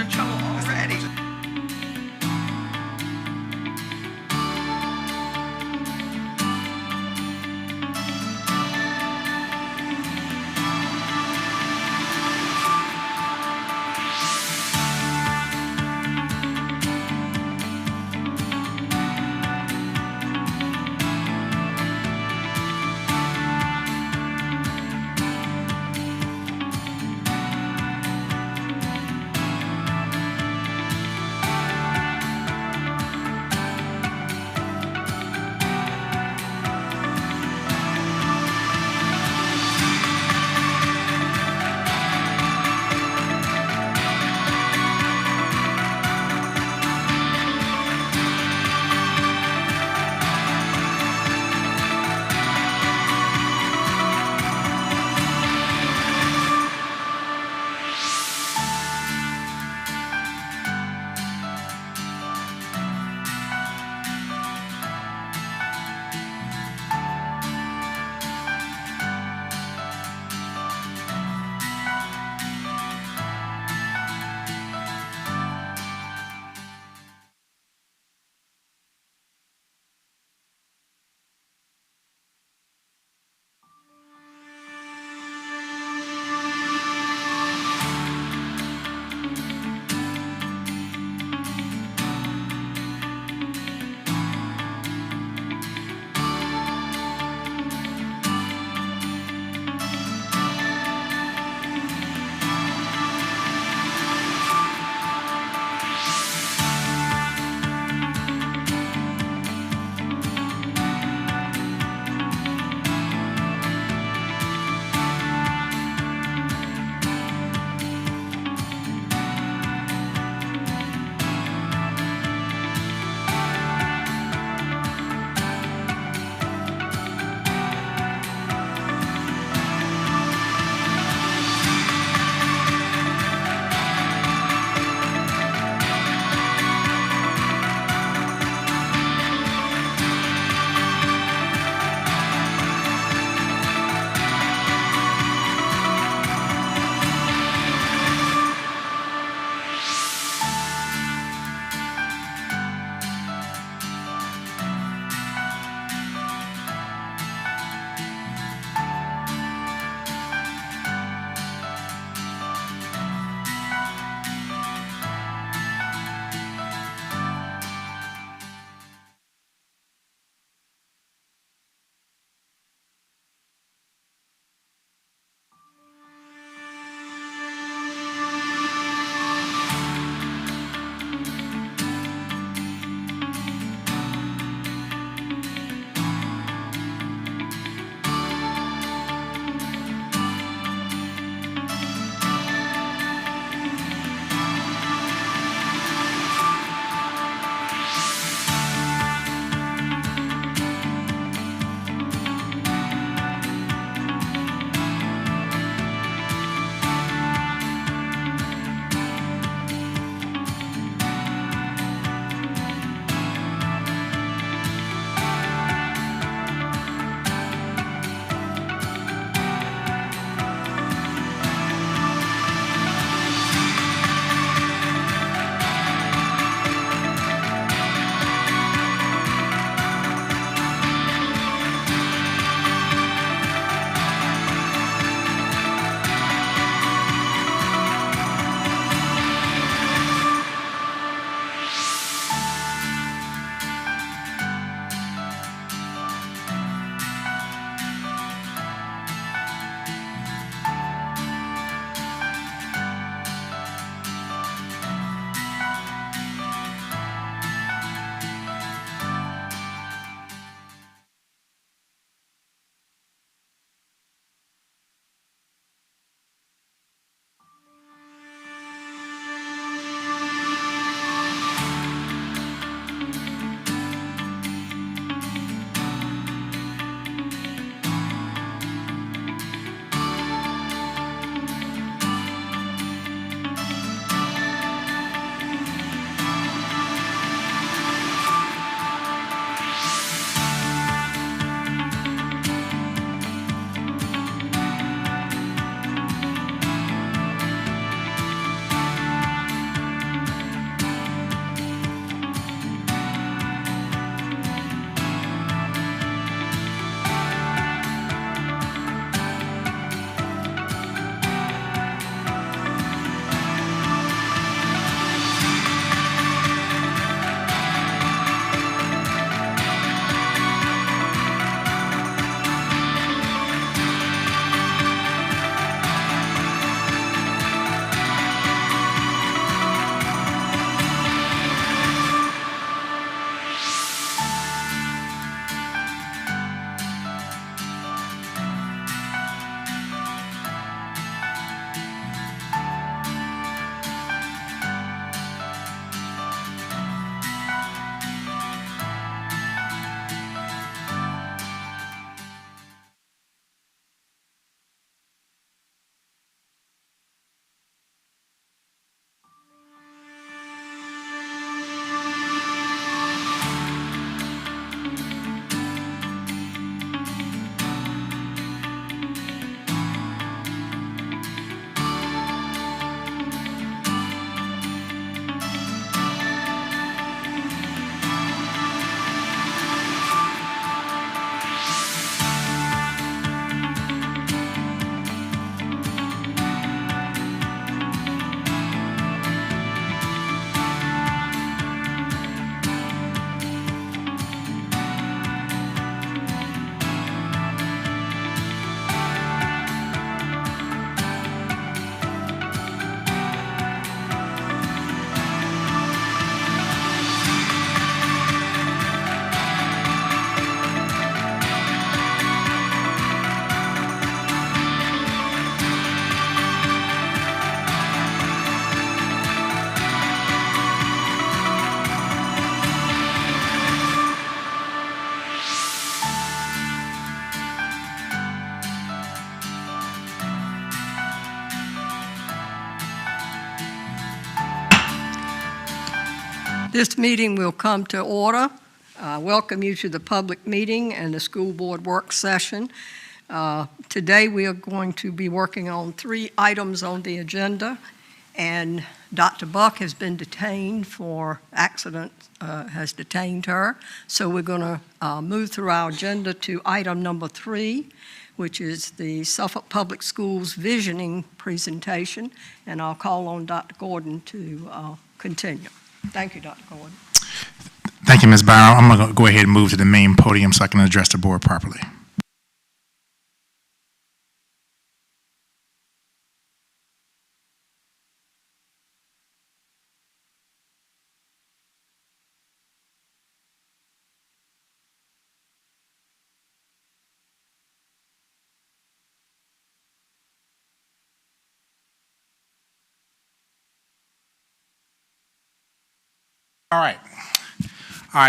in trouble already. This meeting will come to order. Welcome you to the public meeting and the school board work session. Today we are going to be working on 3 items on the agenda, and Dr. Buck has been detained for accident, has detained her. So we're going to move through our agenda to item number 3, which is the Suffolk Public Schools visioning presentation, and I'll call on Dr. Gordon to continue. Thank you, Dr. Gordon. Thank you, Ms. Byron. I'm going to go ahead and move to the main podium so I can address the board properly. All right.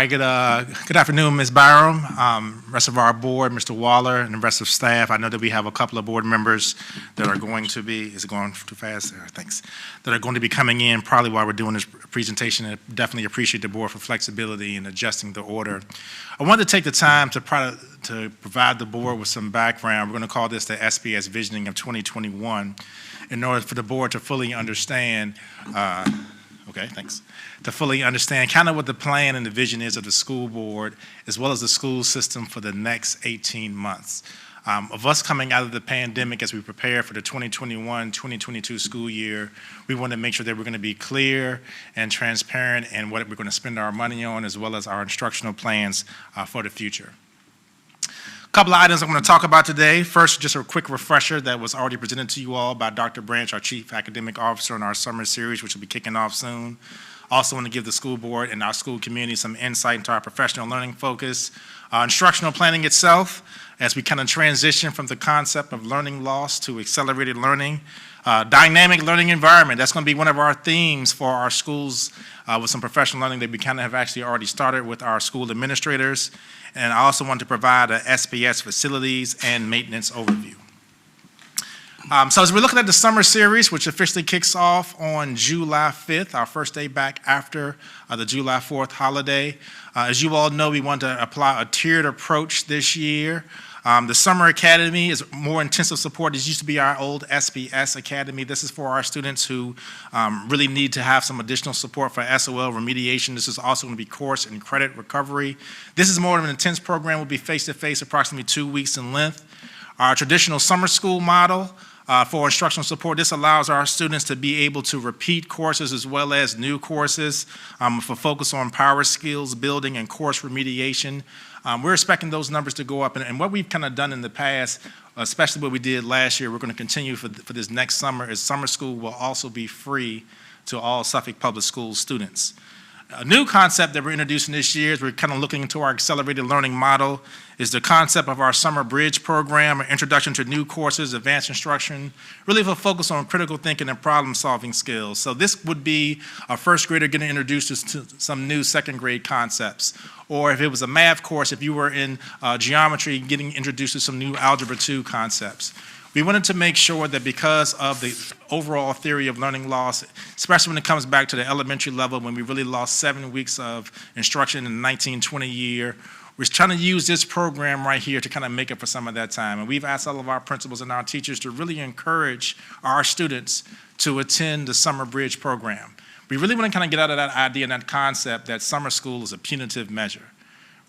Good afternoon, Ms. Byram, rest of our board, Mr. Waller, and the rest of staff. I know that we have a couple of board members that are going to be, is it going too fast? Thanks. That are going to be coming in probably while we're doing this presentation. I definitely appreciate the board for flexibility in adjusting the order. I wanted to take the time to provide the board with some background. We're going to call this the SBS Visioning of 2021 in order for the board to fully understand to fully understand kind of what the plan and the vision is of the school board as well as the school system for the next 18 months. Of us coming out of the pandemic as we prepare for the 2021-2022 school year, we want to make sure that we're going to be clear and transparent in what we're going to spend our money on as well as our instructional plans for the future. A couple of items I'm going to talk about today. First, just a quick refresher that was already presented to you all by Dr. Branch, our Chief Academic Officer in our summer series, which will be kicking off soon. Also want to give the school board and our school community some insight into our professional learning focus. Instructional planning itself, as we kind of transition from the concept of learning loss to accelerated learning. Dynamic learning environment, that's going to be one of our themes for our schools with some professional learning that we kind of have actually already started with our school administrators. And I also want to provide a SPS facilities and maintenance overview. So as we're looking at the summer series, which officially kicks off on July 5th, our first day back after the July 4th holiday. As you all know, we want to apply a tiered approach this year. The Summer Academy is more intensive support. This used to be our old SPS Academy. This is for our students who really need to have some additional support for SOL remediation. This is also going to be course and credit recovery. This is more of an intense program. Will be face-to-face, approximately 2 weeks in length. Our traditional summer school model for instructional support, this allows our students to be able to repeat courses as well as new courses for focus on power skills building and course remediation. We're expecting those numbers to go up, and what we've kind of done in the past, especially what we did last year, we're going to continue for this next summer, is summer school will also be free to all Suffolk Public Schools students. A new concept that we're introducing this year is we're kind of looking into our accelerated learning model is the concept of our summer bridge program, or introduction to new courses, advanced instruction, really with a focus on critical thinking and problem solving skills. So this would be a first grader getting introduced to some new second grade concepts. Or if it was a math course, if you were in geometry, getting introduced to some new Algebra 2 concepts. We wanted to make sure that because of the overall theory of learning loss, especially when it comes back to the elementary level, when we really lost 7 weeks of instruction in the 1920 year, we're trying to use this program right here to kind of make up for some of that time. And we've asked all of our principals and our teachers to really encourage our students to attend the Summer Bridge program. We really want to kind of get out of that idea and that concept that summer school is a punitive measure.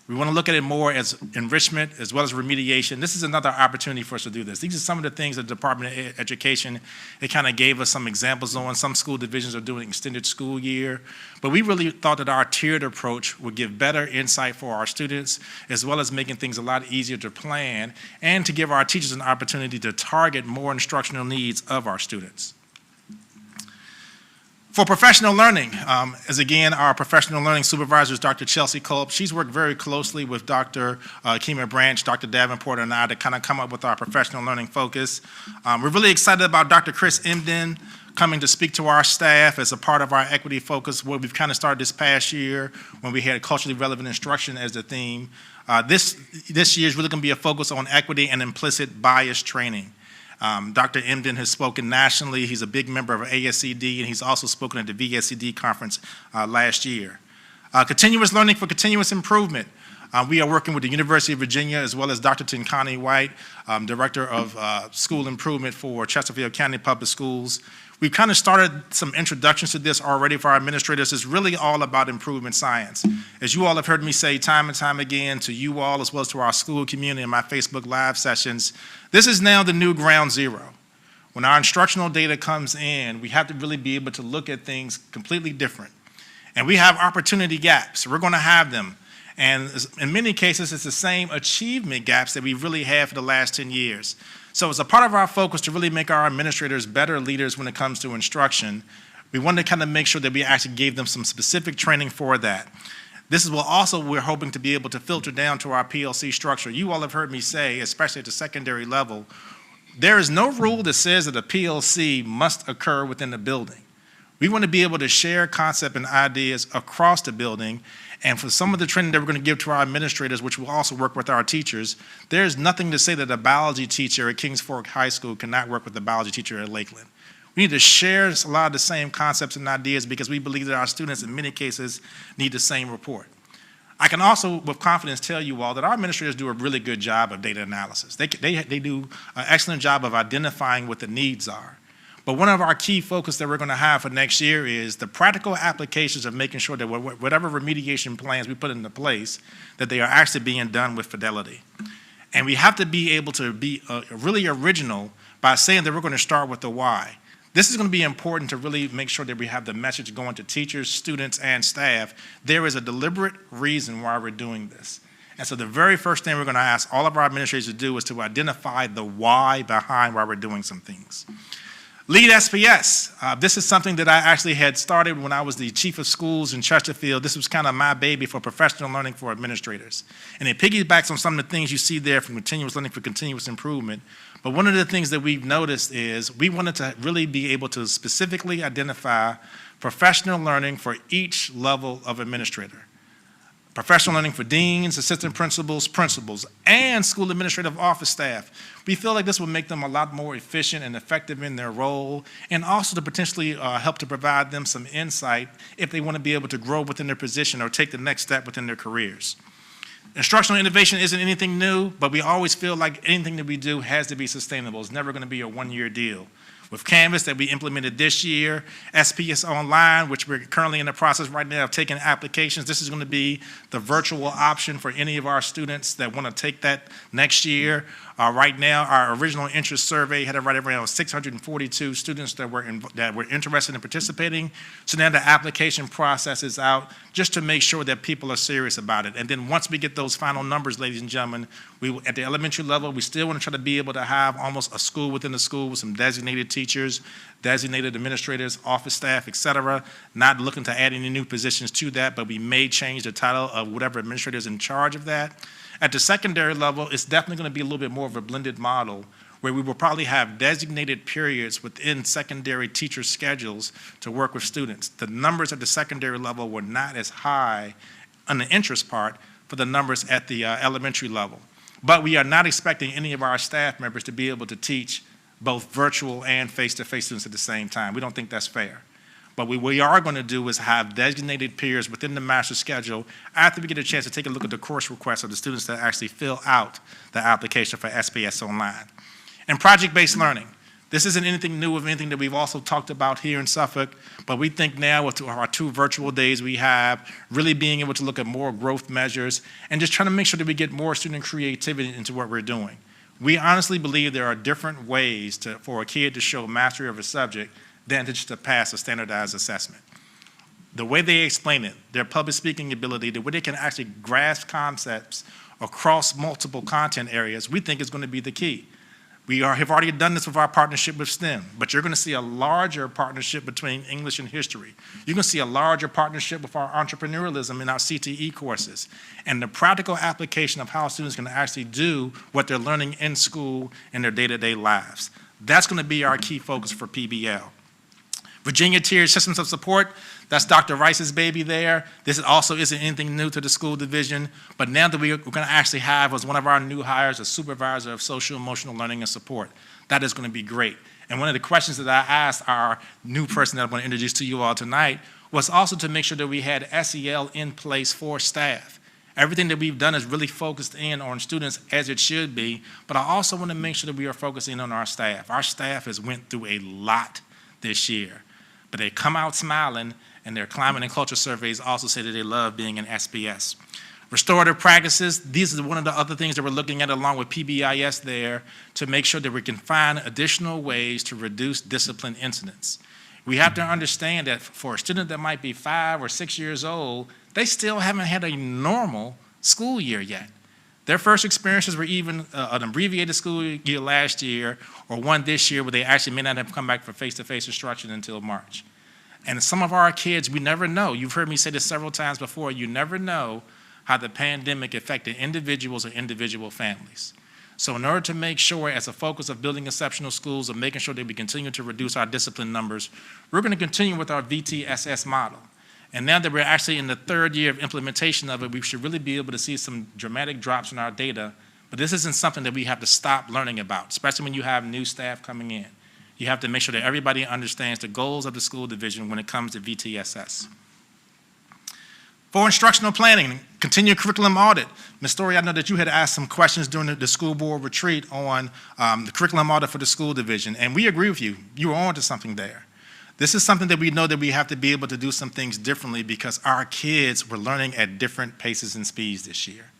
We want to look at it more as enrichment as well as remediation. This is another opportunity for us to do this. These are some of the things that the Department of Education, it kind of gave us some examples on. Some school divisions are doing extended school year. But we really thought that our tiered approach would give better insight for our students, as well as making things a lot easier to plan and to give our teachers an opportunity to target more instructional needs of our students. For professional learning, as again, our professional learning supervisor is Dr. Chelsea Culp. She's worked very closely with Dr. Kima Branch, Dr. Davenport, and I to kind of come up with our professional learning focus. We're really excited about Dr. Chris Emden coming to speak to our staff as a part of our equity focus, where we've kind of started this past year when we had culturally relevant instruction as the theme. This year is really going to be a focus on equity and implicit bias training. Dr. Emden has spoken nationally. He's a big member of ASCD, and he's also spoken at the VSCD conference last year. Continuous learning for continuous improvement. We are working with the University of Virginia as well as Dr. Tinkani White, Director of School Improvement for Chesterfield County Public Schools. We've kind of started some introductions to this already for our administrators. It's really all about improvement science. As you all have heard me say time and time again to you all as well as to our school community in my Facebook Live sessions, this is now the new ground zero. When our instructional data comes in, we have to really be able to look at things completely different. And we have opportunity gaps. We're going to have them. And in many cases, it's the same achievement gaps that we've really had for the last 10 years. So it's a part of our focus to really make our administrators better leaders when it comes to instruction. We wanted to kind of make sure that we actually gave them some specific training for that. This is what also we're hoping to be able to filter down to our PLC structure. You all have heard me say, especially at the secondary level, there is no rule that says that a PLC must occur within the building. We want to be able to share concepts and ideas across the building, and for some of the training that we're going to give to our administrators, which will also work with our teachers, there's nothing to say that a biology teacher at Kings Fork High School cannot work with a biology teacher at Lakeland. We need to share a lot of the same concepts and ideas because we believe that our students in many cases need the same report. I can also, with confidence, tell you all that our administrators do a really good job of data analysis. They do an excellent job of identifying what the needs are. But one of our key focus that we're going to have for next year is the practical applications of making sure that whatever remediation plans we put into place, that they are actually being done with fidelity. And we have to be able to be really original by saying that we're going to start with the why. This is going to be important to really make sure that we have the message going to teachers, students, and staff. There is a deliberate reason why we're doing this. And so the very first thing we're going to ask all of our administrators to do is to identify the why behind why we're doing some things. Lead SPS. This is something that I actually had started when I was the chief of schools in Chesterfield. This was kind of my baby for professional learning for administrators. And it piggybacks on some of the things you see there from continuous learning for continuous improvement. But one of the things that we've noticed is we wanted to really be able to specifically identify professional learning for each level of administrator. Professional learning for deans, assistant principals, principals, and school administrative office staff. We feel like this will make them a lot more efficient and effective in their role, and also to potentially help to provide them some insight if they want to be able to grow within their position or take the next step within their careers. Instructional innovation isn't anything new, but we always feel like anything that we do has to be sustainable. It's never going to be a one-year deal. With Canvas that we implemented this year, SPS Online, which we're currently in the process right now of taking applications. This is going to be the virtual option for any of our students that want to take that next year. Right now, our original interest survey had right around 642 students that were interested in participating. So now the application process is out just to make sure that people are serious about it. And then once we get those final numbers, ladies and gentlemen, at the elementary level, we still want to try to be able to have almost a school within the school with some designated teachers, designated administrators, office staff, et cetera. Not looking to add any new positions to that, but we may change the title of whatever administrator is in charge of that. At the secondary level, it's definitely going to be a little bit more of a blended model where we will probably have designated periods within secondary teacher schedules to work with students. The numbers at the secondary level were not as high on the interest part for the numbers at the elementary level. But we are not expecting any of our staff members to be able to teach both virtual and face-to-face students at the same time. We don't think that's fair. But what we are going to do is have designated periods within the master schedule after we get a chance to take a look at the course requests of the students that actually fill out the application for SPS Online. And project-based learning. This isn't anything new of anything that we've also talked about here in Suffolk, but we think now with our 2 virtual days we have, really being able to look at more growth measures and just trying to make sure that we get more student creativity into what we're doing. We honestly believe there are different ways for a kid to show mastery of a subject than to just pass a standardized assessment. The way they explain it, their public speaking ability, the way they can actually grasp concepts across multiple content areas, we think is going to be the key. We have already done this with our partnership with STEM, but you're going to see a larger partnership between English and history. You're going to see a larger partnership with our entrepreneurialism in our CTE courses, and the practical application of how students can actually do what they're learning in school in their day-to-day lives. That's going to be our key focus for PBL. Virginia Tiered Systems of Support, that's Dr. Rice's baby there. This also isn't anything new to the school division, but now that we're going to actually have as one of our new hires a supervisor of social emotional learning and support. That is going to be great. And one of the questions that I asked our new person that I'm going to introduce to you all tonight was also to make sure that we had SEL in place for staff. Everything that we've done is really focused in on students as it should be, but I also want to make sure that we are focusing on our staff. Our staff has went through a lot this year, but they come out smiling, and their climate and culture surveys also say that they love being in SPS. Restorative practices, these are one of the other things that we're looking at along with PBIS there to make sure that we can find additional ways to reduce discipline incidents. We have to understand that for a student that might be 5 or 6 years old, they still haven't had a normal school year yet. Their first experiences were even an abbreviated school year last year or one this year where they actually may not have come back for face-to-face instruction until March. And some of our kids, we never know. You've heard me say this several times before. You never know how the pandemic affected individuals or individual families. So in order to make sure, as a focus of building exceptional schools, of making sure that we continue to reduce our discipline numbers, we're going to continue with our VTSS model. And now that we're actually in the 3rd year of implementation of it, we should really be able to see some dramatic drops in our data. But this isn't something that we have to stop learning about, especially when you have new staff coming in. You have to make sure that everybody understands the goals of the school division when it comes to VTSS. For instructional planning, continued curriculum audit. Ms. Story, I know that you had asked some questions during the school board retreat on the curriculum audit for the school division, and we agree with you. You were on to something there. This is something that we know that we have to be able to do some things differently because our kids were learning at different paces and speeds this year.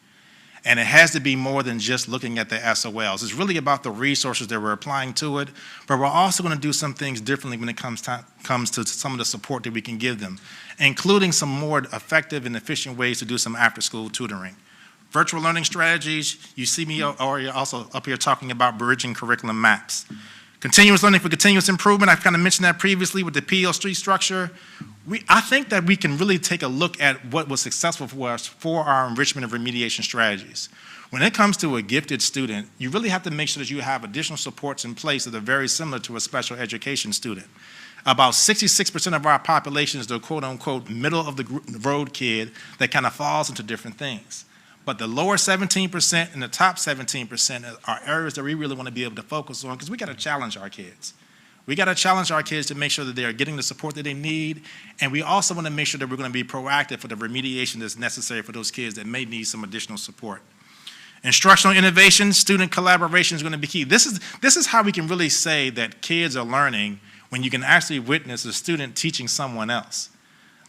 And it has to be more than just looking at the SOLs. It's really about the resources that we're applying to it, but we're also going to do some things differently when it comes to some of the support that we can give them, including some more effective and efficient ways to do some after-school tutoring. Virtual learning strategies, you see me also up here talking about bridging curriculum maps. Continuous learning for continuous improvement, I've kind of mentioned that previously with the PL3 structure. I think that we can really take a look at what was successful for us for our enrichment and remediation strategies. When it comes to a gifted student, you really have to make sure that you have additional supports in place that are very similar to a special education student. About 66% of our population is the quote-unquote middle-of-the-road kid that kind of falls into different things. But the lower 17% and the top 17% are areas that we really want to be able to focus on because we got to challenge our kids. We got to challenge our kids to make sure that they are getting the support that they need, and we also want to make sure that we're going to be proactive for the remediation that's necessary for those kids that may need some additional support. Instructional innovation, student collaboration is going to be key. This is how we can really say that kids are learning when you can actually witness a student teaching someone else.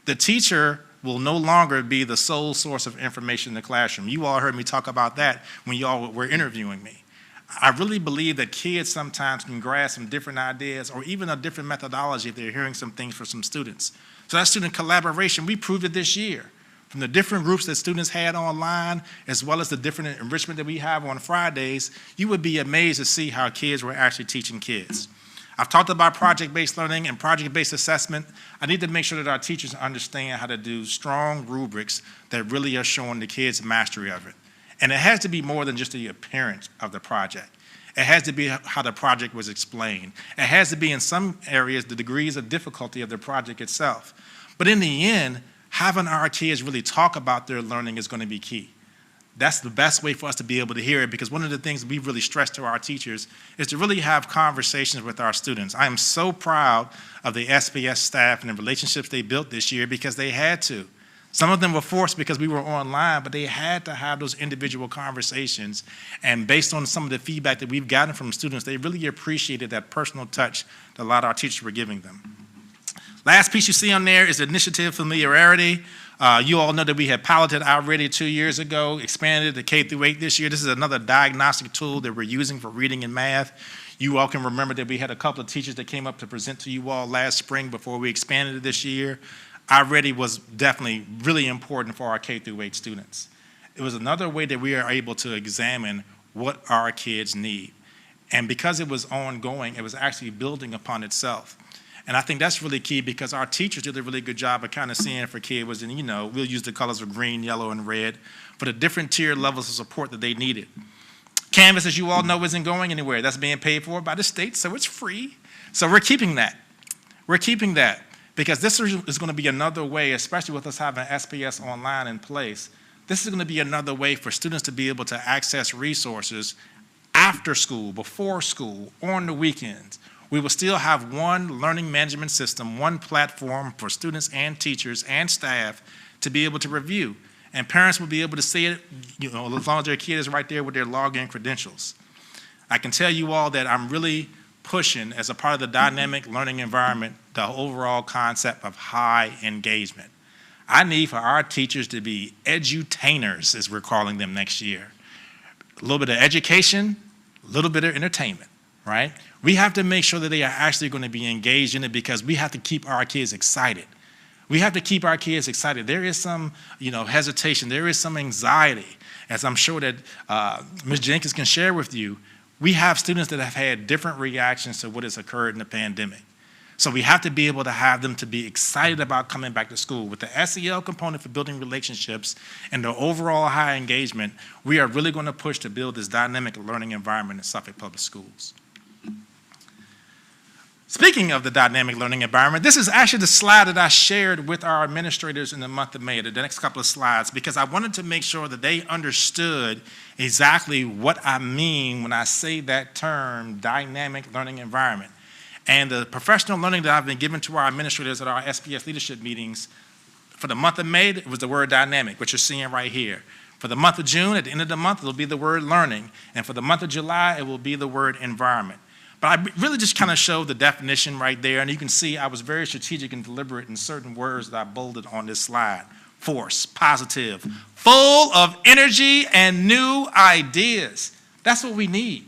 The teacher will no longer be the sole source of information in the classroom. You all heard me talk about that when you all were interviewing me. I really believe that kids sometimes can grasp some different ideas or even a different methodology if they're hearing some things from some students. So that student collaboration, we proved it this year. From the different groups that students had online, as well as the different enrichment that we have on Fridays, you would be amazed to see how kids were actually teaching kids. I've talked about project-based learning and project-based assessment. I need to make sure that our teachers understand how to do strong rubrics that really are showing the kids mastery of it. And it has to be more than just the appearance of the project. It has to be how the project was explained. It has to be, in some areas, the degrees of difficulty of the project itself. But in the end, having our kids really talk about their learning is going to be key. That's the best way for us to be able to hear it, because one of the things we really stress to our teachers is to really have conversations with our students. I am so proud of the SPS staff and the relationships they built this year because they had to. Some of them were forced because we were online, but they had to have those individual conversations. And based on some of the feedback that we've gotten from students, they really appreciated that personal touch that a lot of our teachers were giving them. Last piece you see on there is initiative familiarity. You all know that we had piloted already 2 years ago, expanded to K through 8 this year. This is another diagnostic tool that we're using for reading and math. You all can remember that we had a couple of teachers that came up to present to you all last spring before we expanded it this year. Already was definitely really important for our K through 8 students. It was another way that we are able to examine what our kids need. And because it was ongoing, it was actually building upon itself. And I think that's really key because our teachers did a really good job of kind of seeing for kids, and we'll use the colors of green, yellow, and red for the different tier levels of support that they needed. Canvas, as you all know, isn't going anywhere. That's being paid for by the state, so it's free. So we're keeping that. We're keeping that because this is going to be another way, especially with us having SPS online in place, this is going to be another way for students to be able to access resources after school, before school, on the weekends, We will still have one learning management system, one platform for students and teachers and staff to be able to review. And parents will be able to see it, as long as their kid is right there with their login credentials. I can tell you all that I'm really pushing, as a part of the dynamic learning environment, the overall concept of high engagement. I need for our teachers to be edutainers, as we're calling them next year. A little bit of education, a little bit of entertainment, right? We have to make sure that they are actually going to be engaged in it, because we have to keep our kids excited. We have to keep our kids excited. There is some, hesitation. There is some anxiety, as I'm sure that Ms. Jenkins can share with you. We have students that have had different reactions to what has occurred in the pandemic. So we have to be able to have them to be excited about coming back to school. With the SEL component for building relationships and the overall high engagement, we are really going to push to build this dynamic learning environment in Suffolk Public Schools. Speaking of the dynamic learning environment, this is actually the slide that I shared with our administrators in the month of May, the next couple of slides, because I wanted to make sure that they understood exactly what I mean when I say that term, dynamic learning environment. And the professional learning that I've been given to our administrators at our SPS leadership meetings, for the month of May, it was the word dynamic, which you're seeing right here. For the month of June, at the end of the month, it'll be the word learning. And for the month of July, it will be the word environment. But I really just kind of showed the definition right there, and you can see I was very strategic and deliberate in certain words that I bolded on this slide. Force, positive, full of energy and new ideas. That's what we need.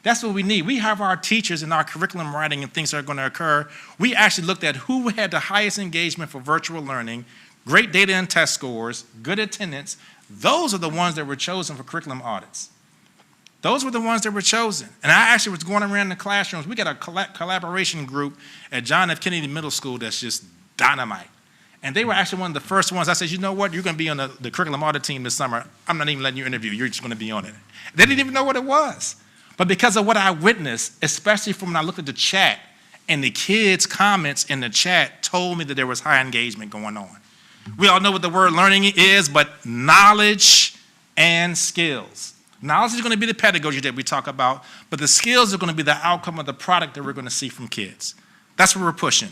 That's what we need. We have our teachers in our curriculum writing and things that are going to occur. We actually looked at who had the highest engagement for virtual learning, great data and test scores, good attendance. Those are the ones that were chosen for curriculum audits. Those were the ones that were chosen. And I actually was going around the classrooms. We got a collaboration group at John F. Kennedy Middle School that's just dynamite. And they were actually one of the first ones. I said, you know what, you're going to be on the curriculum audit team this summer. I'm not even letting you interview. You're just going to be on it. They didn't even know what it was. But because of what I witnessed, especially from when I looked at the chat, and the kids' comments in the chat told me that there was high engagement going on. We all know what the word learning is, but knowledge and skills. Knowledge is going to be the pedagogy that we talk about, but the skills are going to be the outcome of the product that we're going to see from kids. That's what we're pushing.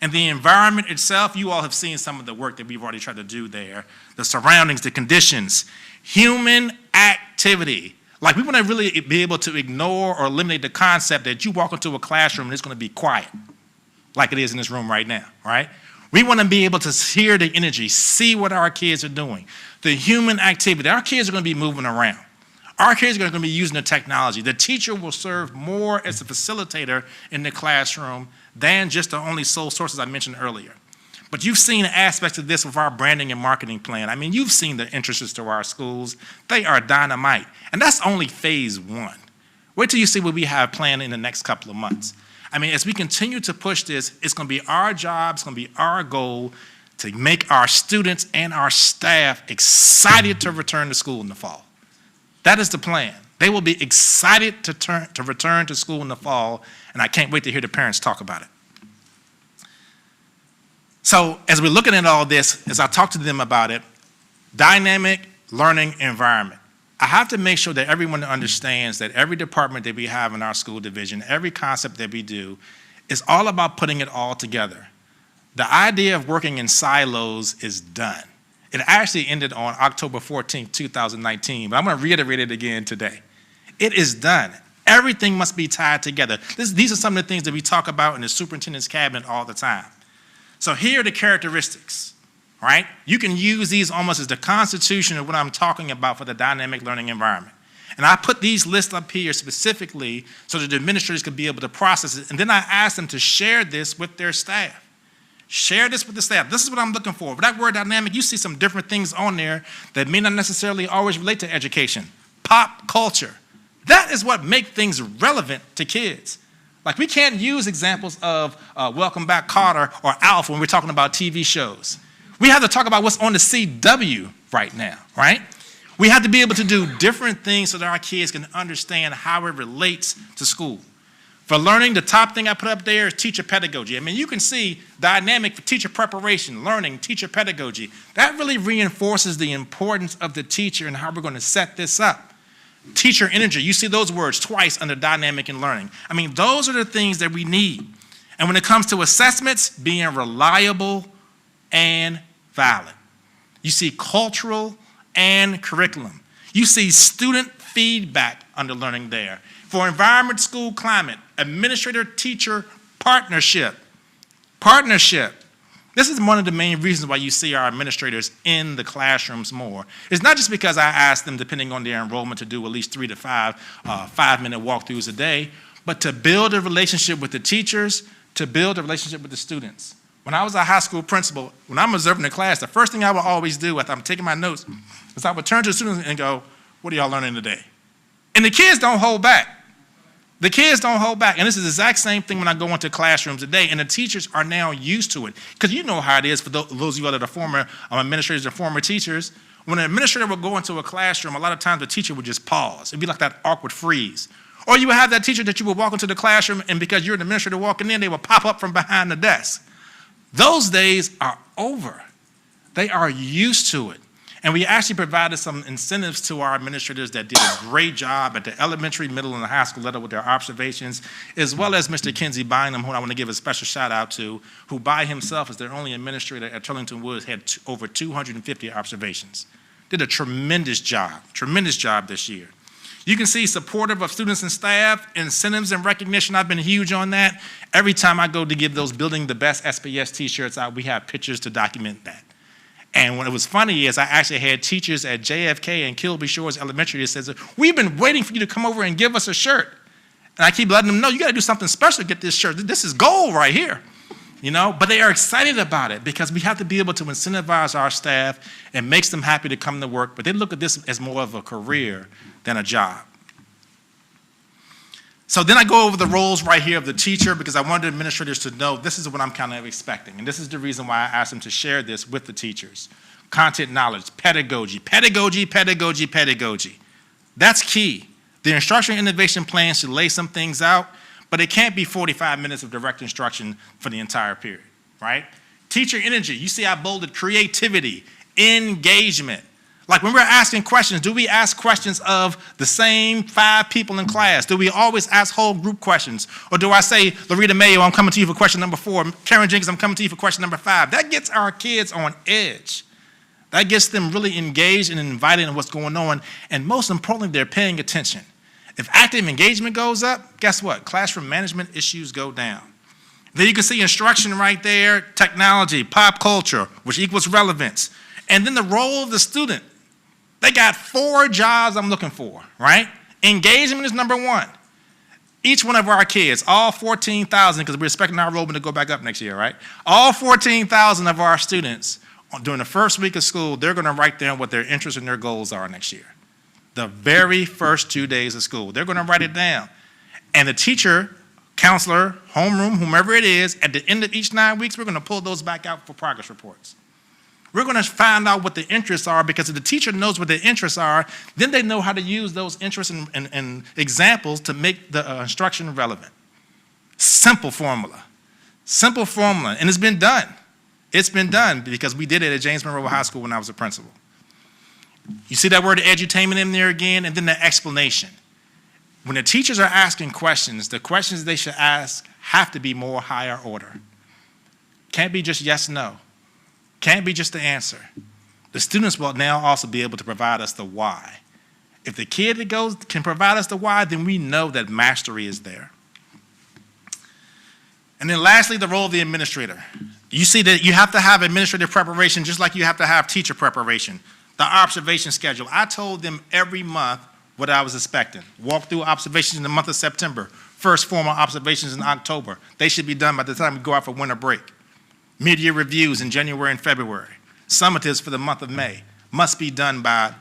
And the environment itself, you all have seen some of the work that we've already tried to do there. The surroundings, the conditions, human activity. Like, we want to really be able to ignore or eliminate the concept that you walk into a classroom and it's going to be quiet, like it is in this room right now, right? We want to be able to hear the energy, see what our kids are doing. The human activity. Our kids are going to be moving around. Our kids are going to be using the technology. The teacher will serve more as a facilitator in the classroom than just the only sole sources I mentioned earlier. But you've seen aspects of this with our branding and marketing plan. I mean, you've seen the entrances to our schools. They are dynamite. And that's only phase one. Wait till you see what we have planned in the next couple of months. I mean, as we continue to push this, it's going to be our job, it's going to be our goal to make our students and our staff excited to return to school in the fall. That is the plan. They will be excited to return to school in the fall, and I can't wait to hear the parents talk about it. So as we're looking at all this, as I talk to them about it, dynamic learning environment. I have to make sure that everyone understands that every department that we have in our school division, every concept that we do, is all about putting it all together. The idea of working in silos is done. It actually ended on October 14th, 2019, but I'm going to reiterate it again today. It is done. Everything must be tied together. These are some of the things that we talk about in the superintendent's cabinet all the time. So here are the characteristics, right? You can use these almost as the constitution of what I'm talking about for the dynamic learning environment. And I put these lists up here specifically so that the administrators could be able to process it. And then I asked them to share this with their staff. Share this with the staff. This is what I'm looking for. With that word dynamic, you see some different things on there that may not necessarily always relate to education. Pop culture. That is what makes things relevant to kids. Like, we can't use examples of Welcome Back, Kotter or Alf when we're talking about TV shows. We have to talk about what's on the CW right now, right? We have to be able to do different things so that our kids can understand how it relates to school. For learning, the top thing I put up there is teacher pedagogy. I mean, you can see dynamic for teacher preparation, learning, teacher pedagogy. That really reinforces the importance of the teacher and how we're going to set this up. Teacher energy, you see those words twice under dynamic and learning. I mean, those are the things that we need. And when it comes to assessments, being reliable and valid. You see cultural and curriculum. You see student feedback under learning there. For environment, school climate, administrator-teacher partnership. Partnership. This is one of the main reasons why you see our administrators in the classrooms more. It's not just because I ask them, depending on their enrollment, to do at least 3 to 5 5-minute walkthroughs a day, but to build a relationship with the teachers, to build a relationship with the students. When I was a high school principal, when I'm observing the class, the first thing I would always do after I'm taking my notes is I would turn to the students and go, what are y'all learning today? And the kids don't hold back. The kids don't hold back. And this is the exact same thing when I go into classrooms today, and the teachers are now used to it. Because you know how it is for those of you that are former administrators and former teachers. When an administrator would go into a classroom, a lot of times the teacher would just pause. It'd be like that awkward freeze. Or you would have that teacher that you would walk into the classroom, and because you're an administrator walking in, they would pop up from behind the desk. Those days are over. They are used to it. And we actually provided some incentives to our administrators that did a great job at the elementary, middle, and the high school level with their observations, as well as Mr. Kinsey Bynum, who I want to give a special shout out to, who by himself is their only administrator at Turlington Woods, had over 250 observations. Did a tremendous job this year. You can see supportive of students and staff, incentives and recognition. I've been huge on that. Every time I go to give those Building the Best SPS t-shirts out, we have pictures to document that. And what was funny is I actually had teachers at JFK and Kilby Shores Elementary that says, we've been waiting for you to come over and give us a shirt. And I keep letting them know, you got to do something special to get this shirt. This is gold right here. You know, but they are excited about it because we have to be able to incentivize our staff and makes them happy to come to work, but they look at this as more of a career than a job. So then I go over the roles right here of the teacher because I wanted administrators to know this is what I'm kind of expecting. And this is the reason why I asked them to share this with the teachers. Content knowledge, pedagogy. That's key. The instructional innovation plan should lay some things out, but it can't be 45 minutes of direct instruction for the entire period, right? Teacher energy, you see I bolded creativity, engagement. Like when we're asking questions, do we ask questions of the same 5 people in class? Do we always ask whole group questions? Or do I say, Loretta Mayo, I'm coming to you for question number 4. Karen Jenkins, I'm coming to you for question number 5. That gets our kids on edge. That gets them really engaged and invited in what's going on. And most importantly, they're paying attention. If active engagement goes up, guess what? Classroom management issues go down. Then you can see instruction right there, technology, pop culture, which equals relevance. And then the role of the student. They got 4 jobs I'm looking for, right? Engagement is number 1. Each one of our kids, all 14,000, because we're expecting our enrollment to go back up next year, right? All 14,000 of our students, during the first week of school, they're going to write down what their interests and their goals are next year. The very first 2 days of school, they're going to write it down. And the teacher, counselor, homeroom, whomever it is, at the end of each 9 weeks, we're going to pull those back out for progress reports. We're going to find out what the interests are, because if the teacher knows what the interests are, then they know how to use those interests and examples to make the instruction relevant. Simple formula. Simple formula. And it's been done. It's been done because we did it at James Monroe High School when I was a principal. You see that word edutainment in there again, and then the explanation. When the teachers are asking questions, the questions they should ask have to be more higher order. Can't be just yes, no. Can't be just the answer. The students will now also be able to provide us the why. If the kid that goes can provide us the why, then we know that mastery is there. And then lastly, the role of the administrator. You see that you have to have administrative preparation just like you have to have teacher preparation. The observation schedule. I told them every month what I was expecting. Walk through observations in the month of September. First formal observations in October. They should be done by the time we go out for winter break. Mid-year reviews in January and February. Summatives for the month of May. Must be done by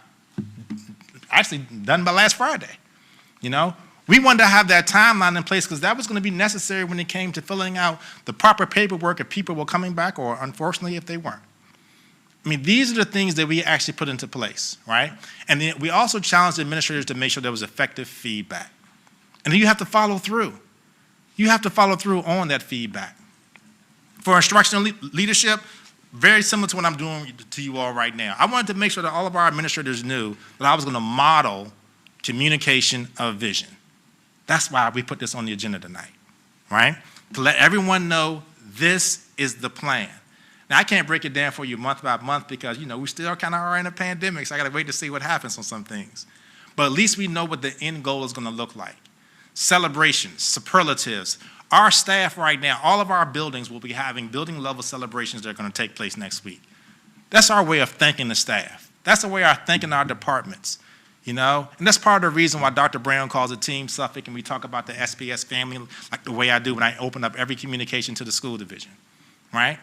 last Friday. You know, we wanted to have that timeline in place because that was going to be necessary when it came to filling out the proper paperwork if people were coming back, or unfortunately if they weren't. I mean, these are the things that we actually put into place, right? And then we also challenged administrators to make sure there was effective feedback. And then you have to follow through. You have to follow through on that feedback. For instructional leadership, very similar to what I'm doing to you all right now. I wanted to make sure that all of our administrators knew that I was going to model communication of vision. That's why we put this on the agenda tonight, right? To let everyone know this is the plan. Now, I can't break it down for you month by month because, we still kind of are in a pandemic, so I got to wait to see what happens on some things. But at least we know what the end goal is going to look like. Celebrations, superlatives. Our staff right now, all of our buildings will be having building level celebrations that are going to take place next week. That's our way of thanking the staff. That's the way of thanking our departments, And that's part of the reason why Dr. Brown calls it Team Suffolk, and we talk about the SPS family like the way I do when I open up every communication to the school division, right?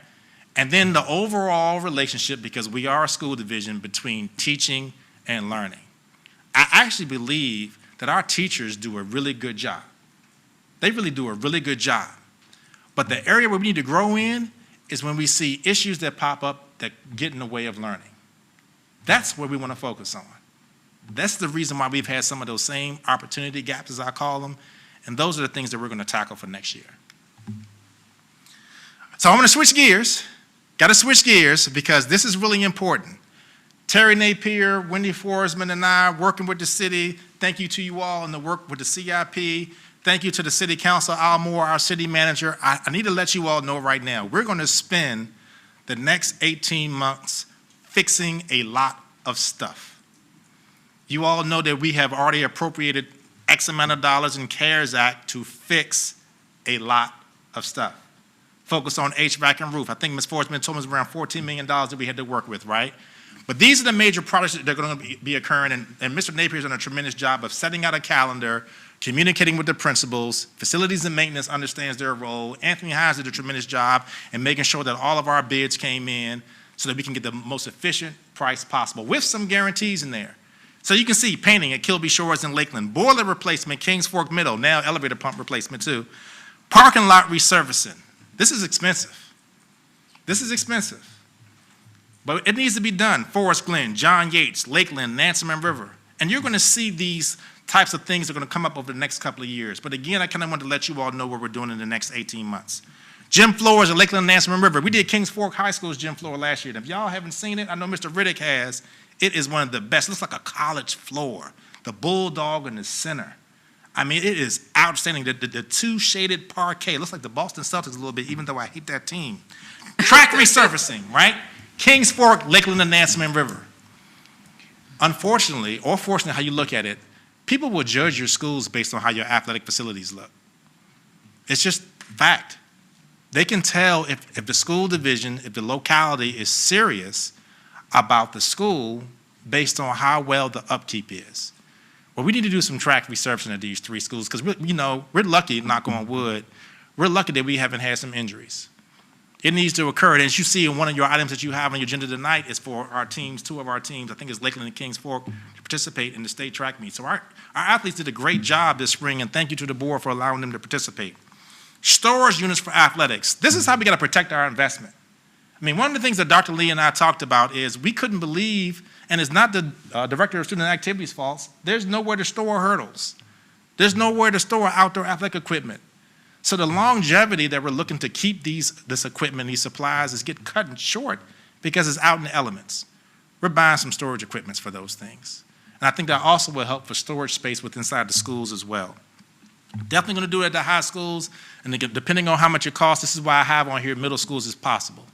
And then the overall relationship, because we are a school division, between teaching and learning. I actually believe that our teachers do a really good job. They really do a really good job. But the area where we need to grow in is when we see issues that pop up that get in the way of learning. That's where we want to focus on. That's the reason why we've had some of those same opportunity gaps, as I call them, and those are the things that we're going to tackle for next year. So I'm going to switch gears. Got to switch gears because this is really important. Terry Napier, Wendy Forsman, and I working with the city. Thank you to you all in the work with the CIP. Thank you to the City Council, Al Moore, our city manager. I need to let you all know right now, we're going to spend the next 18 months fixing a lot of stuff. You all know that we have already appropriated X amount of dollars in CARES Act to fix a lot of stuff. Focus on HVAC and roof. I think Ms. Forsman told us around $14 million that we had to work with, right? But these are the major projects that are going to be occurring, and Mr. Napier's done a tremendous job of setting out a calendar, communicating with the principals. Facilities and maintenance understands their role. Anthony Hines did a tremendous job in making sure that all of our bids came in so that we can get the most efficient price possible with some guarantees in there. So you can see painting at Kilby Shores and Lakeland, boiler replacement, Kings Fork Middle, now elevator pump replacement too, parking lot resurfacing. This is expensive. This is expensive. But it needs to be done. Forest Glen, John Yates, Lakeland, Nansemond River. And you're going to see these types of things that are going to come up over the next couple of years. But again, I kind of want to let you all know what we're doing in the next 18 months. Gym floors at Lakeland and Nansemond River. We did Kings Fork High School's gym floor last year. And if y'all haven't seen it, I know Mr. Riddick has. It is one of the best. It looks like a college floor. The bulldog in the center. I mean, it is outstanding. The two shaded parquet. It looks like the Boston Celtics a little bit, even though I hate that team. Track resurfacing, right? Kings Fork, Lakeland, and Nansemond River. Unfortunately, or fortunately, how you look at it, people will judge your schools based on how your athletic facilities look. It's just fact. They can tell if the school division, if the locality is serious about the school based on how well the upkeep is. Well, we need to do some track resurfacing at these three schools because we're lucky, knock on wood, we're lucky that we haven't had some injuries. It needs to occur. And as you see in one of your items that you have on your agenda tonight is for our teams, two of our teams, I think it's Lakeland and Kings Fork, to participate in the state track meet. So our athletes did a great job this spring, and thank you to the board for allowing them to participate. Storage units for athletics. This is how we got to protect our investment. I mean, one of the things that Dr. Lee and I talked about is we couldn't believe, and it's not the Director of Student Activities' fault, there's nowhere to store hurdles. There's nowhere to store outdoor athletic equipment. So the longevity that we're looking to keep this equipment, these supplies, is get cut short because it's out in the elements. We're buying some storage equipments for those things. And I think that also will help for storage space within inside the schools as well. Definitely going to do it at the high schools, and depending on how much it costs, this is why I have on here middle schools as possible.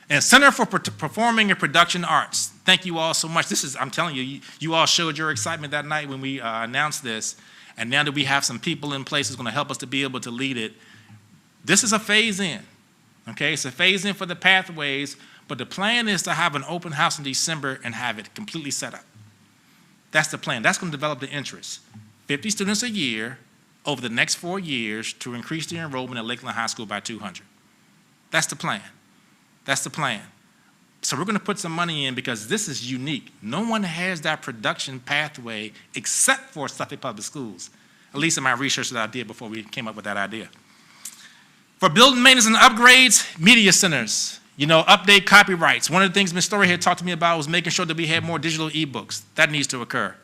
And Center for Performing and Production Arts. Thank you all so much. This is, I'm telling you, you all showed your excitement that night when we announced this. And now that we have some people in place who's going to help us to be able to lead it, this is a phase in, okay? It's a phase in for the pathways, but the plan is to have an open house in December and have it completely set up. That's the plan. That's going to develop the interest. 50 students a year over the next 4 years to increase the enrollment at Lakeland High School by 200. That's the plan. That's the plan. So we're going to put some money in because this is unique. No one has that production pathway except for Suffolk Public Schools, at least in my research that I did before we came up with that idea. For building maintenance and upgrades, media centers, update copyrights. One of the things Ms. Story had talked to me about was making sure that we had more digital ebooks. That needs to occur.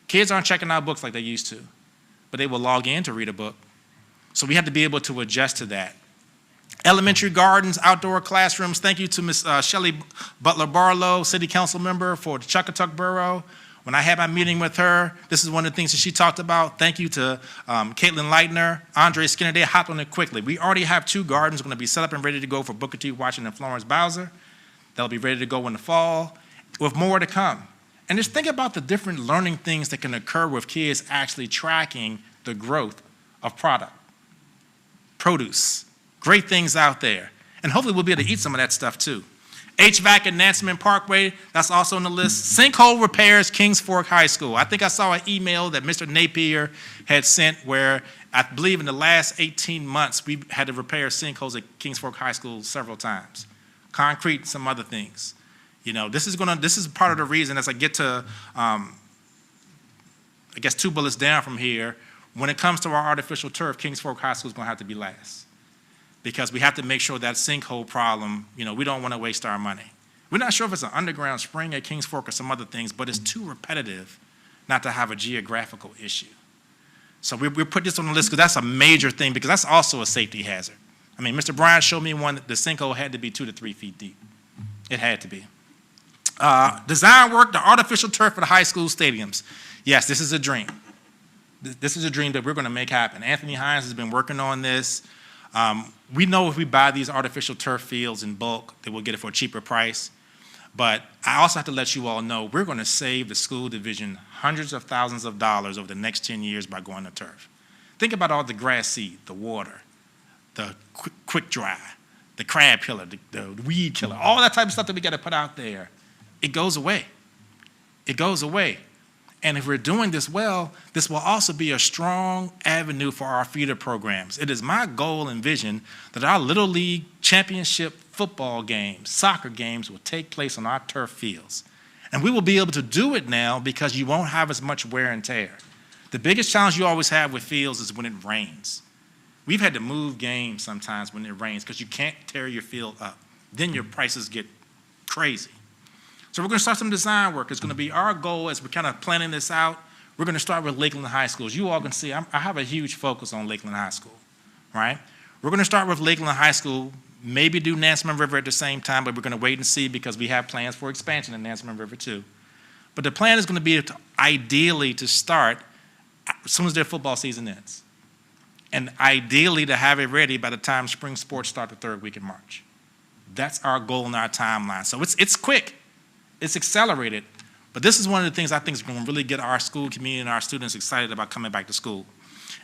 Kids aren't checking out books like they used to, but they will log in to read a book. So we have to be able to adjust to that. Elementary gardens, outdoor classrooms. Thank you to Ms. Shelley Butler Barlow, City Council member for the Chuckatuck Borough. When I had my meeting with her, this is one of the things that she talked about. Thank you to Caitlin Leitner, Andre Skinner. They hopped on it quickly. We already have 2 gardens going to be set up and ready to go for Booker T. Washington and Florence Bowser. They'll be ready to go in the fall, with more to come. And just think about the different learning things that can occur with kids actually tracking the growth of product, produce, great things out there. And hopefully we'll be able to eat some of that stuff too. HVAC at Nansemond Parkway, that's also on the list. Sinkhole repairs, Kings Fork High School. I think I saw an email that Mr. Napier had sent where I believe in the last 18 months, we had to repair sinkholes at Kings Fork High School several times. Concrete, some other things. You know, this is part of the reason as I get to, I guess 2 bullets down from here, when it comes to our artificial turf, Kings Fork High School is going to have to be last. Because we have to make sure that sinkhole problem, you know, we don't want to waste our money. We're not sure if it's an underground spring at Kings Fork or some other things, but it's too repetitive not to have a geographical issue. So we put this on the list because that's a major thing, because that's also a safety hazard. I mean, Mr. Bryan showed me one that the sinkhole had to be 2 to 3 feet deep. It had to be. Design work, the artificial turf for the high school stadiums. Yes, this is a dream. This is a dream that we're going to make happen. Anthony Hines has been working on this. We know if we buy these artificial turf fields in bulk, that we'll get it for a cheaper price. But I also have to let you all know we're going to save the school division hundreds of thousands of dollars over the next 10 years by going to turf. Think about all the grass seed, the water, the quick dry, the crab killer, the weed killer, all that type of stuff that we got to put out there. It goes away. It goes away. And if we're doing this well, this will also be a strong avenue for our feeder programs. It is my goal and vision that our Little League championship football games, soccer games will take place on our turf fields. And we will be able to do it now because you won't have as much wear and tear. The biggest challenge you always have with fields is when it rains. We've had to move games sometimes when it rains because you can't tear your field up. Then your prices get crazy. So we're going to start some design work. It's going to be our goal as we're kind of planning this out. We're going to start with Lakeland High Schools. You all can see I have a huge focus on Lakeland High School, right? We're going to start with Lakeland High School, maybe do Nansemond River at the same time, but we're going to wait and see because we have plans for expansion in Nansemond River too. But the plan is going to be ideally to start as soon as their football season ends. And ideally to have it ready by the time spring sports start the 3rd week in March. That's our goal and our timeline. So it's quick. It's accelerated, but this is one of the things I think is going to really get our school community and our students excited about coming back to school.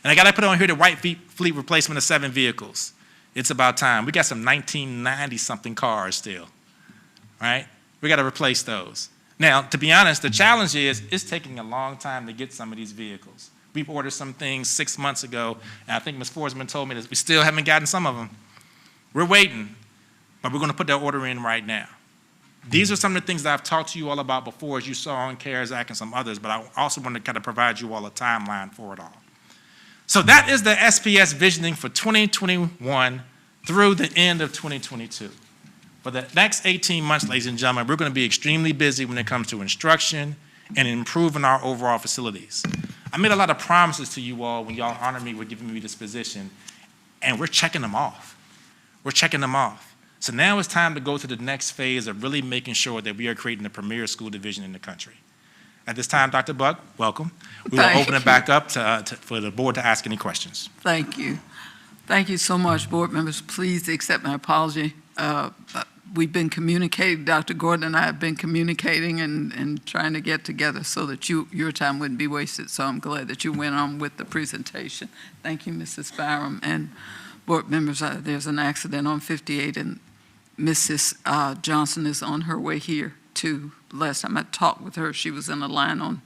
And I got to put on here the white fleet replacement of 7 vehicles. It's about time. We got some 1990-something cars still, right? We got to replace those. Now, to be honest, the challenge is it's taking a long time to get some of these vehicles. We've ordered some things 6 months ago, and I think Ms. Forsman told me that we still haven't gotten some of them. We're waiting, but we're going to put that order in right now. These are some of the things that I've talked to you all about before, as you saw on CARES Act and some others, but I also want to kind of provide you all a timeline for it all. So that is the SPS visioning for 2021 through the end of 2022. For the next 18 months, ladies and gentlemen, we're going to be extremely busy when it comes to instruction and improving our overall facilities. I made a lot of promises to you all when y'all honored me with giving me this position, and we're checking them off. We're checking them off. So now it's time to go to the next phase of really making sure that we are creating the premier school division in the country. At this time, Dr. Buck, welcome. We will open it back up for the board to ask any questions. Thank you. Thank you so much, board members. Please accept my apology. We've been communicating, Dr. Gordon and I have been communicating and trying to get together so that your time wouldn't be wasted. So I'm glad that you went on with the presentation. Thank you, Mrs. Byram. And board members, there's an accident on 58 and Mrs. Johnson is on her way here too. Last time I talked with her, she was in a line on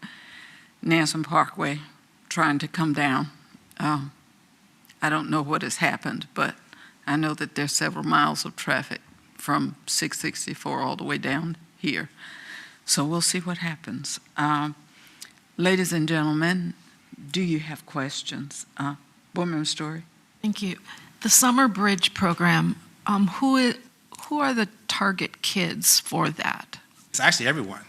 Nansemond Parkway trying to come down. I don't know what has happened, but I know that there's several miles of traffic from 664 all the way down here. So we'll see what happens. Ladies and gentlemen, do you have questions? Board Member Story. Thank you. The Summer Bridge program, who are the target kids for that? It's actually everyone.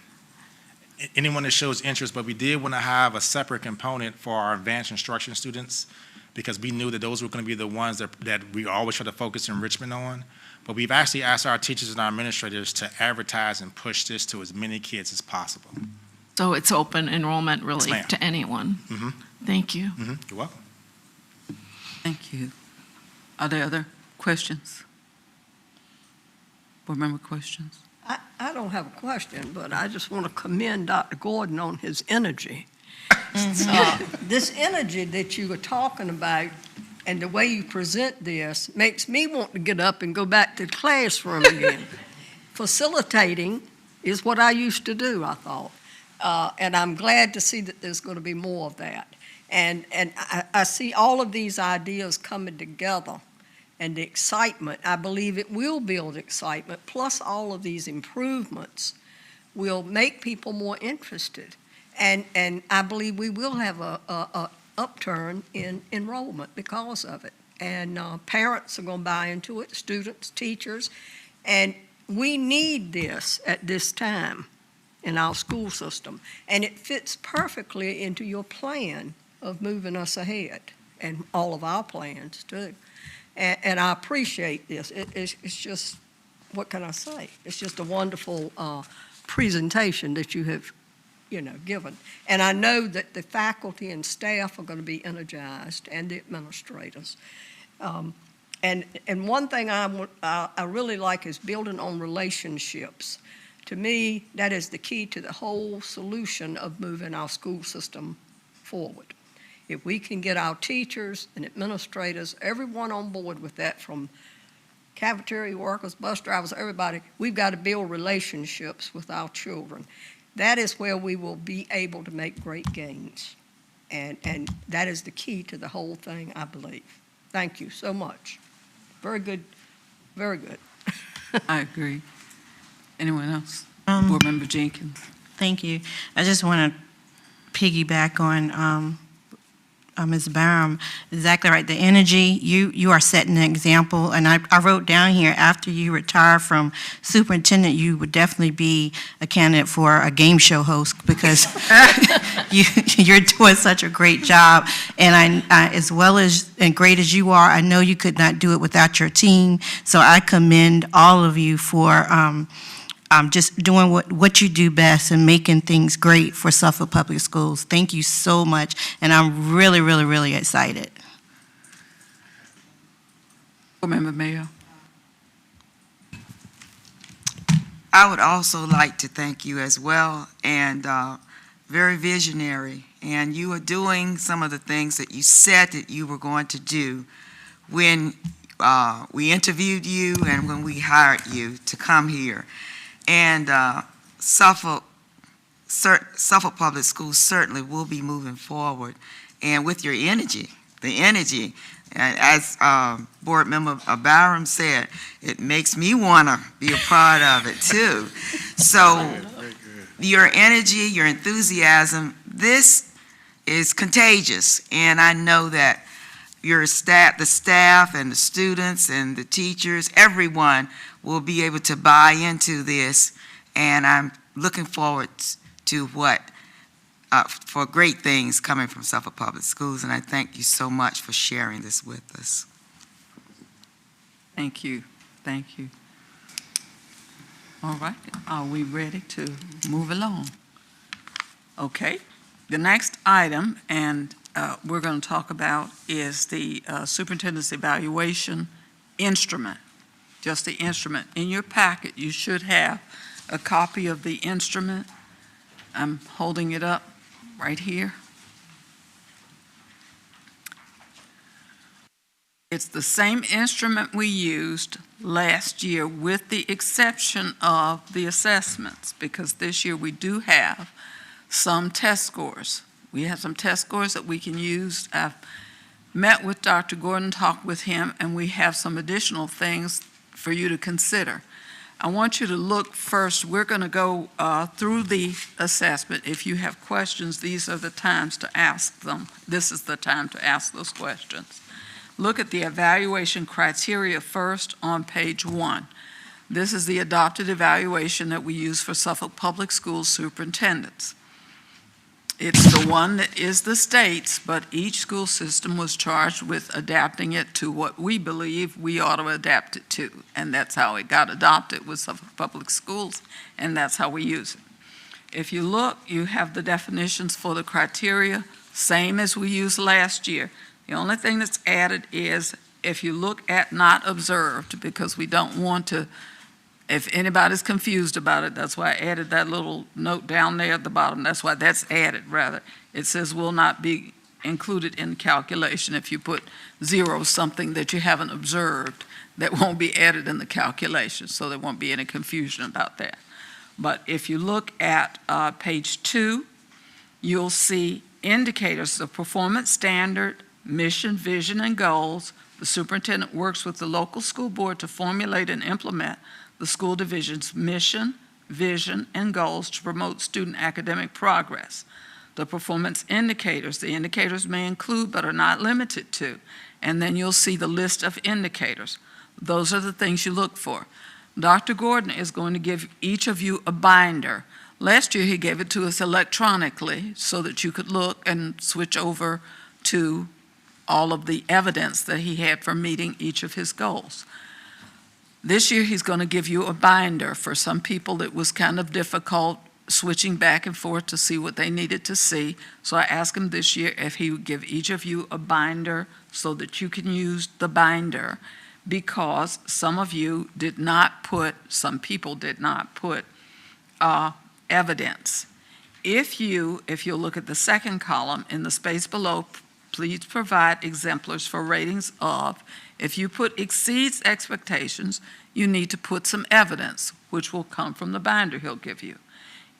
Anyone that shows interest, but we did want to have a separate component for our advanced instruction students because we knew that those were going to be the ones that we always try to focus enrichment on. But we've actually asked our teachers and our administrators to advertise and push this to as many kids as possible. So it's open enrollment really ma'am. to anyone? Mhm. Thank you. You're welcome. Thank you. Are there other questions? Board member questions? I don't have a question, but I just want to commend Dr. Gordon on his energy. This energy that you were talking about and the way you present this makes me want to get up and go back to the classroom again. Facilitating is what I used to do, I thought. And I'm glad to see that there's going to be more of that. And I see all of these ideas coming together and the excitement. I believe it will build excitement, plus all of these improvements will make people more interested. And I believe we will have a upturn in enrollment because of it. And parents are going to buy into it, students, teachers, and we need this at this time in our school system. And it fits perfectly into your plan of moving us ahead, and all of our plans too. And I appreciate this. It's just, what can I say? It's just a wonderful presentation that you have, given. And I know that the faculty and staff are going to be energized, and the administrators. And one thing I really like is building on relationships. To me, that is the key to the whole solution of moving our school system forward. If we can get our teachers and administrators, everyone on board with that, from cafeteria workers, bus drivers, everybody, we've got to build relationships with our children. That is where we will be able to make great gains. And that is the key to the whole thing, I believe. Thank you so much. Very good, very good. I agree. Anyone else? Board member Jenkins. Thank you. I just want to piggyback on Ms. Barham. Exactly right. The energy, you are setting an example. And I wrote down here, after you retire from superintendent, you would definitely be a candidate for a game show host, because you're doing such a great job. And as well as and great as you are, I know you could not do it without your team. So I commend all of you for just doing what you do best and making things great for Suffolk Public Schools. Thank you so much, and I'm really, really, really excited. Board member Mayo. I would also like to thank you as well, and very visionary. And you are doing some of the things that you said that you were going to do when we interviewed you and when we hired you to come here. And Suffolk Public Schools certainly will be moving forward. And with your energy, as Board Member Barham said, it makes me want to be a part of it too. So your energy, your enthusiasm, this is contagious. And I know that your staff, the staff and the students and the teachers, everyone will be able to buy into this, and I'm looking forward to for great things coming from Suffolk Public Schools, and I thank you so much for sharing this with us. Thank you. Thank you. All right. Are we ready to move along? Okay. The next item, and we're going to talk about, is the superintendent's evaluation instrument. Just the instrument. In your packet, you should have a copy of the instrument. I'm holding it up right here. It's the same instrument we used last year, with the exception of the assessments, because this year we do have some test scores. We have some test scores that we can use. I've met with Dr. Gordon, talked with him, and we have some additional things for you to consider. I want you to look first. We're going to go through the assessment. If you have questions, these are the times to ask them. This is the time to ask those questions. Look at the evaluation criteria first on page 1. This is the adopted evaluation that we use for Suffolk Public Schools superintendents. It's the one that is the state's, but each school system was charged with adapting it to what we believe we ought to adapt it to. And that's how it got adopted with Suffolk Public Schools, and that's how we use it. if you look, you have the definitions for the criteria, same as we used last year. The only thing that's added is if you look at not observed, because we don't want to, if anybody's confused about it, that's why I added that little note down there at the bottom. That's why that's added, rather. It says will not be included in calculation. If you put 0, something that you haven't observed, that won't be added in the calculation, so there won't be any confusion about that. But if you look at page 2, you'll see indicators of performance standard, mission, vision, and goals. The superintendent works with the local school board to formulate and implement the school division's mission, vision, and goals to promote student academic progress. The performance indicators, the indicators may include but are not limited to, and then you'll see the list of indicators. Those are the things you look for. Dr. Gordon is going to give each of you a binder. Last year, he gave it to us electronically so that you could look and switch over to all of the evidence that he had for meeting each of his goals. This year, he's going to give you a binder. For some people, it was kind of difficult switching back and forth to see what they needed to see. So I asked him this year if he would give each of you a binder so that you can use the binder, because some of you did not put, some people did not put evidence. If you'll look at the second column in the space below, please provide exemplars for ratings of. If you put exceeds expectations, you need to put some evidence, which will come from the binder he'll give you.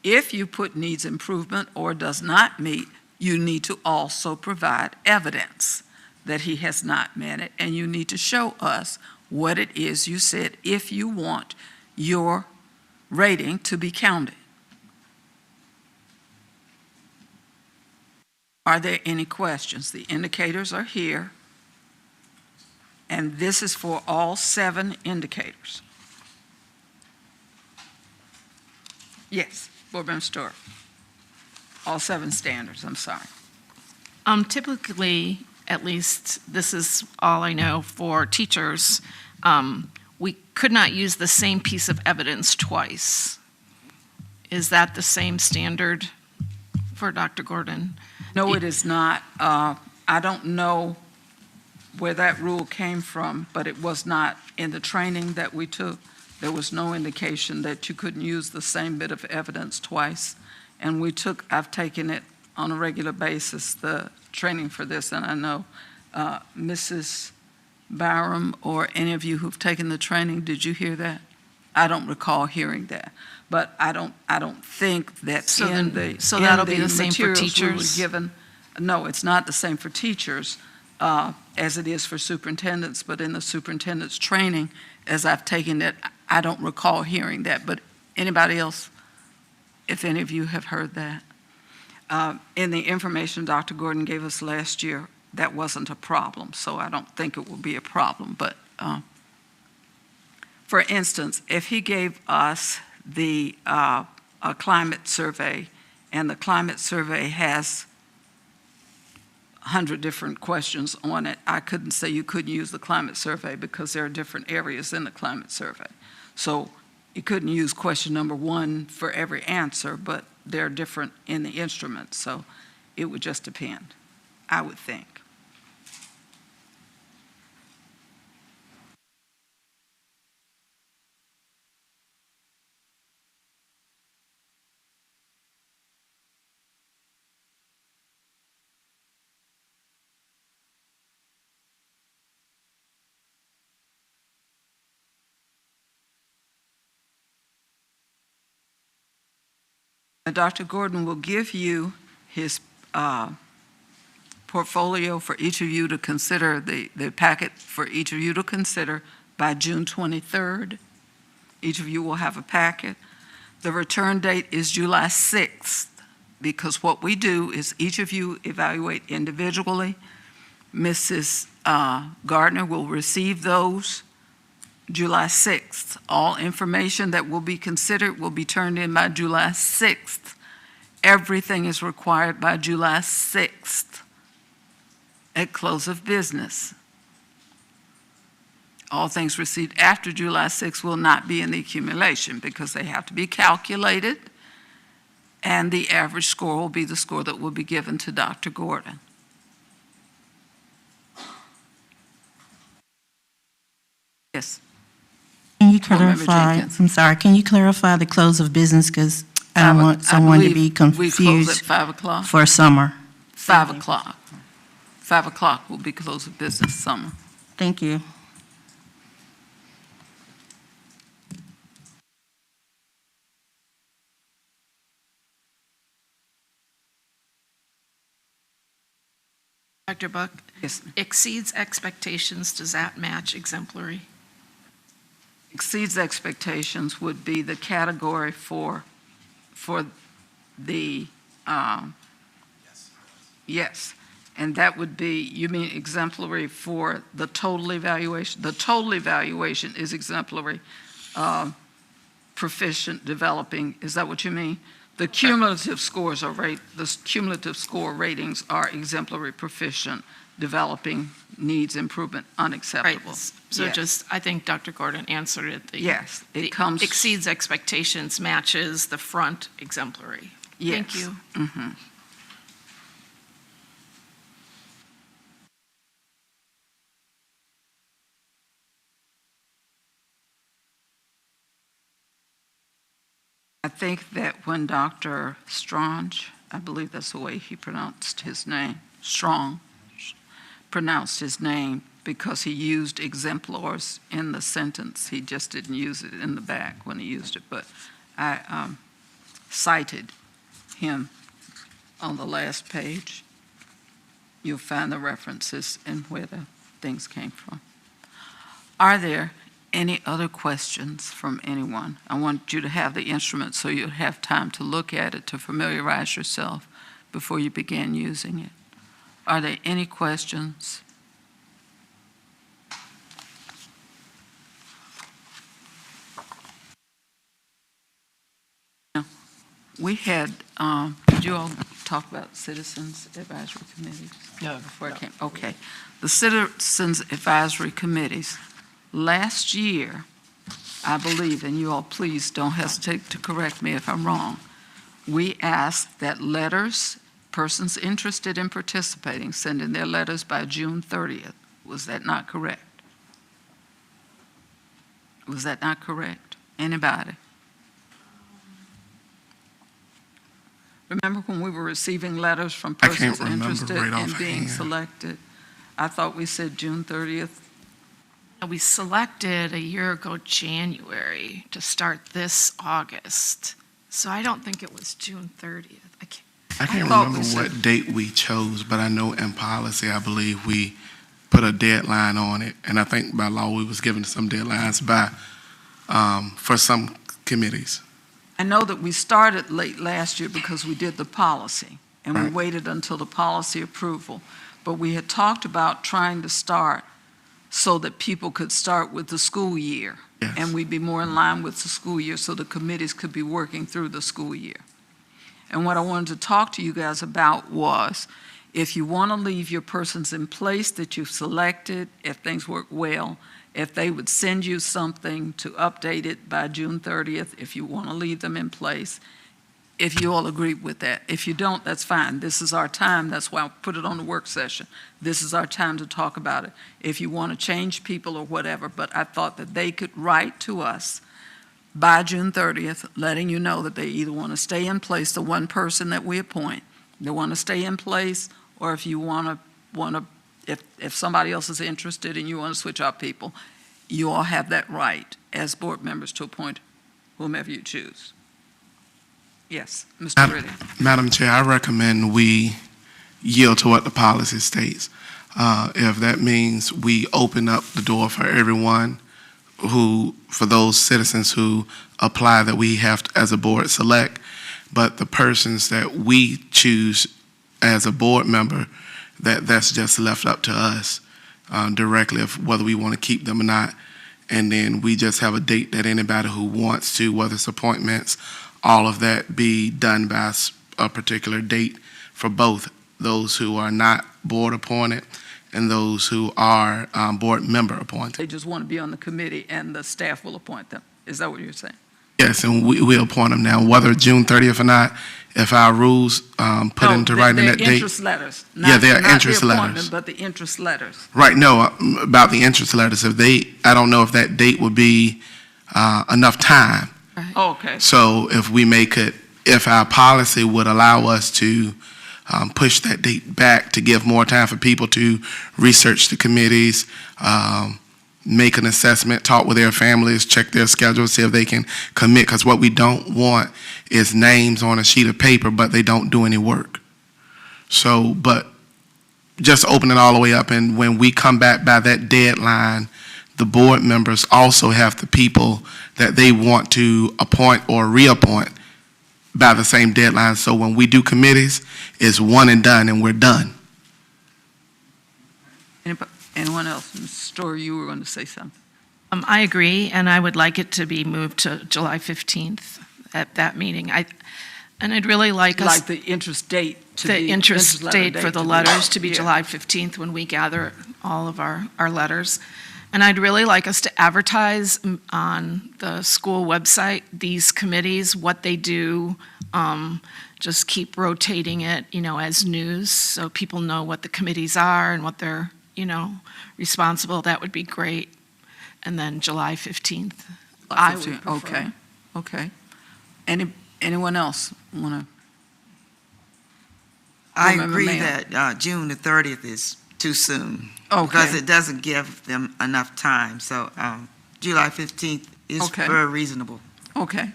If you put needs improvement or does not meet, you need to also provide evidence that he has not met it, and you need to show us what it is you said if you want your rating to be counted. Are there any questions? The indicators are here, and this is for all 7 indicators. Yes, Board Member Stewart. All 7 standards, I'm sorry. Typically, at least this is all I know for teachers, we could not use the same piece of evidence twice. Is that the same standard for Dr. Gordon? No, it is not. I don't know where that rule came from, but it was not in the training that we took. There was no indication that you couldn't use the same bit of evidence twice. And I've taken it on a regular basis, the training for this, and I know Mrs. Byram or any of you who've taken the training, did you hear that? I don't recall hearing that, but I don't think that So that'll be the same for teachers? No, it's not the same for teachers as it is for superintendents, but in the superintendent's training, as I've taken it, I don't recall hearing that, but anybody else, if any of you have heard that? In the information Dr. Gordon gave us last year, that wasn't a problem, so I don't think it will be a problem. But for instance, if he gave us the a climate survey, and the climate survey has 100 different questions on it, I couldn't say you couldn't use the climate survey because there are different areas in the climate survey. So you couldn't use question number 1 for every answer, but they're different in the instrument, so it would just depend, I would think. Dr. Gordon will give you his portfolio for each of you to consider, the packet for each of you to consider by June 23rd. Each of you will have a packet. The return date is July 6th, because what we do is each of you evaluate individually. Mrs. Gardner will receive those July 6th. All information that will be considered will be turned in by July 6th. Everything is required by July 6th at close of business. All things received after July 6th will not be in the accumulation because they have to be calculated And the average score will be the score that will be given to Dr. Gordon. Yes. Can you Board Member clarify, Jenkins. I'm sorry, can you clarify the close of business? Because I don't want someone to be We close confused at 5 o'clock. for summer. 5 o'clock. 5 o'clock will be close of business summer. Thank you. Dr. Buck, Yes. exceeds expectations, does that match exemplary? Exceeds expectations would be the category for the, yes. And that would be, you mean exemplary for the total evaluation? The total evaluation is exemplary, proficient, developing, is that what you mean? The cumulative scores are the cumulative score ratings are exemplary, proficient, developing, needs improvement, Right, unacceptable. so Yes. just, I think Dr. Gordon answered it. Yes, The it comes. exceeds expectations matches the front exemplary. Thank Yes. you. Mhm. I think that when Dr. Strange, I believe that's the way he pronounced his name, Strong, pronounced his name because he used exemplars in the sentence. He just didn't use it in the back when he used it, but I cited him on the last page. You'll find the references and where the things came from. Are there any other questions from anyone? I want you to have the instrument so you'll have time to look at it, to familiarize yourself before you begin using it. Are there any questions? No. We had, did you all talk about citizens advisory committees? No. Before I came, okay. The citizens advisory committees, last year, I believe, and you all please don't hesitate to correct me if I'm wrong, we asked that letters, persons interested in participating, send in their letters by June 30th. Was that not correct? Was that not correct? Anybody? Remember when we were receiving letters from I can't persons remember interested right in being offhand. selected? I thought we said June 30th. We selected a year ago, January, to start this August. So I don't think it was June 30th. I can't thought remember we said- what date we chose, but I know in policy, I believe we put a deadline on it. And I think by law, we was given some deadlines for some committees. I know that we started late last year because we did the policy, and we Right. waited until the policy approval. But we had talked about trying to start so that people could start with the school year. Yes. And we'd be more in line with the school year so the committees could be working through the school year. And what I wanted to talk to you guys about was, if you want to leave your persons in place that you've selected, if things work well, if they would send you something to update it by June 30th, if you want to leave them in place, if you all agree with that. If you don't, that's fine. This is our time. That's why I put it on the work session. This is our time to talk about it. If you want to change people or whatever, but I thought that they could write to us by June 30th, letting you know that they either want to stay in place, the one person that we appoint, they want to stay in place, or if you want to, if somebody else is interested and you want to switch out people, you all have that right as board members to appoint whomever you choose. Yes, Mr. Ridley. Madam Chair, I recommend we yield to what the policy states. If that means we open up the door for everyone for those citizens who apply that we have to, as a board, select, but the persons that we choose as a board member, that's just left up to us directly of whether we want to keep them or not. And then we just have a date that anybody who wants to, whether it's appointments, all of that be done by a particular date for both those who are not board appointed and those who are board member appointed. They just want to be on the committee and the staff will appoint them. Is that what you're saying? Yes, and we appoint them now, whether June 30th or not, if our rules put No, into writing they're that date. interest letters. Yeah, they're not interest the letters. appointment, but the interest letters. Right, no, about the interest letters, I don't know if that date would be enough time. Oh, okay. So if our policy would allow us to push that date back to give more time for people to research the committees, make an assessment, talk with their families, check their schedule, see if they can commit, because what we don't want is names on a sheet of paper, but they don't do any work. So, but just open it all the way up, and when we come back by that deadline, the board members also have the people that they want to appoint or reappoint by the same deadline. So when we do committees, it's one and done, and we're done. Anyone else? Ms. Story, you were going to say something. I agree, and I would like it to be moved to July 15th at that meeting. And I'd really like us, Like the interest date to be. the interest letter date for the to be- letters to be yeah. July 15th when we gather all of our letters. And I'd really like us to advertise on the school website, these committees, what they do, just keep rotating it, as news, so people know what the committees are and what they're, responsible. That would be great. And then July 15th. I would prefer. Okay, okay. Anyone else want to? I Board Member agree Mayo. that June the 30th is too soon. Because Okay, it doesn't give them enough time. So July 15th is Okay. very reasonable. okay.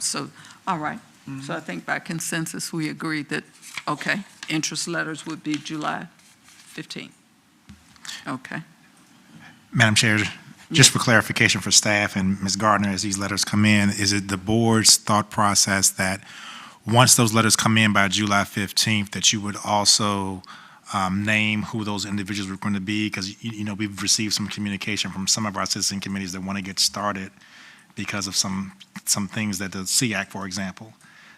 So, all right. So I think by consensus, we agreed that, okay, interest letters would be July 15th. Okay. Madam Chair, just for clarification for staff and Ms. Gardner, as these letters come in, is it the board's thought process that once those letters come in by July 15th, that you would also name who those individuals were going to be? Because, we've received some communication from some of our citizen committees that want to get started because of some things that the SEAC, for example.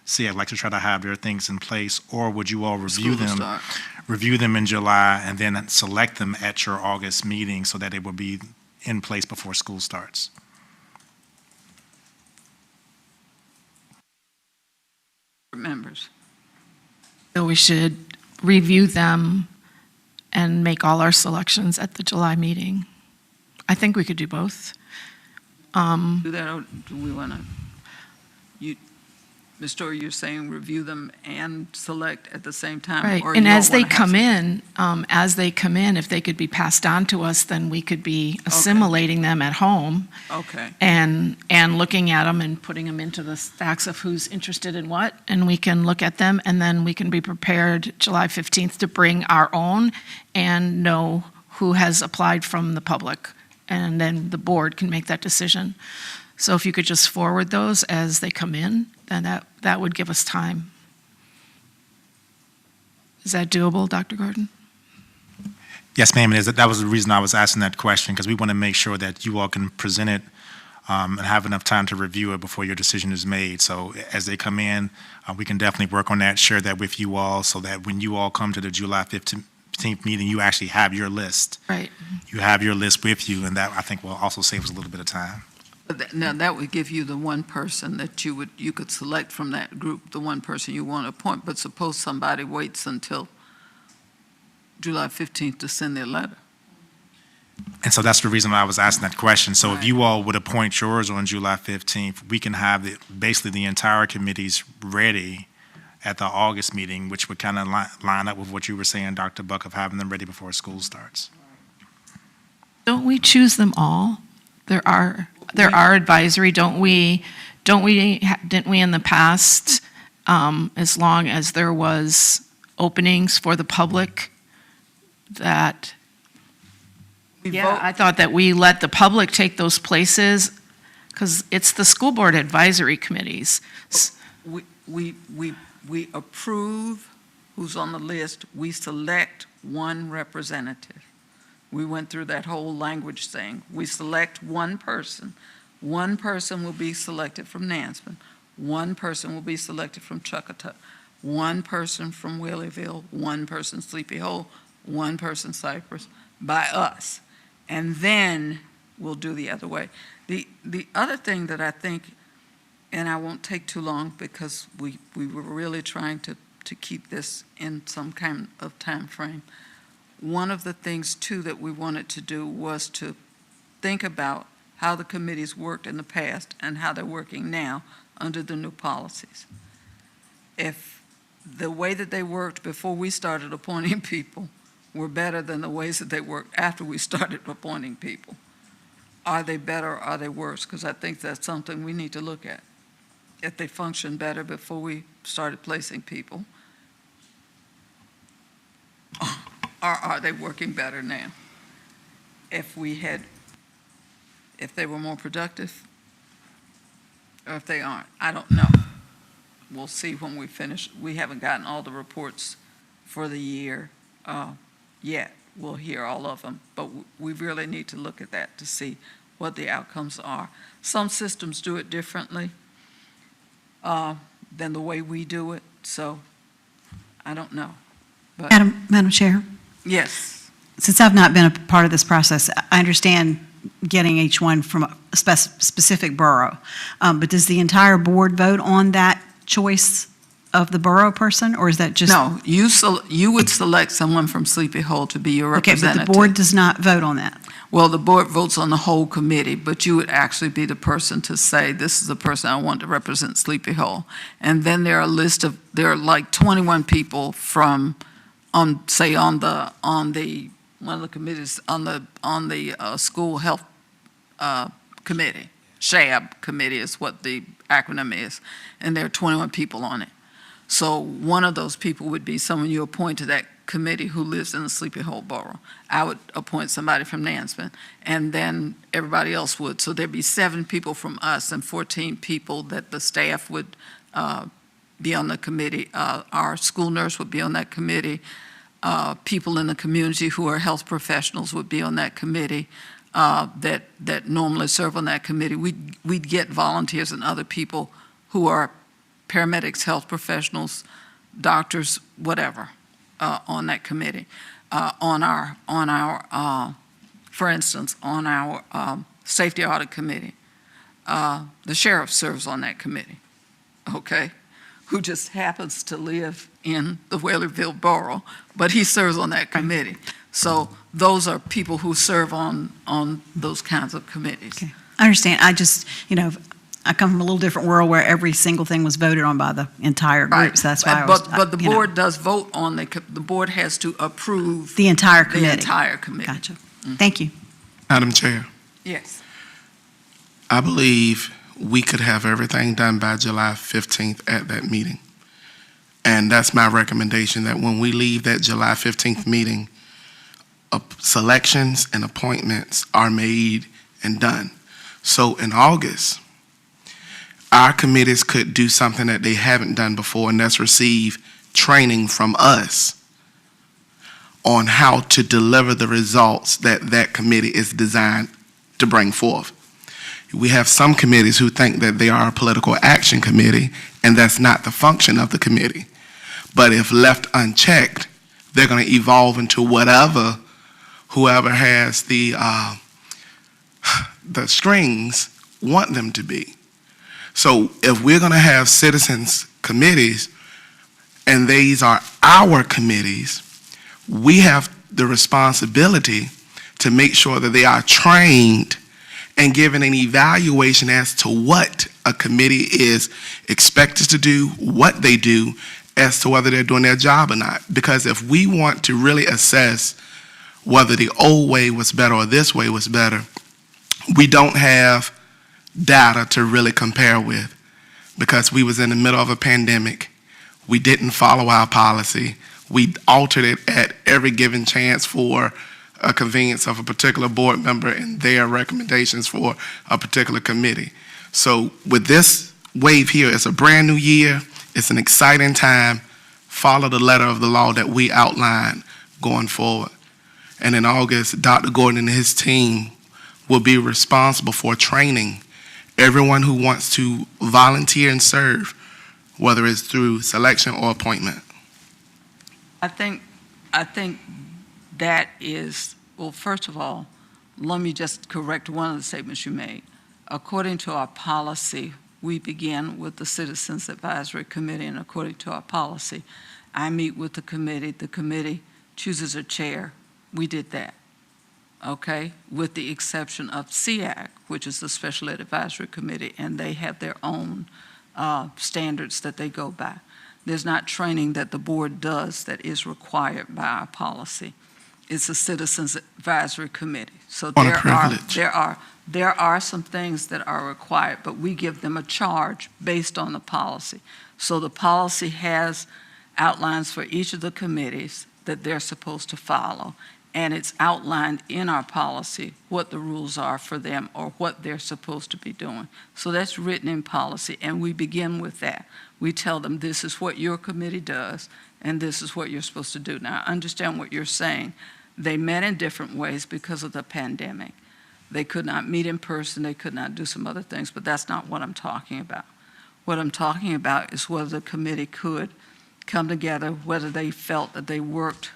SEAC like to try to have their things in place, or would you all review School will them? start. Review them in July and then select them at your August meeting so that it will be in place before school starts? Members. So we should review them and make all our selections at the July meeting. I think we could do both. Do that, or do we want to, Ms. Story, you're saying review them and select at the same time? Right, or and you don't as they wanna have come in, if they could be passed on to us, then we could be assimilating them at home Okay, and looking at them and putting them into the stacks of who's interested in what, and we can look at them, and then we can be prepared July 15th to bring our own and know who has applied from the public, and then the board can make that decision. So if you could just forward those as they come in, then that would give us time. Is that doable, Dr. Gordon? Yes, ma'am, it is. That was the reason I was asking that question, because we want to make sure that you all can present it and have enough time to review it before your decision is made. So as they come in, we can definitely work on that, share that with you all, so that when you all come to the July 15th meeting, you actually have your list. Right. You have your list with you, and that, I think, will also save us a little bit of time. but now that would give you the one person that you could select from that group, the one person you want to appoint, but suppose somebody waits until July 15th to send their letter. And so that's the reason why I was asking that question. So if you all would appoint yours on July 15th, we can have basically the entire committees ready at the August meeting, which would kind of line up with what you were saying, Dr. Buck, of having them ready before school starts. Don't we choose them all? There are advisory, didn't we in the past, as long as there was openings for the public, that, yeah, I thought that we let the public take those places, because it's the school board advisory committees. We approve who's on the list, we select one representative. We went through that whole language thing. We select one person. One person will be selected from Nansman. One person will be selected from Chuckatuck. One person from Whaleyville. One person Sleepy Hole. One person Cypress, by us. And then we'll do the other way. The other thing that I think and I won't take too long because we were really trying to keep this in some kind of time frame. One of the things, too, that we wanted to do was to think about how the committees worked in the past and how they're working now under the new policies. If the way that they worked before we started appointing people were better than the ways that they worked after we started appointing people, are they better or are they worse? Because I think that's something we need to look at. If they functioned better before we started placing people, or are they working better now? If they were more productive, or if they aren't, I don't know. We'll see when we finish. We haven't gotten all the reports for the year yet. We'll hear all of them, but we really need to look at that to see what the outcomes are. Some systems do it differently than the way we do it, so I don't know. But Madam Chair, yes, since I've not been a part of this process, I understand getting each one from a specific borough, but does the entire board vote on that choice of the borough person, or is that just? no, you would select someone from Sleepy Hole to be your Okay, representative. but the board does not vote on that. Well, the board votes on the whole committee, but you would actually be the person to say, this is the person I want to represent Sleepy Hole. And then there are like 21 people from, one of the committees, on the school health committee. SHAB committee is what the acronym is, and there are 21 people on it. So one of those people would be someone you appoint to that committee who lives in the Sleepy Hole borough. I would appoint somebody from Nansman, and then everybody else would. So there'd be 7 people from us and 14 people that the staff would be on the committee. Our school nurse would be on that committee. People in the community who are health professionals would be on that committee that normally serve on that committee. We'd get volunteers and other people who are paramedics, health professionals, doctors, whatever, on that committee. For instance, on our safety audit committee, the sheriff serves on that committee, okay? Who just happens to live in the Whaleyville borough, but he serves on that committee. So those are people who serve on those kinds of committees. Okay. I understand. I just, I come from a little different world where every single thing was voted on by the entire group, Right. so that's why I was. But the board does vote on, the board has to approve The entire the committee. entire committee. Gotcha. Thank you. Madam Chair, Yes. I believe we could have everything done by July 15th at that meeting. And that's my recommendation, that when we leave that July 15th meeting, selections and appointments are made and done. So in August, our committees could do something that they haven't done before, and that's receive training from us on how to deliver the results that that committee is designed to bring forth. We have some committees who think that they are a political action committee, and that's not the function of the committee. But if left unchecked, they're going to evolve into whoever has the strings want them to be. So if we're going to have citizens committees, and these are our committees, we have the responsibility to make sure that they are trained and given an evaluation as to what a committee is expected to do, what they do, as to whether they're doing their job or not. Because if we want to really assess whether the old way was better or this way was better, we don't have data to really compare with, because we was in the middle of a pandemic. We didn't follow our policy. We altered it at every given chance for a convenience of a particular board member and their recommendations for a particular committee. So with this wave here, it's a brand new year. It's an exciting time. Follow the letter of the law that we outlined going forward. And in August, Dr. Gordon and his team will be responsible for training everyone who wants to volunteer and serve, whether it's through selection or appointment. I think that is, well, first of all, let me just correct one of the statements you made. According to our policy, we begin with the Citizens Advisory Committee, and according to our policy, I meet with the committee chooses a chair. We did that, okay? With the exception of SEAC, which is the Special Ed Advisory Committee, and they have their own standards that they go by. There's not training that the board does that is required by our policy. It's a Citizens Advisory Committee. So What a privilege. there are some things that are required, but we give them a charge based on the policy. So the policy has outlines for each of the committees that they're supposed to follow, and it's outlined in our policy what the rules are for them or what they're supposed to be doing. So that's written in policy, and we begin with that. We tell them this is what your committee does, and this is what you're supposed to do. Now, I understand what you're saying. They met in different ways because of the pandemic. They could not meet in person, they could not do some other things, but that's not what I'm talking about. What I'm talking about is whether the committee could come together, whether they felt that they worked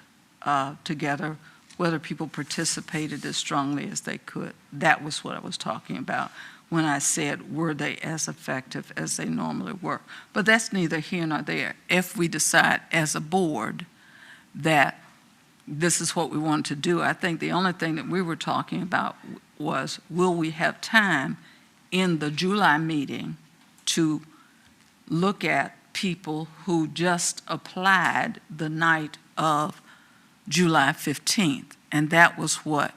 together, whether people participated as strongly as they could. That was what I was talking about when I said, were they as effective as they normally were? But that's neither here nor there. If we decide as a board that this is what we want to do, I think the only thing that we were talking about was, will we have time in the July meeting to look at people who just applied the night of July 15th? And that was what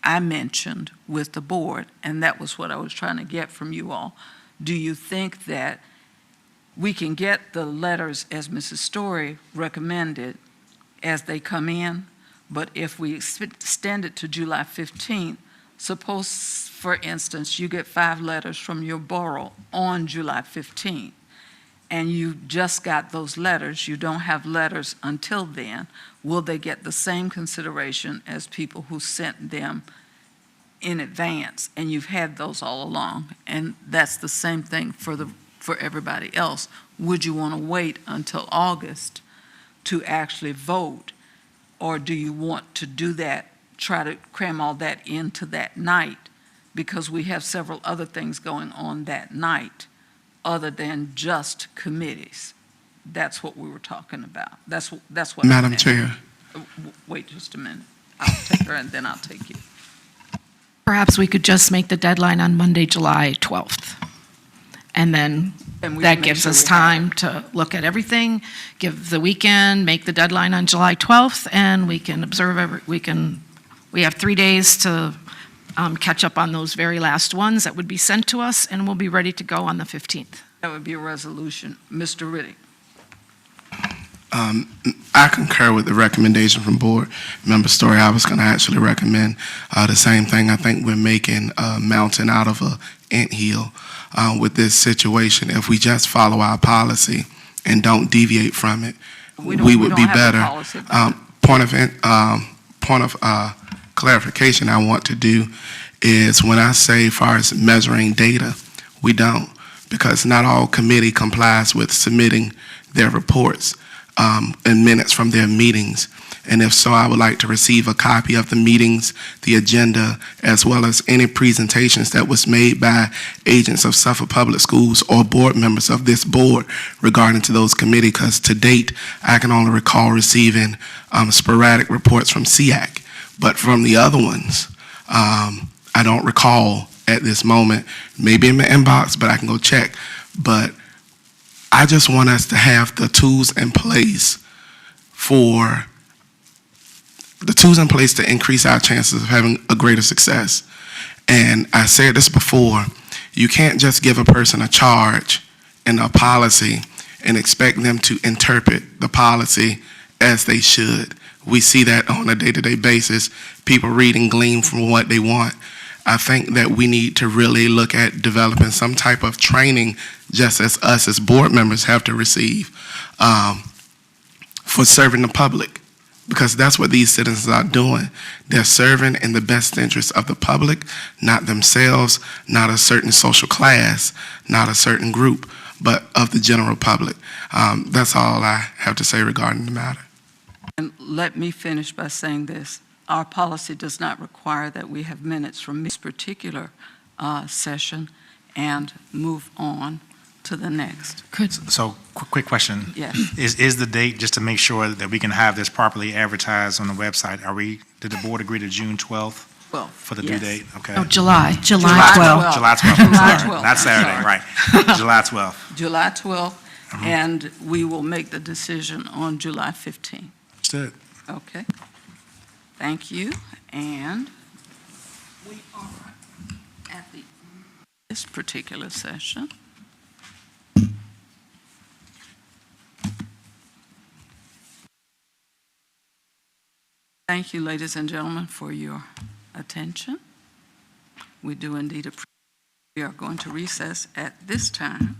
I mentioned with the board, and that was what I was trying to get from you all. Do you think that we can get the letters, as Mrs. Story recommended, as they come in? But if we extend it to July 15th, suppose, for instance, you get 5 letters from your borough on July 15th, and you just got those letters, you don't have letters until then, will they get the same consideration as people who sent them in advance? And you've had those all along, and that's the same thing for everybody else. Would you want to wait until August to actually vote, or do you want to do that, try to cram all that into that night, because we have several other things going on that night other than just committees? That's what we were talking about. That's what I Madam meant. Chair. Wait just a minute. I'll take her and then I'll take you. Perhaps we could just make the deadline on Monday, July 12th. And then And we that can make gives sure us we have time to look at everything, give the weekend, make the deadline on July 12th, and we can observe we have 3 days to catch up on those very last ones that would be sent to us, and we'll be ready to go on the 15th. That would be a resolution. Mr. Riddick. I concur with the recommendation from Board Member Story. I was going to actually recommend the same thing. I think we're making a mountain out of a anthill with this situation. If we just follow our policy and don't deviate from it, we would be better. Point of clarification I want to do is when I say as far as measuring data, we don't, because not all committee complies with submitting their reports and minutes from their meetings. And if so, I would like to receive a copy of the meetings, the agenda, as well as any presentations that was made by agents of Suffolk Public Schools or board members of this board regarding to those committees, because to date, I can only recall receiving sporadic reports from SEAC. But from the other ones, I don't recall at this moment. Maybe in my inbox, but I can go check. But I just want us to have the tools in place to increase our chances of having a greater success. And I said this before, you can't just give a person a charge and a policy and expect them to interpret the policy as they should. We see that on a day-to-day basis, people read and glean from what they want. I think that we need to really look at developing some type of training, just as us as board members have to receive, for serving the public, because that's what these citizens are doing. They're serving in the best interest of the public, not themselves, not a certain social class, not a certain group, but of the general public. That's all I have to say regarding the matter. And let me finish by saying this. Our policy does not require that we have minutes from this particular session and move on. to the next. So, quick question. Yes. Is the date, just to make sure that we can have this properly advertised on the website, did the board agree to June 12th Well, for the due yes. date? Okay. Oh, July. July 12th. July 12th, I'm July sorry. 12th, Not I'm Saturday, sorry. right. July 12th. July 12th, and we will make the decision on July 15th. Understood. Okay. Thank you, and we are at this particular session. Thank you, ladies and gentlemen, for your attention. We do indeed appreciate. We are going to recess at this time,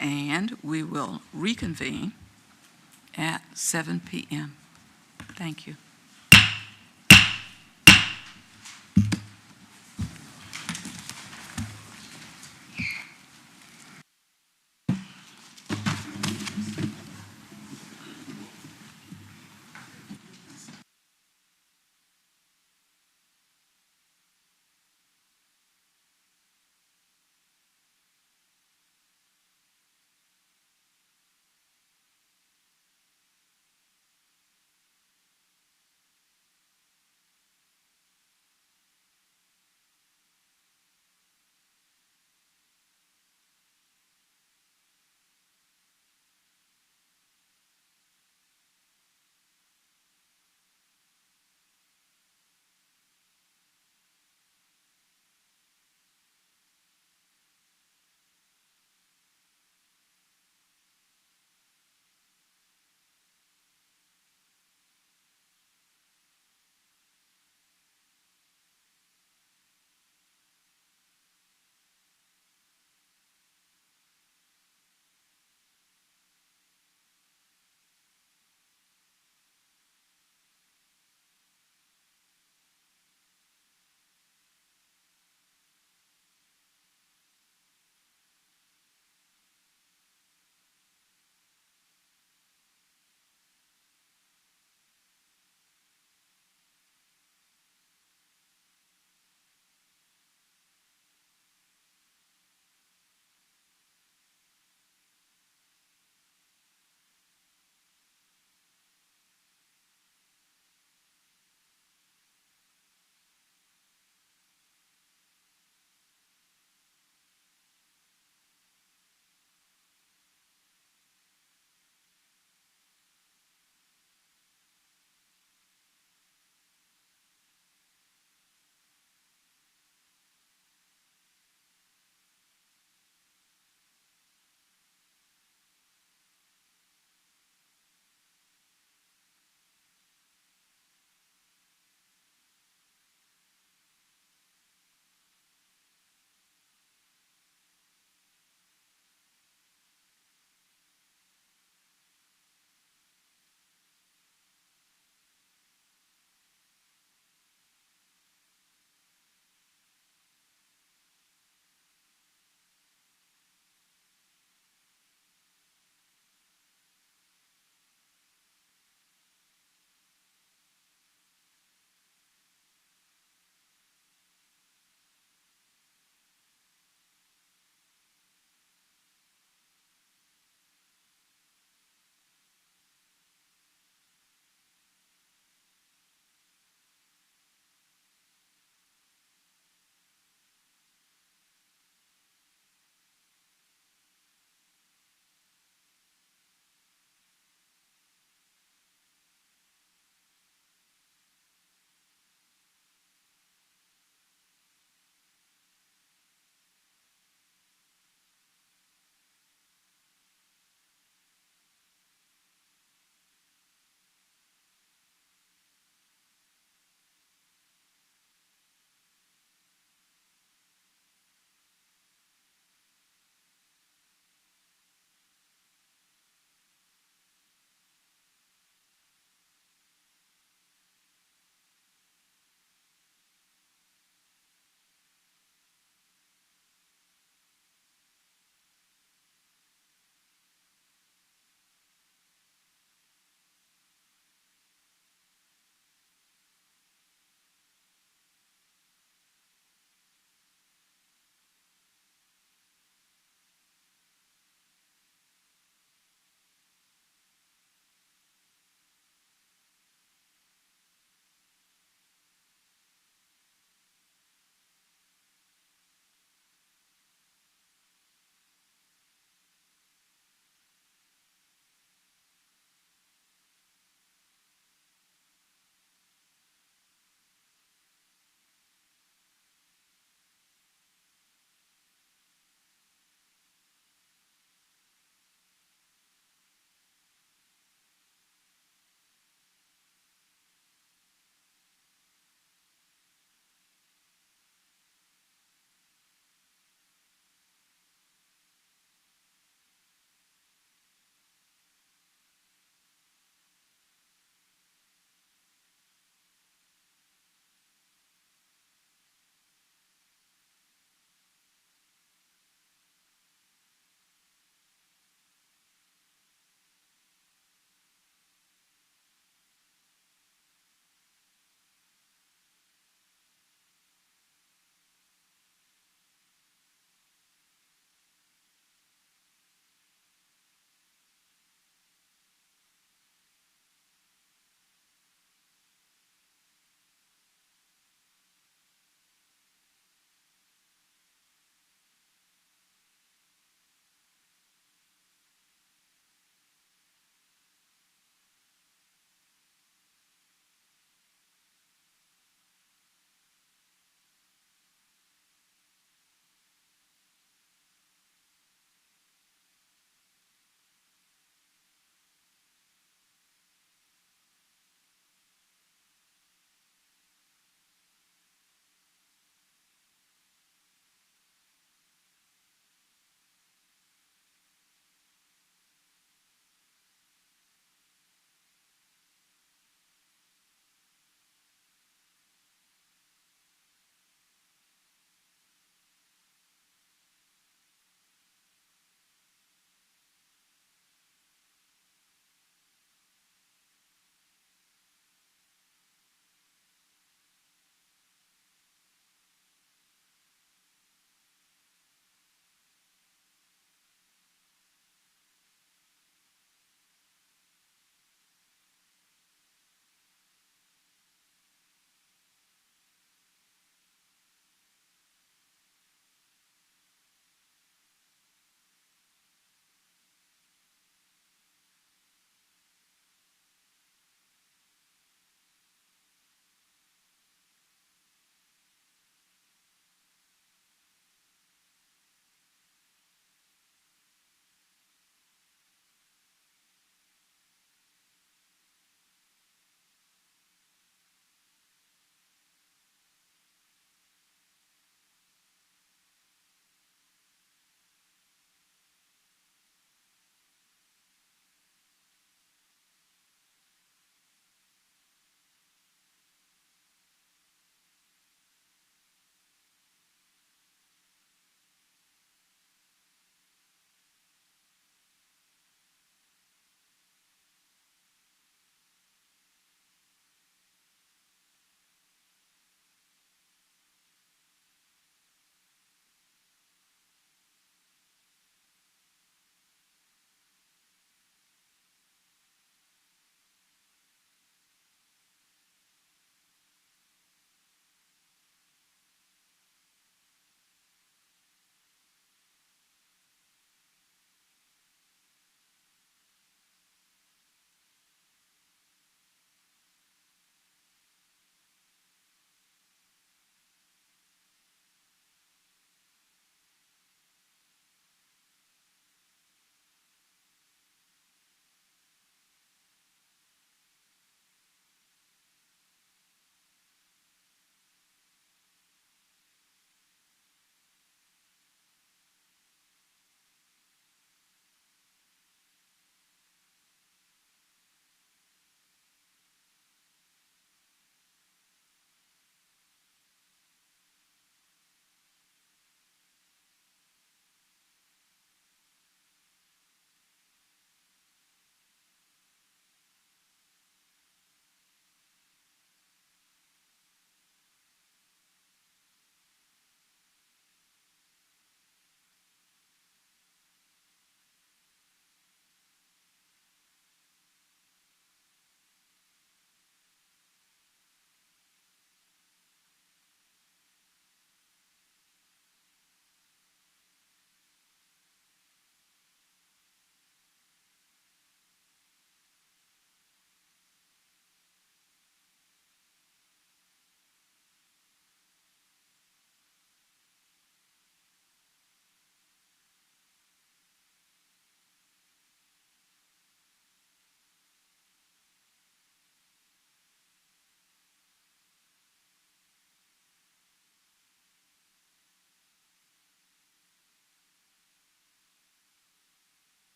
and we will reconvene at 7 p.m. Thank you.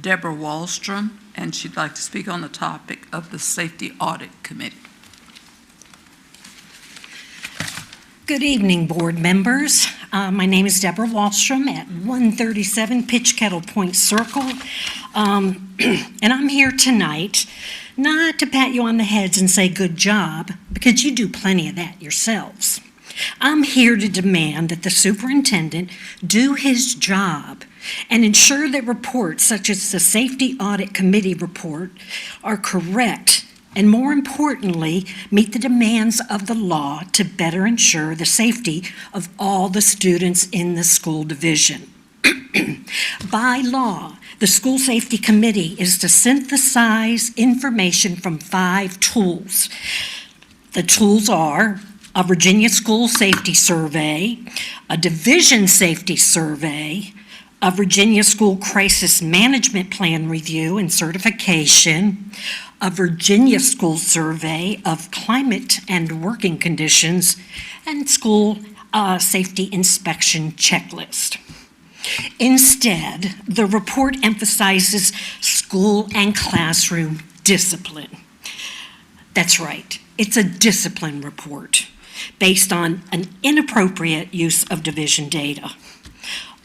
Deborah Wallstrom, and she'd like to speak on the topic of the Safety Audit Committee. Good evening, board members. My name is Deborah Wallstrom at 137 Pitch Kettle Point Circle. And I'm here tonight not to pat you on the heads and say good job, because you do plenty of that yourselves. I'm here to demand that the superintendent do his job and ensure that reports such as the Safety Audit Committee report are correct and, more importantly, meet the demands of the law to better ensure the safety of all the students in the school division. By law, the School Safety Committee is to synthesize information from 5 tools. The tools are a Virginia School Safety Survey, a Division Safety Survey, a Virginia School Crisis Management Plan Review and Certification, a Virginia School Survey of Climate and Working Conditions, and School Safety Inspection Checklist. Instead, the report emphasizes school and classroom discipline. That's right, it's a discipline report based on an inappropriate use of division data.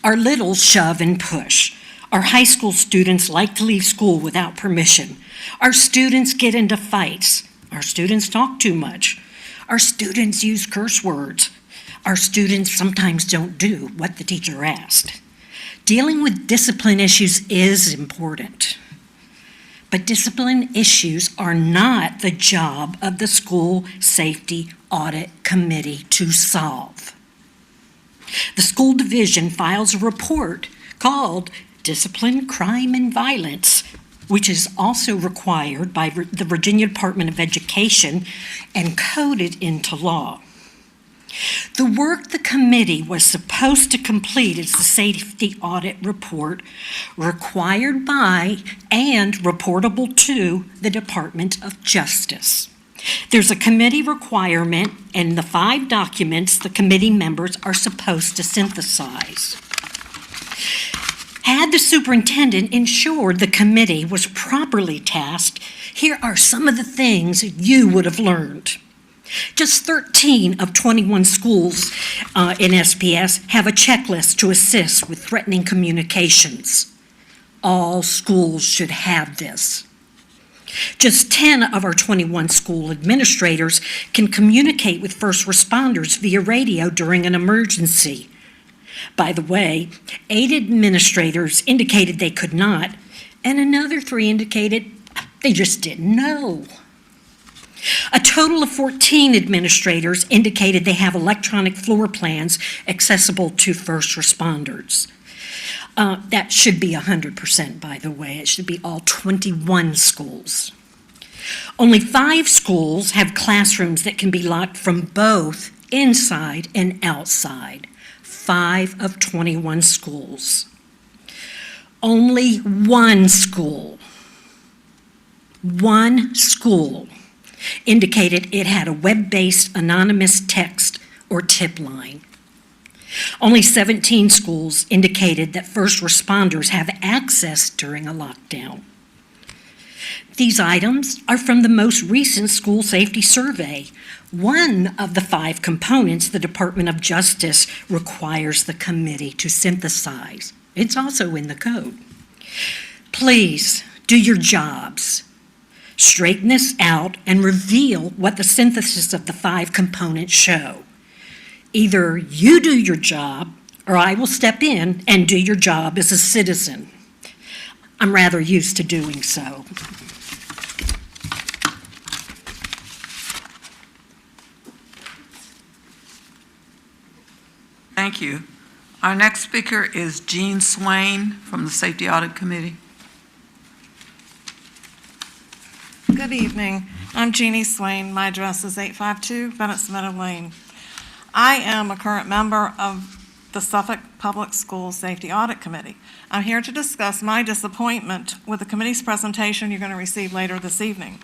Our littles shove and push. Our high school students like to leave school without permission. Our students get into fights. Our students talk too much. Our students use curse words. Our students sometimes don't do what the teacher asked. Dealing with discipline issues is important, but discipline issues are not the job of the School Safety Audit Committee to solve. The school division files a report called Discipline, Crime, and Violence, which is also required by the Virginia Department of Education and coded into law. The work the committee was supposed to complete is the safety audit report required by and reportable to the Department of Justice. There's a committee requirement and the 5 documents the committee members are supposed to synthesize. Had the superintendent ensured the committee was properly tasked, here are some of the things you would have learned. Just 13 of 21 schools in SPS have a checklist to assist with threatening communications. All schools should have this. Just 10 of our 21 school administrators can communicate with first responders via radio during an emergency. By the way, 8 administrators indicated they could not, and another 3 indicated they just didn't know. A total of 14 administrators indicated they have electronic floor plans accessible to first responders. That should be 100%, by the way. It should be all 21 schools. Only 5 schools have classrooms that can be locked from both inside and outside. 5 of 21 schools. Only one school indicated it had a web-based anonymous text or tip line. Only 17 schools indicated that first responders have access during a lockdown. These items are from the most recent school safety survey. One of the 5 components the Department of Justice requires the committee to synthesize. It's also in the code. Please do your jobs. Straighten this out and reveal what the synthesis of the 5 components show. Either you do your job, or I will step in and do your job as a citizen. I'm rather used to doing so. Thank you. Our next speaker is Jean Swain from the Safety Audit Committee. Good evening. I'm Jeannie Swain. My address is 852 Bennett's Meadow Lane. I am a current member of the Suffolk Public Schools Safety Audit Committee. I'm here to discuss my disappointment with the committee's presentation you're going to receive later this evening.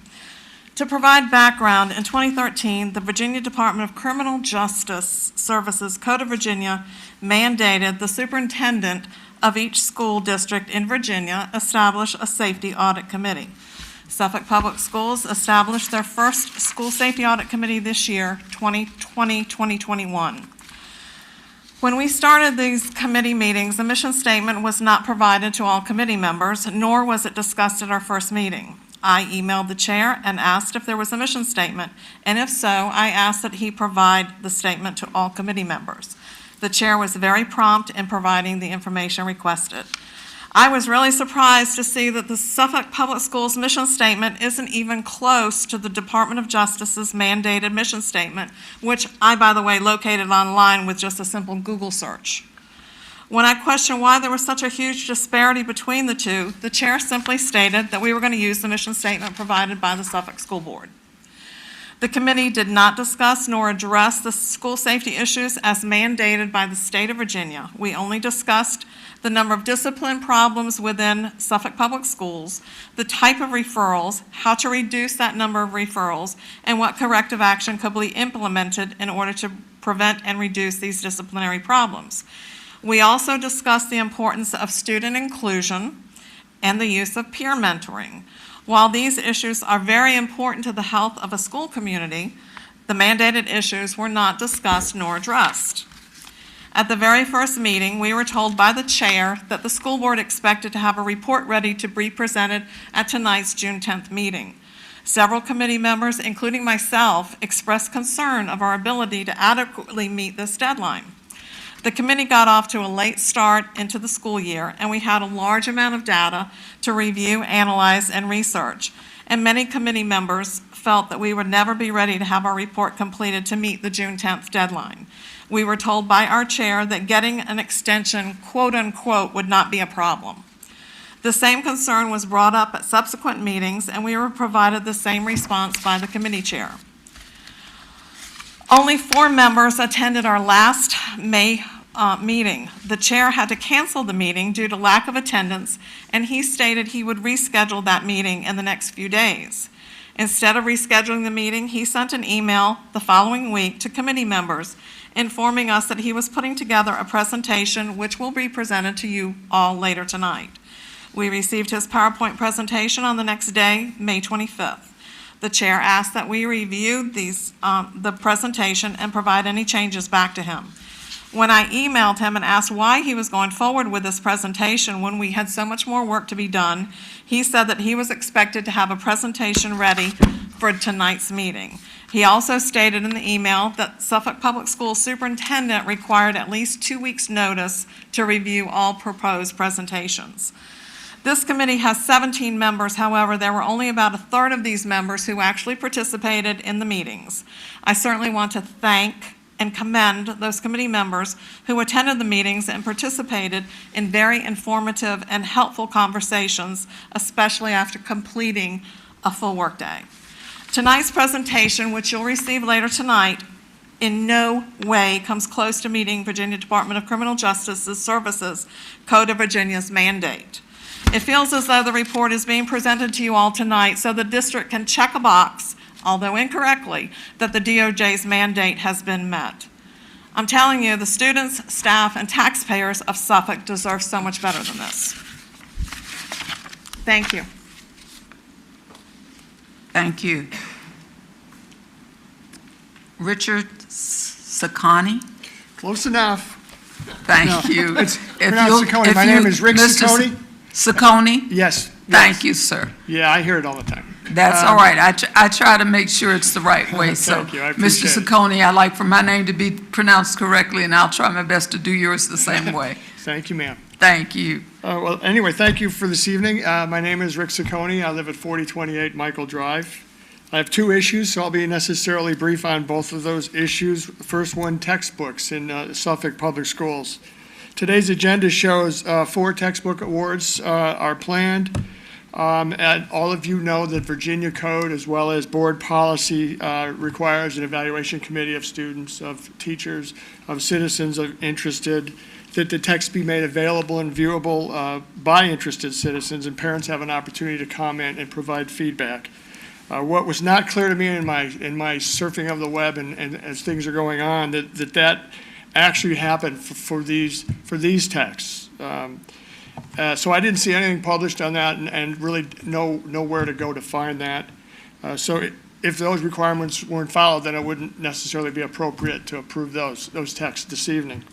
To provide background, in 2013, the Virginia Department of Criminal Justice Services Code of Virginia mandated the superintendent of each school district in Virginia establish a safety audit committee. Suffolk Public Schools established their first school safety audit committee this year, 2020-2021. When we started these committee meetings, the mission statement was not provided to all committee members, nor was it discussed at our first meeting. I emailed the chair and asked if there was a mission statement, and if so, I asked that he provide the statement to all committee members. The chair was very prompt in providing the information requested. I was really surprised to see that the Suffolk Public Schools mission statement isn't even close to the Department of Justice's mandated mission statement, which I, by the way, located online with just a simple Google search. When I questioned why there was such a huge disparity between the two, the chair simply stated that we were going to use the mission statement provided by the Suffolk School Board. The committee did not discuss nor address the school safety issues as mandated by the state of Virginia. We only discussed the number of discipline problems within Suffolk Public Schools, the type of referrals, how to reduce that number of referrals, and what corrective action could be implemented in order to prevent and reduce these disciplinary problems. We also discussed the importance of student inclusion and the use of peer mentoring. While these issues are very important to the health of a school community, the mandated issues were not discussed nor addressed. At the very first meeting, we were told by the chair that the school board expected to have a report ready to be presented at tonight's June 10th meeting. Several committee members, including myself, expressed concern of our ability to adequately meet this deadline. The committee got off to a late start into the school year, and we had a large amount of data to review, analyze, and research. And many committee members felt that we would never be ready to have our report completed to meet the June 10th deadline. We were told by our chair that getting an extension, quote unquote, would not be a problem. The same concern was brought up at subsequent meetings, and we were provided the same response by the committee chair. Only 4 members attended our last May meeting. The chair had to cancel the meeting due to lack of attendance, and he stated he would reschedule that meeting in the next few days. Instead of rescheduling the meeting, he sent an email the following week to committee members informing us that he was putting together a presentation which will be presented to you all later tonight. We received his PowerPoint presentation on the next day, May 25th. The chair asked that we review the presentation and provide any changes back to him. When I emailed him and asked why he was going forward with this presentation when we had so much more work to be done, he said that he was expected to have a presentation ready for tonight's meeting. He also stated in the email that Suffolk Public Schools Superintendent required at least 2 weeks' notice to review all proposed presentations. This committee has 17 members. However, there were only about a third of these members who actually participated in the meetings. I certainly want to thank and commend those committee members who attended the meetings and participated in very informative and helpful conversations, especially after completing a full workday. Tonight's presentation, which you'll receive later tonight, in no way comes close to meeting Virginia Department of Criminal Justice's Services Code of Virginia's mandate. It feels as though the report is being presented to you all tonight so the district can check a box, although incorrectly, that the DOJ's mandate has been met. I'm telling you, the students, staff, and taxpayers of Suffolk deserve so much better than this. Thank you. Thank you. Richard Sacconi? Close enough. Thank you. It's pronounced Sacconi. My name is Rick Sacconi. Sacconi? Yes. Thank you, sir. Yeah, I hear it all the time. That's all right. I try to make sure it's the right way. So, Thank you. I Mr. appreciate it. Sacconi, I like for my name to be pronounced correctly, and I'll try my best to do yours the same way. Thank you, ma'am. Thank you. Well, anyway, thank you for this evening. My name is Rick Sacconi. I live at 4028 Michael Drive. I have 2 issues, so I'll be necessarily brief on both of those issues. The first one, textbooks in Suffolk Public Schools. Today's agenda shows 4 textbook awards are planned. And all of you know that Virginia Code as well as board policy requires an evaluation committee of students, of teachers, of citizens of interested, that the text be made available and viewable by interested citizens, and parents have an opportunity to comment and provide feedback. What was not clear to me in my surfing of the web and as things are going on, that actually happened for these texts. So I didn't see anything published on that and really know where to go to find that. So if those requirements weren't followed, then it wouldn't necessarily be appropriate to approve those texts this evening.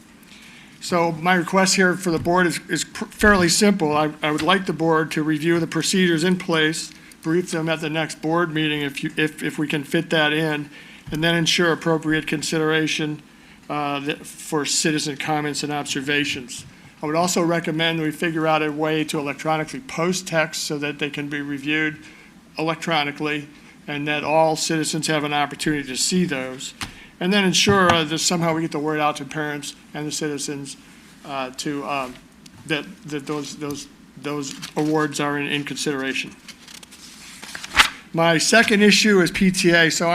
So my request here for the board is fairly simple. I would like the board to review the procedures in place, brief them at the next board meeting if we can fit that in, and then ensure appropriate consideration for citizen comments and observations. I would also recommend we figure out a way to electronically post text so that they can be reviewed electronically and that all citizens have an opportunity to see those. And then ensure that somehow we get the word out to parents and the citizens that those awards are in consideration. My second issue is PTA. So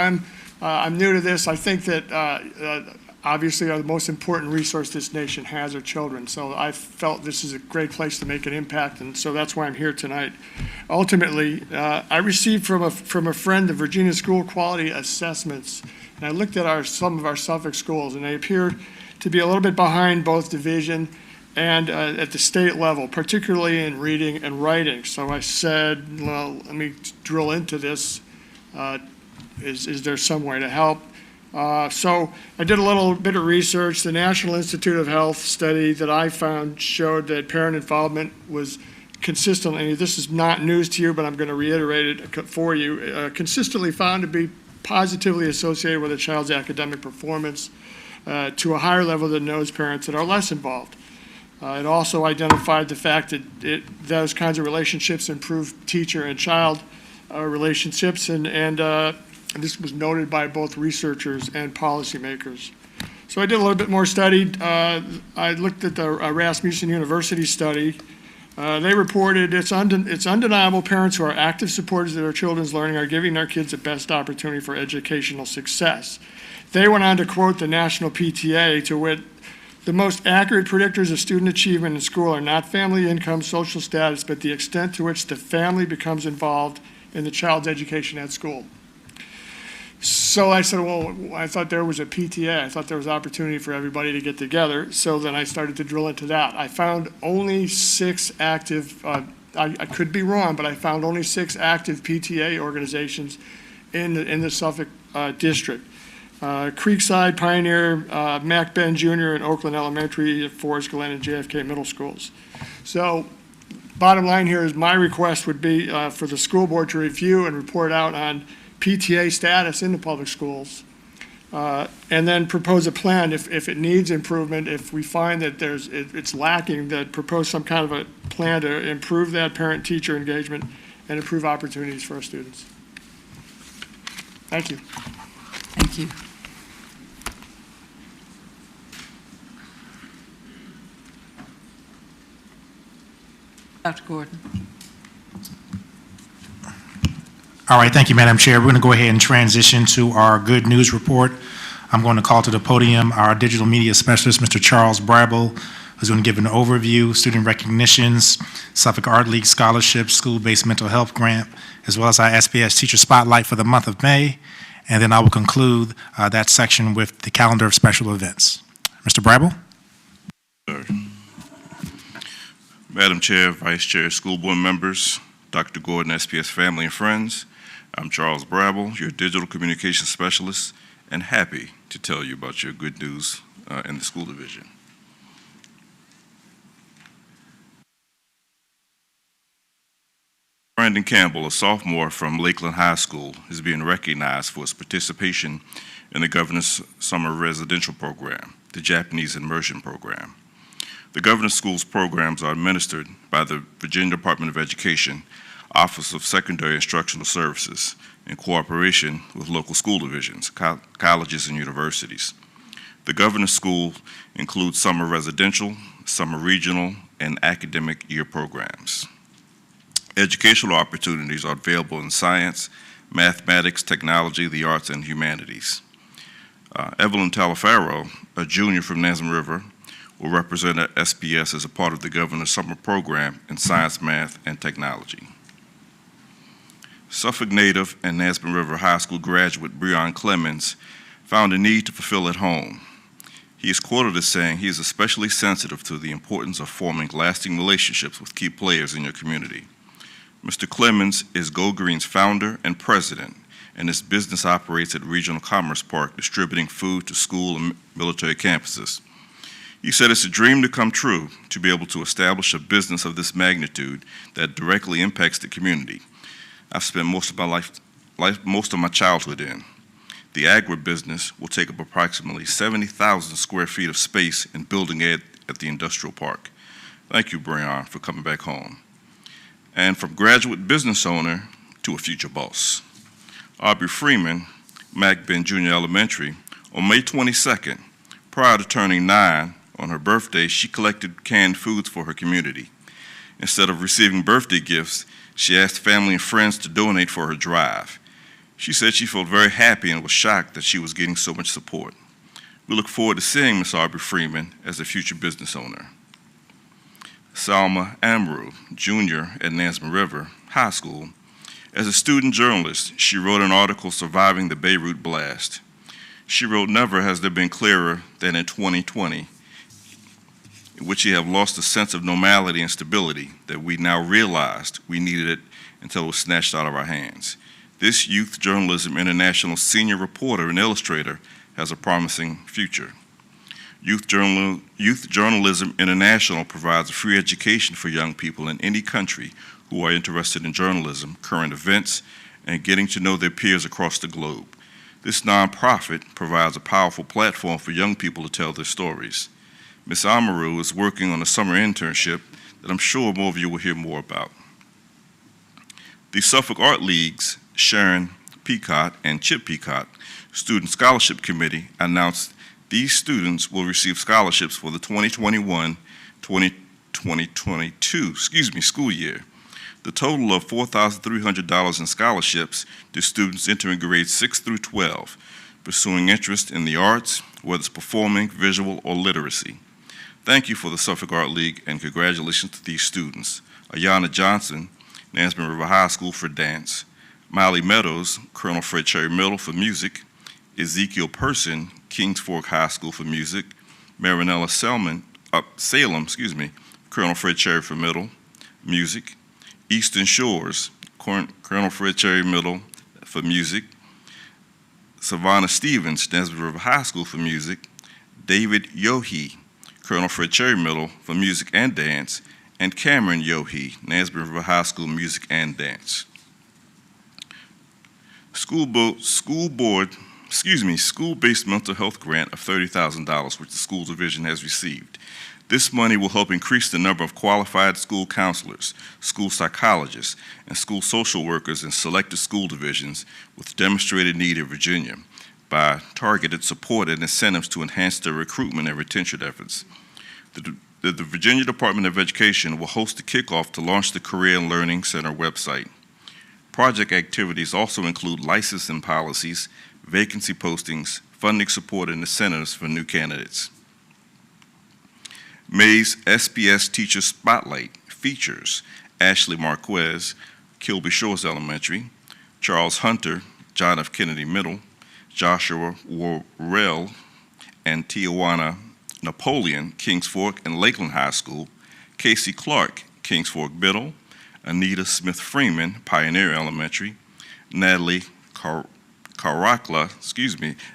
I'm new to this. I think that obviously the most important resource this nation has are children. So I felt this is a great place to make an impact, and so that's why I'm here tonight. Ultimately, I received from a friend the Virginia School Quality Assessments, and I looked at some of our Suffolk schools, and they appear to be a little bit behind both division and at the state level, particularly in reading and writing. So I said, well, let me drill into this. Is there some way to help? So I did a little bit of research. The National Institute of Health study that I found showed that parent involvement was consistently, this is not news to you, but I'm going to reiterate it for you, consistently found to be positively associated with a child's academic performance to a higher level than those parents that are less involved. It also identified the fact that those kinds of relationships improve teacher and child relationships, and this was noted by both researchers and policymakers. So I did a little bit more study. I looked at the Rasmussen University study. They reported it's undeniable parents who are active supporters of their children's learning are giving their kids the best opportunity for educational success. They went on to quote the National PTA, to wit, the most accurate predictors of student achievement in school are not family income, social status, but the extent to which the family becomes involved in the child's education at school. So I said, well, I thought there was a PTA. I thought there was opportunity for everybody to get together. So then I started to drill into that. I found only 6 active, I could be wrong, but I found only 6 active PTA organizations in the Suffolk district. Creekside, Pioneer, Mac Ben Jr., and Oakland Elementary, Forest Glen, and JFK Middle Schools. So bottom line here is my request would be for the school board to review and report out on PTA status in the public schools, and then propose a plan if it needs improvement. If we find that it's lacking, that propose some kind of a plan to improve that parent-teacher engagement and improve opportunities for our students. Thank you. Thank you. Dr. Gordon. All right, thank you, Madam Chair. We're going to go ahead and transition to our good news report. I'm going to call to the podium our digital media specialist, Mr. Charles Brabble, who's going to give an overview, student recognitions, Suffolk Art League scholarships, school-based mental health grant, as well as our SBS Teacher Spotlight for the month of May. And then I will conclude that section with the calendar of special events. Mr. Brabble? Sir. Madam Chair, Vice Chair, school board members, Dr. Gordon, SPS family and friends, I'm Charles Brabble, your digital communications specialist, and happy to tell you about your good news in the school division. Brandon Campbell, a sophomore from Lakeland High School, is being recognized for his participation in the Governor's Summer Residential Program, the Japanese Immersion Program. The Governor's Schools programs are administered by the Virginia Department of Education, Office of Secondary Instructional Services, in cooperation with local school divisions, colleges, and universities. The Governor's School includes summer residential, summer regional, and academic year programs. Educational opportunities are available in science, mathematics, technology, the arts, and humanities. Evelyn Talafaro, a junior from Nansemond River, will represent SPS as a part of the Governor's Summer Program in Science, Math, and Technology. Suffolk native and Nansemond River High School graduate Breon Clemens found a need to fulfill at home. He is quoted as saying he is especially sensitive to the importance of forming lasting relationships with key players in your community. Mr. Clemens is Go Green's founder and president, and his business operates at Regional Commerce Park, distributing food to school and military campuses. He said it's a dream to come true to be able to establish a business of this magnitude that directly impacts the community. I've spent most of my childhood in. The agribusiness will take up approximately 70,000 square feet of space in building it at the industrial park. Thank you, Brian, for coming back home. And from graduate business owner to a future boss. Aubrey Freeman, Mac Ben Junior Elementary, on May 22nd, prior to turning 9, on her birthday, she collected canned foods for her community. Instead of receiving birthday gifts, she asked family and friends to donate for her drive. She said she felt very happy and was shocked that she was getting so much support. We look forward to seeing Ms. Aubrey Freeman as a future business owner. Salma Amru, junior at Nansemond River High School. As a student journalist, she wrote an article surviving the Beirut blast. She wrote, "Never has there been clearer than in 2020, in which we have lost a sense of normality and stability that we now realized we needed it until it was snatched out of our hands. This Youth Journalism International senior reporter and illustrator has a promising future. Youth Journalism International provides a free education for young people in any country who are interested in journalism, current events, and getting to know their peers across the globe. This nonprofit provides a powerful platform for young people to tell their stories. Ms. Amaru is working on a summer internship that I'm sure more of you will hear more about. The Suffolk Art League's Sharon Peacock and Chip Peacock Student Scholarship Committee announced these students will receive scholarships for the 2021-2022 school year. The total of $4,300 in scholarships to students entering grades 6 through 12, pursuing interest in the arts, whether it's performing, visual, or literacy. Thank you for the Suffolk Art League and congratulations to these students. Ayana Johnson, Nansemond River High School for dance. Miley Meadows, Colonel Fred Cherry Middle for music. Ezekiel Person, Kings Fork High School for music. Marinella Salem, Colonel Fred Cherry for middle, music. Eastern Shores, Colonel Fred Cherry Middle for music. Savannah Stevens, Nansemond River High School for music. David Yohe, Colonel Fred Cherry Middle for music and dance. And Cameron Yohe, Nansemond River High School music and dance. School-based mental health grant of $30,000, which the school division has received. This money will help increase the number of qualified school counselors, school psychologists, and school social workers in selected school divisions with demonstrated need in Virginia by targeted support and incentives to enhance their recruitment and retention efforts. The Virginia Department of Education will host a kickoff to launch the Career and Learning Center website. Project activities also include licensing policies, vacancy postings, funding support, and incentives for new candidates. May's SPS Teacher Spotlight features Ashley Marquez, Kilby Shores Elementary, Charles Hunter, John F. Kennedy Middle, Joshua Worrell, and Tijuana Napoleon, Kings Fork and Lakeland High School, Casey Clark, Kings Fork Middle, Anita Smith Freeman, Pioneer Elementary, Natalie Carakla,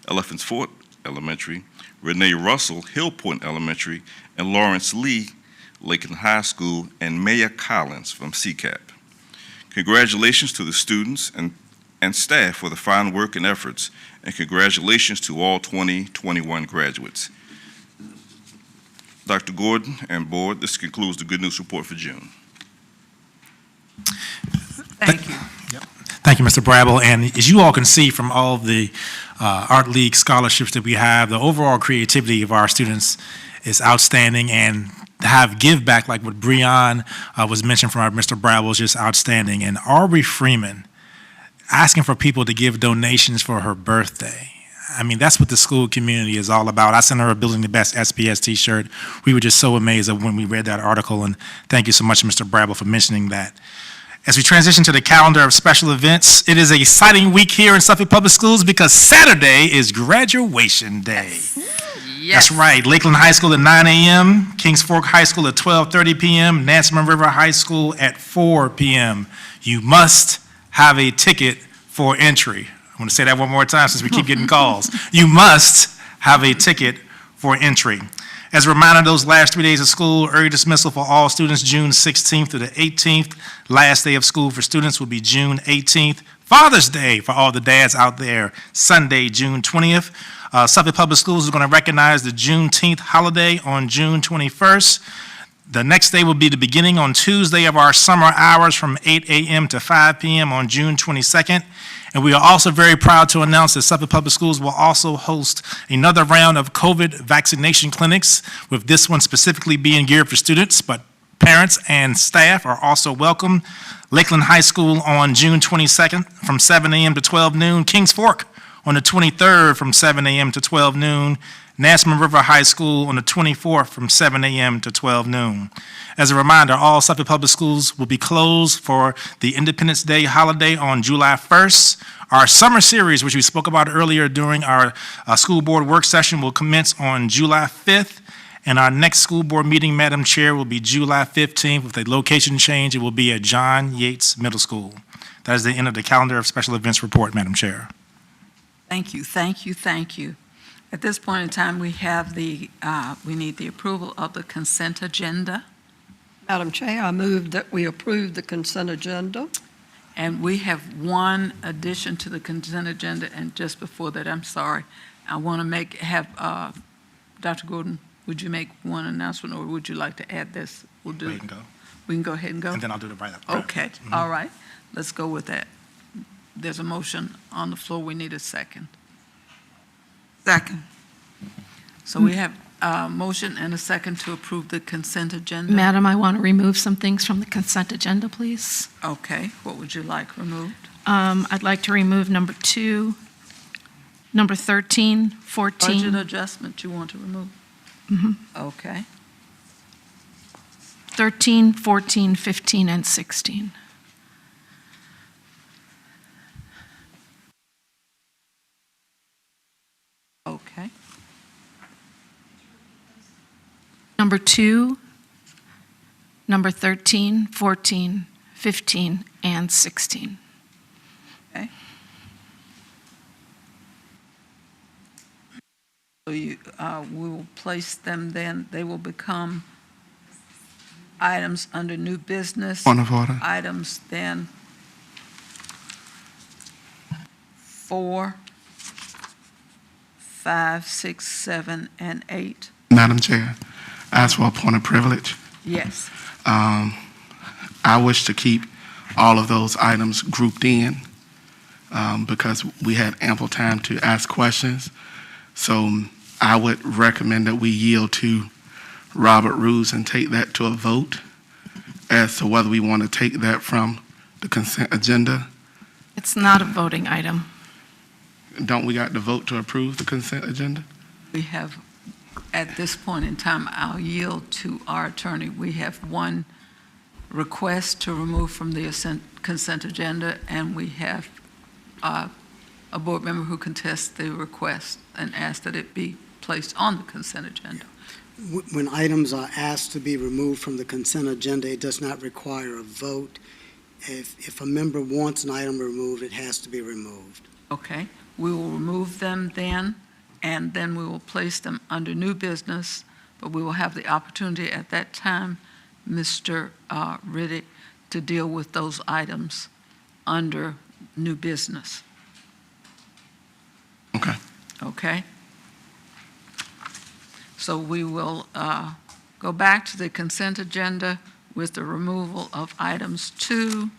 Elephants Fort Elementary, Renee Russell, Hill Point Elementary, and Lawrence Lee, Lakeland High School, and Maya Collins from CCAP. Congratulations to the students and staff for the fine work and efforts, and congratulations to all 2021 graduates. Dr. Gordon and board, this concludes the Good News Report for June. Thank you. Thank you, Mr. Brabble. And as you all can see from all of the Art League scholarships that we have, the overall creativity of our students is outstanding, and to have give back like what Breon was mentioned from our Mr. Brabble is just outstanding. And Aubrey Freeman asking for people to give donations for her birthday. I mean, that's what the school community is all about. I sent her a Building the Best SPS t-shirt. We were just so amazed when we read that article, and thank you so much, Mr. Brabble, for mentioning that. As we transition to the calendar of special events, it is an exciting week here in Suffolk Public Schools because Saturday is graduation day. Yes. That's right. Lakeland High School at 9 a.m., Kings Fork High School at 12:30 p.m., Nansemond River High School at 4 p.m. You must have a ticket for entry. I want to say that one more time since we keep getting calls. You must have a ticket for entry. As a reminder, those last 3 days of school, early dismissal for all students, June 16th to the 18th. Last day of school for students will be June 18th. Father's Day for all the dads out there, Sunday, June 20th. Suffolk Public Schools is going to recognize the Juneteenth holiday on June 21st. The next day will be the beginning on Tuesday of our summer hours from 8 a.m. to 5 p.m. on June 22nd. And we are also very proud to announce that Suffolk Public Schools will also host another round of COVID vaccination clinics, with this one specifically being geared for students, but parents and staff are also welcome. Lakeland High School on June 22nd from 7 a.m. to 12 noon. Kings Fork on the 23rd from 7 a.m. to 12 noon. Nansemond River High School on the 24th from 7 a.m. to 12 noon. As a reminder, all Suffolk Public Schools will be closed for the Independence Day holiday on July 1st. Our summer series, which we spoke about earlier during our school board work session, will commence on July 5th. And our next school board meeting, Madam Chair, will be July 15th with a location change. It will be at John Yates Middle School. That is the end of the calendar of special events report, Madam Chair. Thank you, thank you, thank you. At this point in time, we have we need the approval of the consent agenda. Madam Chair, I move that we approve the consent agenda. And we have one addition to the consent agenda, and just before that, I'm sorry, I want to have Dr. Gordon, would you make one announcement, or would you like to add this? We'll do. We can go. We can go ahead and go? And then I'll do the write-up. Okay, all right, let's go with that. There's a motion on the floor, we need a second. Second. So we have a motion and a second to approve the consent agenda. Madam, I want to remove some things from the consent agenda, please. Okay, what would you like removed? I'd like to remove number 2, number 13, 14. Budget adjustment you want to remove? Mhm. Okay, 13, 14, 15, and 16. okay. Number 2, number 13, 14, 15, and 16. So we will place them then, they will become items under new business. Point of order. Items then 4, 5, 6, 7, and 8. Madam Chair, I ask for a point of privilege. Yes. I wish to keep all of those items grouped in because we had ample time to ask questions. So I would recommend that we yield to Robert Rules and take that to a vote as to whether we want to take that from the consent agenda. It's not a voting item. Don't we got to vote to approve the consent agenda? We have, at this point in time, I'll yield to our attorney. We have one request to remove from the consent agenda, and we have a board member who contests the request and asks that it be placed on the consent agenda. When items are asked to be removed from the consent agenda, it does not require a vote. If a member wants an item removed, it has to be removed. Okay, we will remove them then, and then we will place them under new business, but we will have the opportunity at that time, Mr. Riddick, to deal with those items under new business. Okay. Okay? So we will go back to the consent agenda with the removal of items 2,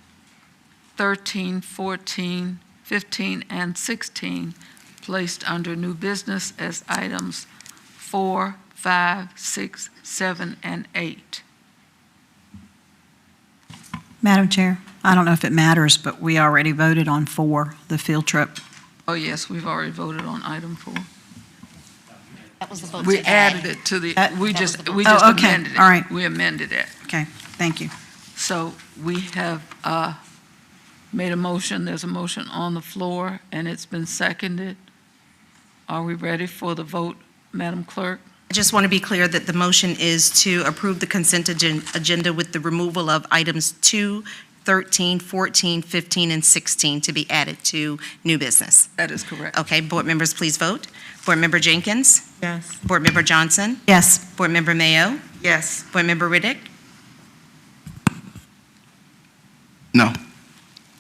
13, 14, 15, and 16 placed under new business as items 4, 5, 6, 7, and 8. Madam Chair, I don't know if it matters, but we already voted on 4, the field trip. Oh, yes, we've already voted on item 4. That was the vote We to add. added it to the, That- we that just was the we vote. just Oh, okay, amended it. all right. We amended it. Okay, thank you. So we have made a motion, there's a motion on the floor, and it's been seconded. Are we ready for the vote, Madam Clerk? I just want to be clear that the motion is to approve the consent agenda with the removal of items 2, 13, 14, 15, and 16 to be added to new business. That is correct. Okay, board members, please vote. Board Member Jenkins? Yes. Board Member Johnson? Yes. Board Member Mayo? Yes. Board Member Riddick? No.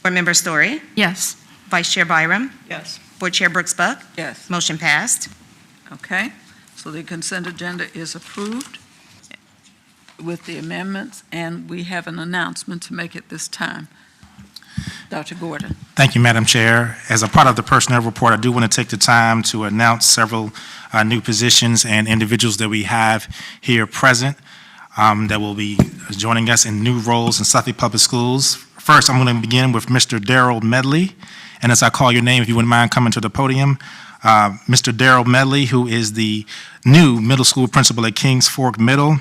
Board Member Story? Yes. Vice Chair Byram? Yes. Board Chair Brooks Buck? Yes. Motion passed. Okay, so the consent agenda is approved with the amendments, and we have an announcement to make at this time. Dr. Gordon. Thank you, Madam Chair. As a part of the personnel report, I do want to take the time to announce several new positions and individuals that we have here present that will be joining us in new roles in Suffolk Public Schools. First, I'm going to begin with Mr. Daryl Medley, and as I call your name, if you wouldn't mind coming to the podium, Mr. Daryl Medley, who is the new middle school principal at Kings Fork Middle.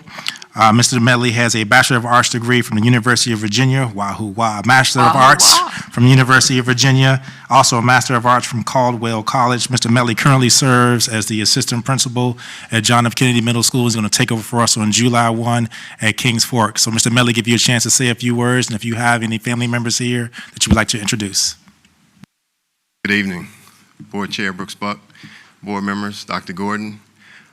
Mr. Medley has a Bachelor of Arts degree from the University of Virginia, Master of Arts from the University of Virginia, also a Master of Arts from Caldwell College. Mr. Medley currently serves as the Assistant Principal at John F. Kennedy Middle School. He's going to take over for us on July 1 at Kings Fork. So, Mr. Medley, give you a chance to say a few words, and if you have any family members here that you would like to introduce. Good evening, Board Chair Brooks Buck, board members, Dr. Gordon.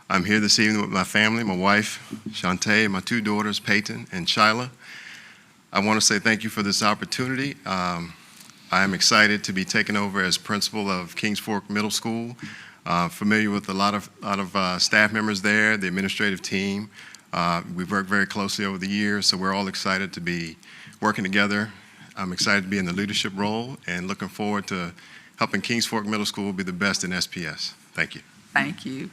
I'm here this evening with my family, my wife, Shantae, and my two daughters, Peyton and Shyla. I want to say thank you for this opportunity. I am excited to be taking over as principal of Kings Fork Middle School. Familiar with a lot of staff members there, the administrative team. We've worked very closely over the years, so we're all excited to be working together. I'm excited to be in the leadership role and looking forward to helping Kings Fork Middle School be the best in SPS. Thank you. Thank you.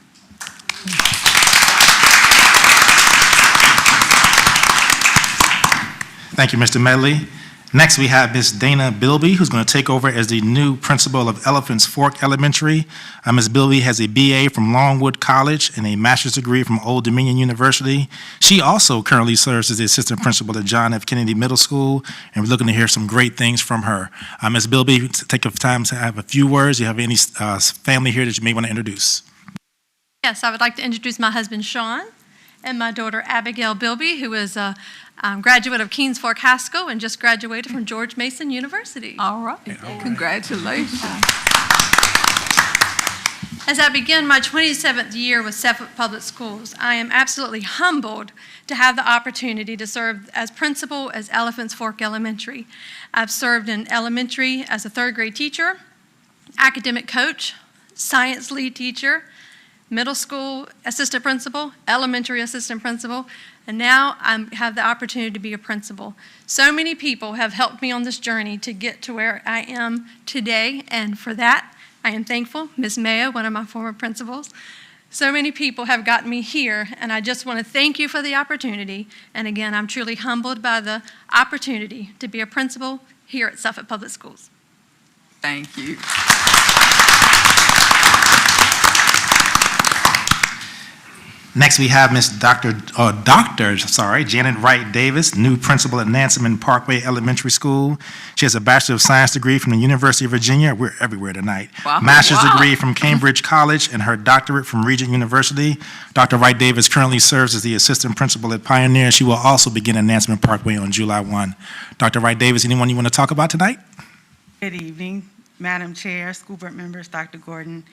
Thank you, Mr. Medley. Next, we have Ms. Dana Bilby, who's going to take over as the new principal of Elephants Fork Elementary. Ms. Bilby has a BA from Longwood College and a master's degree from Old Dominion University. She also currently serves as the assistant principal at John F. Kennedy Middle School, and we're looking to hear some great things from her. Ms. Bilby, take the time to have a few words. Do you have any family here that you may want to introduce? Yes, I would like to introduce my husband, Sean, and my daughter, Abigail Bilby, who is a graduate of Kings Fork High School and just graduated from George Mason University. All right. Congratulations. As I begin my 27th year with Suffolk Public Schools, I am absolutely humbled to have the opportunity to serve as principal at Elephants Fork Elementary. I've served in elementary as a third grade teacher, academic coach, science lead teacher, middle school assistant principal, elementary assistant principal, and now I have the opportunity to be a principal. So many people have helped me on this journey to get to where I am today, and for that, I am thankful. Ms. Mayo, one of my former principals, so many people have gotten me here, and I just want to thank you for the opportunity. And again, I'm truly humbled by the opportunity to be a principal here at Suffolk Public Schools. Thank you. Next, we have Dr. Janet Wright Davis, new principal at Nansemond Parkway Elementary School. She has a Bachelor of Science degree from the University of Virginia. We're everywhere tonight. Wow. Master's degree from Cambridge College and her doctorate from Regent University. Dr. Wright Davis currently serves as the assistant principal at Pioneer. She will also begin at Nansemond Parkway on July 1. Dr. Wright Davis, anyone you want to talk about tonight? Good evening, Madam Chair, school board members, Dr. Gordon.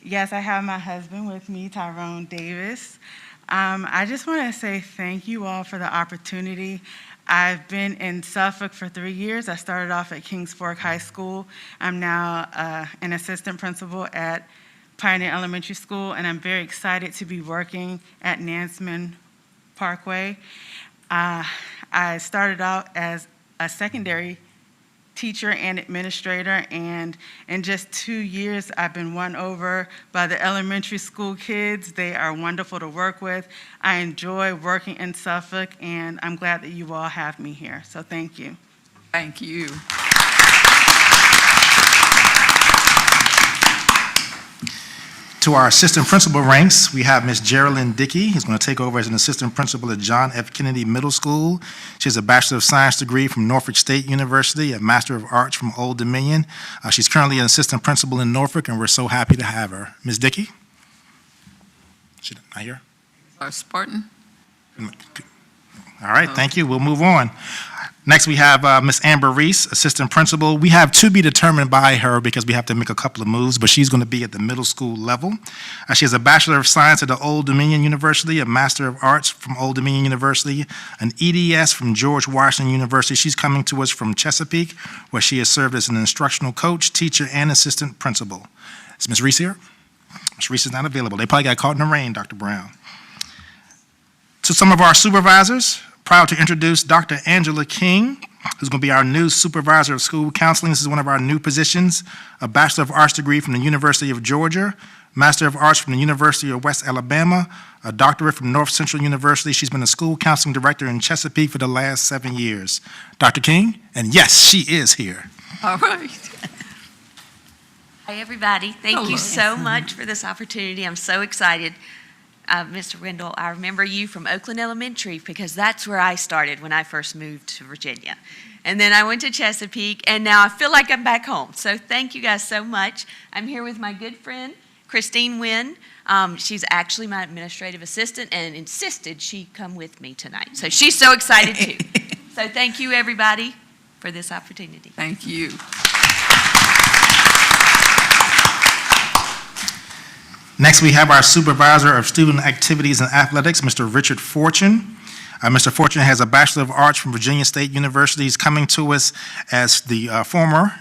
Yes, I have my husband with me, Tyrone Davis. I just want to say thank you all for the opportunity. I've been in Suffolk for 3 years. I started off at Kings Fork High School. I'm now an assistant principal at Pioneer Elementary School, and I'm very excited to be working at Nansemond Parkway. I started out as a secondary teacher and administrator, and in just 2 years, I've been won over by the elementary school kids. They are wonderful to work with. I enjoy working in Suffolk, and I'm glad that you all have me here. So thank you. Thank you. To our assistant principal ranks, we have Ms. Geraldine Dickey, who's going to take over as an assistant principal at John F. Kennedy Middle School. She has a Bachelor of Science degree from Norfolk State University, a Master of Arts from Old Dominion. She's currently an assistant principal in Norfolk, and we're so happy to have her. Ms. Dickey? She not here? Our Spartan. All right, thank you. We'll move on. Next, we have Ms. Amber Reese, Assistant Principal. We have to be determined by her because we have to make a couple of moves, but she's going to be at the middle school level. She has a Bachelor of Science at the Old Dominion University, a Master of Arts from Old Dominion University, an EDS from George Washington University. She's coming to us from Chesapeake, where she has served as an instructional coach, teacher, and assistant principal. Is Ms. Reese here? Ms. Reese is not available. They probably got caught in the rain, Dr. Brown. To some of our supervisors, proud to introduce Dr. Angela King, who's going to be our new Supervisor of School Counseling. This is one of our new positions, a Bachelor of Arts degree from the University of Georgia, Master of Arts from the University of West Alabama, a doctorate from North Central University. She's been a school counseling director in Chesapeake for the last 7 years. Dr. King, and yes, she is here. All right. Hi, everybody. Thank Hello. you so much for this opportunity. I'm so excited. Mr. Wendell, I remember you from Oakland Elementary because that's where I started when I first moved to Virginia. And then I went to Chesapeake, and now I feel like I'm back home. So thank you guys so much. I'm here with my good friend, Christine Wynn. She's actually my administrative assistant and insisted she come with me tonight. So she's so excited too. So thank you, everybody, for this opportunity. Thank you. Next, we have our Supervisor of Student Activities and Athletics, Mr. Richard Fortune. Mr. Fortune has a Bachelor of Arts from Virginia State University. He's coming to us as the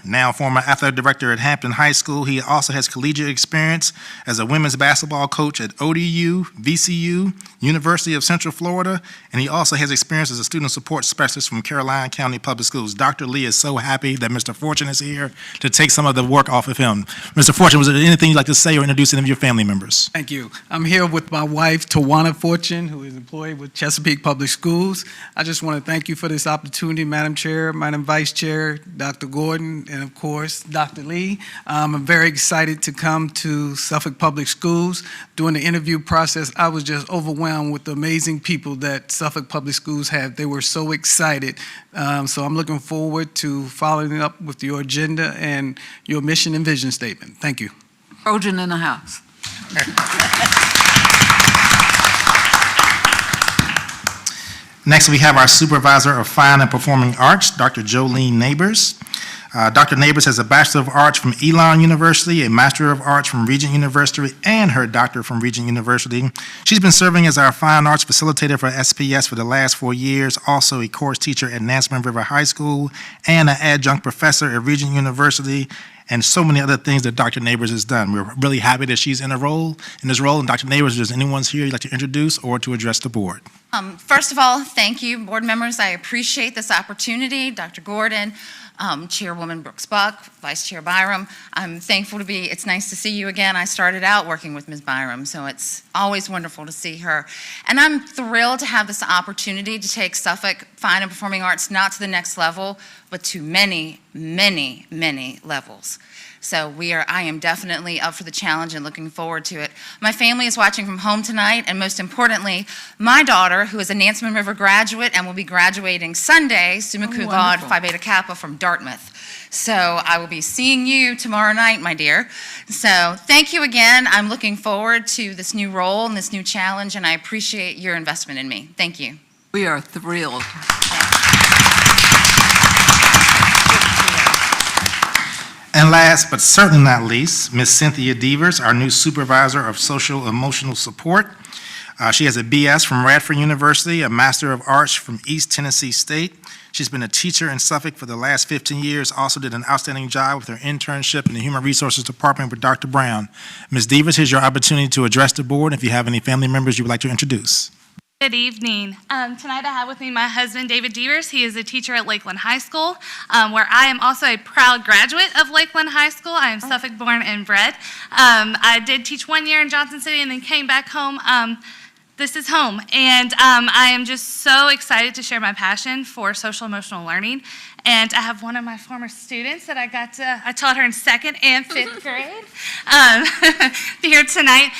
now former athletic director at Hampton High School. He also has collegiate experience as a women's basketball coach at ODU, VCU, University of Central Florida, and he also has experience as a student support specialist from Caroline County Public Schools. Dr. Lee is so happy that Mr. Fortune is here to take some of the work off of him. Mr. Fortune, was there anything you'd like to say or introduce any of your family members? Thank you. I'm here with my wife, Tawana Fortune, who is employed with Chesapeake Public Schools. I just want to thank you for this opportunity, Madam Chair, Madam Vice Chair, Dr. Gordon, and of course, Dr. Lee. I'm very excited to come to Suffolk Public Schools. During the interview process, I was just overwhelmed with the amazing people that Suffolk Public Schools have. They were so excited. So I'm looking forward to following up with your agenda and your mission and vision statement. Thank you. Trojan in the house. Next, we have our Supervisor of Fine and Performing Arts, Dr. Jolene Neighbors. Dr. Neighbors has a Bachelor of Arts from Elon University, a Master of Arts from Regent University, and her doctorate from Regent University. She's been serving as our Fine Arts Facilitator for SPS for the last 4 years, also a course teacher at Nansemond River High School, and an adjunct professor at Regent University, and so many other things that Dr. Neighbors has done. We're really happy that she's in this role. And Dr. Neighbors, if there's anyone here you'd like to introduce or to address the board? First of all, thank you, board members. I appreciate this opportunity. Dr. Gordon, Chairwoman Brooks Buck, Vice Chair Byram. I'm thankful to be, it's nice to see you again. I started out working with Ms. Byram, so it's always wonderful to see her. And I'm thrilled to have this opportunity to take Suffolk Fine and Performing Arts not to the next level, but to many, many, many levels. So I am definitely up for the challenge and looking forward to it. My family is watching from home tonight, and most importantly, my daughter, who is a Nansemond River graduate and will be graduating Sunday, summa cum laude, Phi Beta Kappa from Dartmouth. So I will be seeing you tomorrow night, my dear. So thank you again. I'm looking forward to this new role and this new challenge, and I appreciate your investment in me. Thank you. We are thrilled. And last but certainly not least, Ms. Cynthia Devers, our new Supervisor of Social Emotional Support. She has a BS from Radford University, a Master of Arts from East Tennessee State. She's been a teacher in Suffolk for the last 15 years, also did an outstanding job with her internship in the Human Resources Department with Dr. Brown. Ms. Devers, here's your opportunity to address the board if you have any family members you would like to introduce. Good evening. Tonight I have with me my husband, David Devers. He is a teacher at Lakeland High School, where I am also a proud graduate of Lakeland High School. I am Suffolk born and bred. I did teach 1 year in Johnson City and then came back home. This is home, and I am just so excited to share my passion for social emotional learning. And I have one of my former students that I taught her in 2nd and 5th grade here tonight.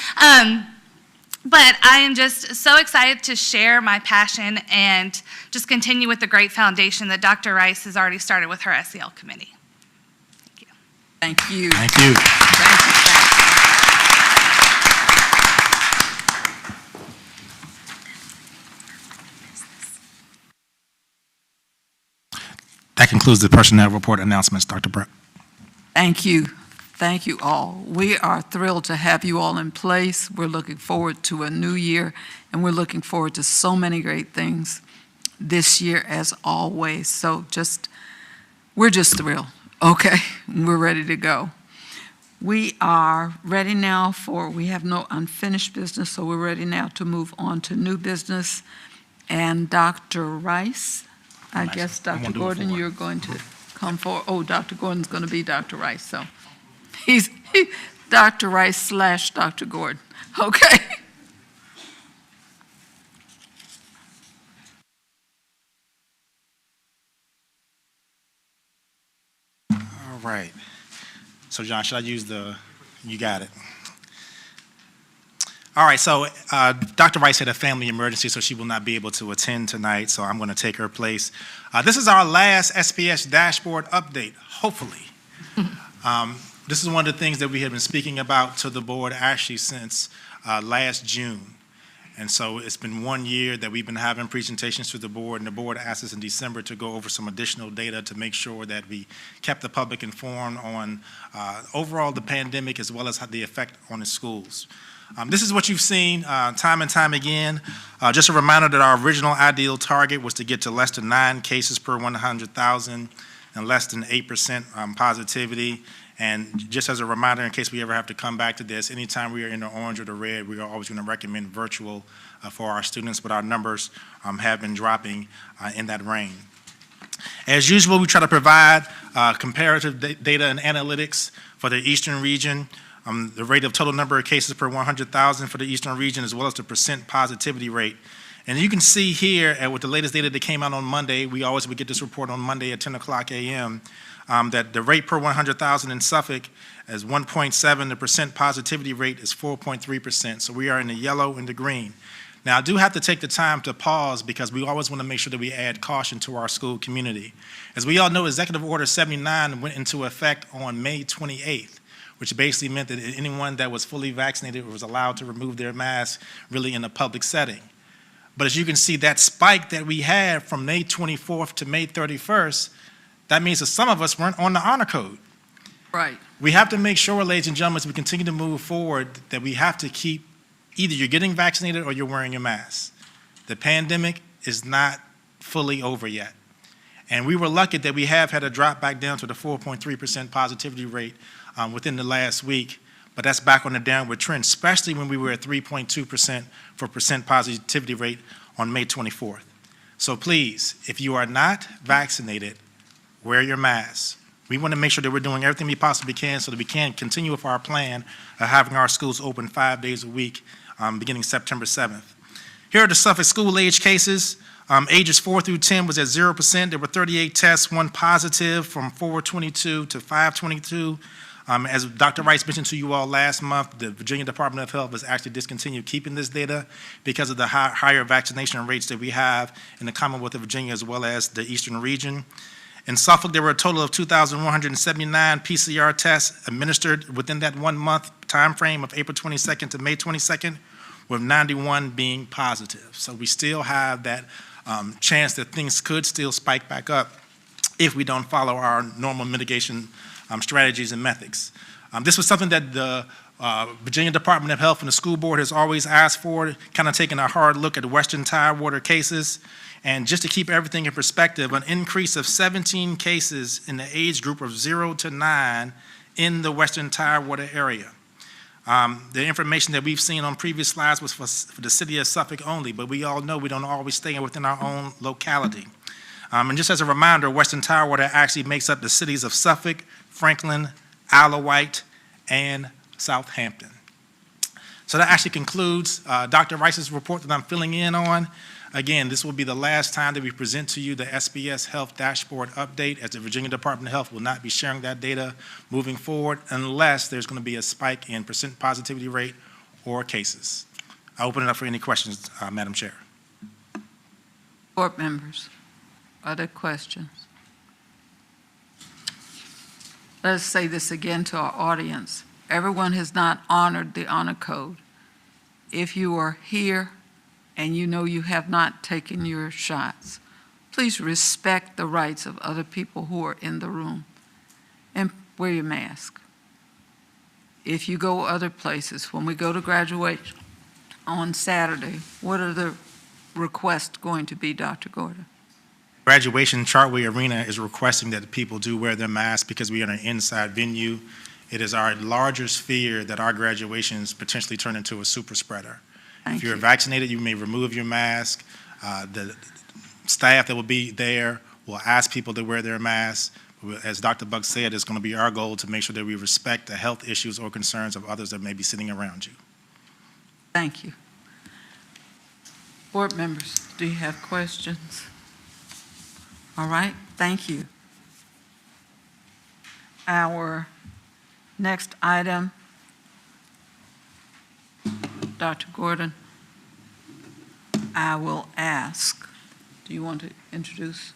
But I am just so excited to share my passion and just continue with the great foundation that Dr. Rice has already started with her SEL committee. Thank you. Thank you. Thank you. concludes the personnel report announcements, Dr. Brett. Thank you. Thank you all. We are thrilled to have you all in place. We're looking forward to a new year, and we're looking forward to so many great things this year as always. So we're just thrilled. Okay, we're ready to go. We are ready now we have no unfinished business, so we're ready now to move on to new business. And Dr. Rice, I guess, Dr. Gordon, you're going to come forward. Oh, Dr. Gordon's going to be Dr. Rice, so he's Dr. Rice / Dr. Gordon. Okay. All right. So, John, should I use you got it. All right, so Dr. Rice had a family emergency, so she will not be able to attend tonight, so I'm going to take her place. This is our last SPS dashboard update, hopefully. This is one of the things that we have been speaking about to the board actually since last June. And so it's been 1 year that we've been having presentations to the board, and the board asked us in December to go over some additional data to make sure that we kept the public informed on overall the pandemic as well as the effect on the schools. This is what you've seen time and time again. Just a reminder that our original ideal target was to get to less than 9 cases per 100,000 and less than 8% positivity. And just as a reminder, in case we ever have to come back to this, anytime we are in the orange or the red, we are always going to recommend virtual for our students, but our numbers have been dropping in that range. As usual, we try to provide comparative data and analytics for the Eastern region, the rate of total number of cases per 100,000 for the Eastern region, as well as the percent positivity rate. And you can see here, with the latest data that came out on Monday, we always would get this report on Monday at 10 o'clock a.m., that the rate per 100,000 in Suffolk is 1.7, the percent positivity rate is 4.3%, so we are in the yellow and the green. Now, I do have to take the time to pause because we always want to make sure that we add caution to our school community. As we all know, Executive Order 79 went into effect on May 28th, which basically meant that anyone that was fully vaccinated was allowed to remove their mask really in a public setting. But as you can see, that spike that we had from May 24th to May 31st, that means that some of us weren't on the honor code. Right. We have to make sure, ladies and gentlemen, as we continue to move forward, that we have to keep either you're getting vaccinated or you're wearing your mask. The pandemic is not fully over yet. And we were lucky that we have had a drop back down to the 4.3% positivity rate within the last week, but that's back on the downward trend, especially when we were at 3.2% for percent positivity rate on May 24th. So please, if you are not vaccinated, wear your mask. We want to make sure that we're doing everything we possibly can so that we can continue with our plan of having our schools open 5 days a week beginning September 7th. Here are the Suffolk school age cases. Ages 4 through 10 was at 0%. There were 38 tests, 1 positive from 4/22 to 5/22. As Dr. Rice mentioned to you all last month, the Virginia Department of Health has actually discontinued keeping this data because of the higher vaccination rates that we have in the Commonwealth of Virginia as well as the Eastern region. In Suffolk, there were a total of 2,179 PCR tests administered within that 1 month time frame of April 22nd to May 22nd, with 91 being positive. So we still have that chance that things could still spike back up if we don't follow our normal mitigation strategies and methods. This was something that the Virginia Department of Health and the school board has always asked for, kind of taking a hard look at the Western Tidewater cases. And just to keep everything in perspective, an increase of 17 cases in the age group of 0 to 9 in the Western Tidewater area. The information that we've seen on previous slides was for the city of Suffolk only, but we all know we don't always stay within our own locality. And just as a reminder, Western Tidewater actually makes up the cities of Suffolk, Franklin, Isle of Wight, and Southampton. So that actually concludes Dr. Rice's report that I'm filling in on. Again, this will be the last time that we present to you the SPS Health Dashboard Update, as the Virginia Department of Health will not be sharing that data moving forward unless there's going to be a spike in percent positivity rate or cases. I open it up for any questions, Madam Chair. Board members, other questions? Let's say this again to our audience. Everyone has not honored the honor code. If you are here and you know you have not taken your shots, please respect the rights of other people who are in the room and wear your mask. If you go other places, when we go to graduation on Saturday, what are the requests going to be, Dr. Gordon? Graduation, Chartway Arena is requesting that people do wear their masks because we are an inside venue. It is our largest fear that our graduations potentially turn into a super spreader. If you're vaccinated, you may remove your mask. The staff that will be there will ask people to wear their masks. As Dr. Buck said, it's going to be our goal to make sure that we respect the health issues or concerns of others that may be sitting around you. Thank you. Board members, do you have questions? All right, thank you. Our next item, Dr. Gordon, I will ask, do you want to introduce?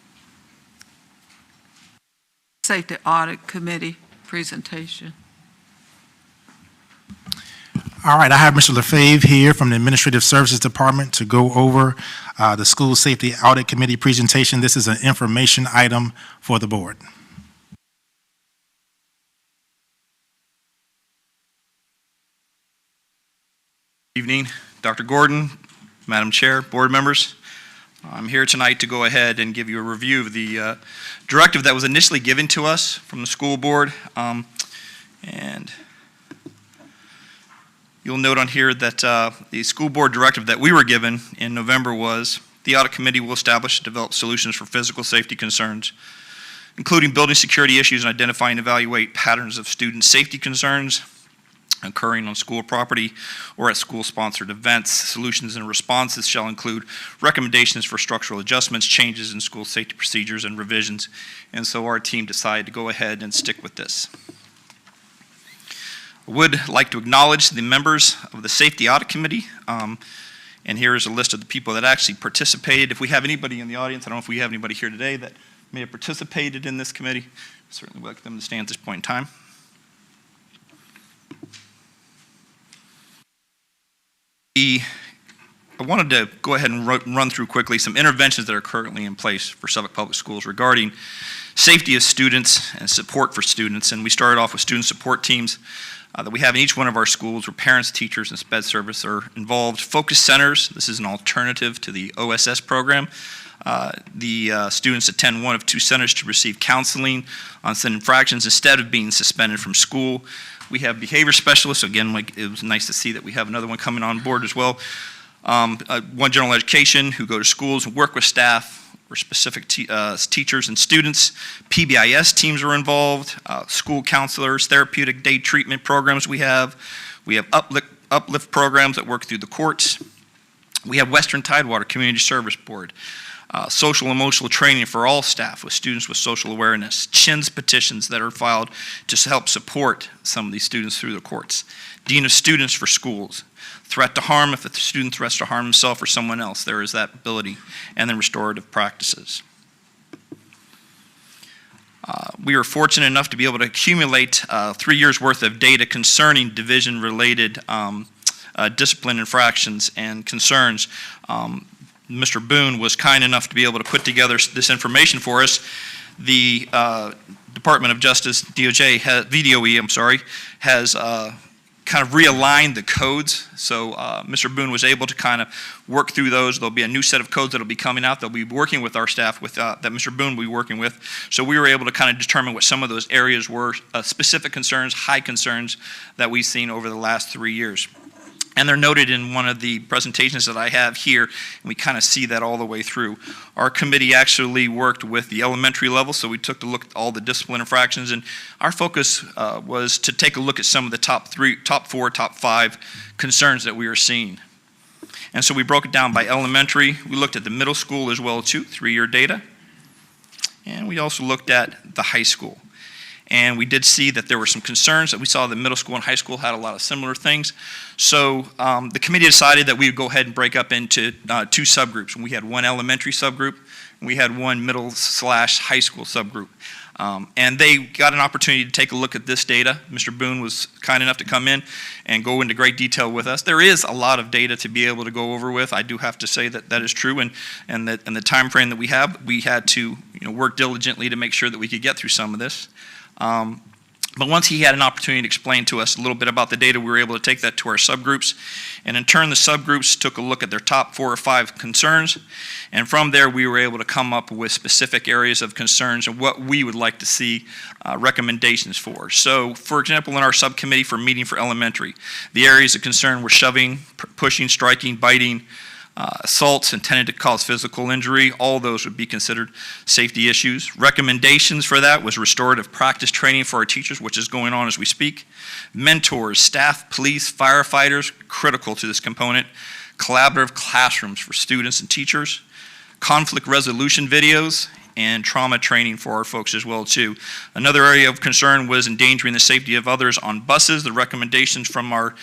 Safety Audit Committee presentation. All right, I have Mr. Lefebvre here from the Administrative Services Department to go over the School Safety Audit Committee presentation. This is an information item for the board. Evening, Dr. Gordon, Madam Chair, board members. I'm here tonight to go ahead and give you a review of the directive that was initially given to us from the school board. And you'll note on here that the school board directive that we were given in November was the audit committee will establish and develop solutions for physical safety concerns, including building security issues and identify and evaluate patterns of student safety concerns occurring on school property or at school-sponsored events. Solutions and responses shall include recommendations for structural adjustments, changes in school safety procedures, and revisions. And so our team decided to go ahead and stick with this. I would like to acknowledge the members of the Safety Audit Committee. And here is a list of the people that actually participated. If we have anybody in the audience, I don't know if we have anybody here today that may have participated in this committee, certainly would like them to stand at this point in time. I wanted to go ahead and run through quickly some interventions that are currently in place for Suffolk Public Schools regarding safety of students and support for students. And we started off with student support teams that we have in each one of our schools where parents, teachers, and SPED service are involved. Focus centers, this is an alternative to the OSS program. The students attend one of two centers to receive counseling on some infractions instead of being suspended from school. We have behavior specialists. Again, it was nice to see that we have another one coming on board as well. One general education who go to schools and work with staff or specific teachers and students. PBIS teams are involved, school counselors, therapeutic day treatment programs we have. We have uplift programs that work through the courts. We have Western Tidewater Community Service Board. Social emotional training for all staff with students with social awareness, CHINS petitions that are filed to help support some of these students through the courts, Dean of Students for schools, threat to harm if a student threats to harm himself or someone else, there is that ability, and then restorative practices. We are fortunate enough to be able to accumulate 3 years worth of data concerning division-related discipline infractions and concerns. Mr. Boone was kind enough to be able to put together this information for us. The Department of Justice, DOJ, VDOE, has kind of realigned the codes. So Mr. Boone was able to kind of work through those. There'll be a new set of codes that'll be coming out. They'll be working with our staff that Mr. Boone will be working with. So we were able to kind of determine what some of those areas were, specific concerns, high concerns that we've seen over the last 3 years. And they're noted in one of the presentations that I have here, and we kind of see that all the way through. Our committee actually worked with the elementary level, so we took a look at all the discipline infractions, and our focus was to take a look at some of the top 4, top 5 concerns that we were seeing. And so we broke it down by elementary. We looked at the middle school as well too, 3-year data. And we also looked at the high school. And we did see that there were some concerns that we saw the middle school and high school had a lot of similar things. So the committee decided that we would go ahead and break up into 2 subgroups. We had one elementary subgroup, and we had one middle/high school subgroup. And they got an opportunity to take a look at this data. Mr. Boone was kind enough to come in and go into great detail with us. There is a lot of data to be able to go over with. I do have to say that that is true, and that in the time frame that we have, we had to work diligently to make sure that we could get through some of this. But once he had an opportunity to explain to us a little bit about the data, we were able to take that to our subgroups. And in turn, the subgroups took a look at their top 4 or 5 concerns. And from there, we were able to come up with specific areas of concerns and what we would like to see recommendations for. So, for example, in our subcommittee for meeting for elementary, the areas of concern were shoving, pushing, striking, biting, assaults intended to cause physical injury. All those would be considered safety issues. Recommendations for that was restorative practice training for our teachers, which is going on as we speak. Mentors, staff, police, firefighters, critical to this component. Collaborative classrooms for students and teachers. Conflict resolution videos, and trauma training for our folks as well too. Another area of concern was endangering the safety of others on buses. The recommendations from our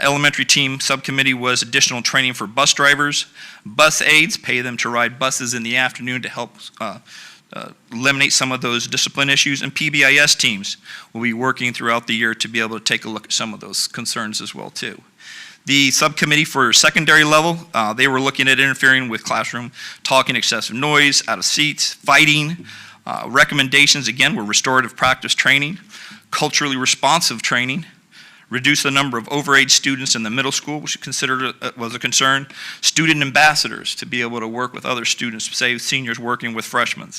elementary team subcommittee was additional training for bus drivers, bus aides, pay them to ride buses in the afternoon to help eliminate some of those discipline issues, and PBIS teams will be working throughout the year to be able to take a look at some of those concerns as well too. The subcommittee for secondary level, they were looking at interfering with classroom, talking, excessive noise, out of seats, fighting. Recommendations, again, were restorative practice training, culturally responsive training, reduce the number of overage students in the middle school, which was a concern, student ambassadors to be able to work with other students, say seniors working with freshmen,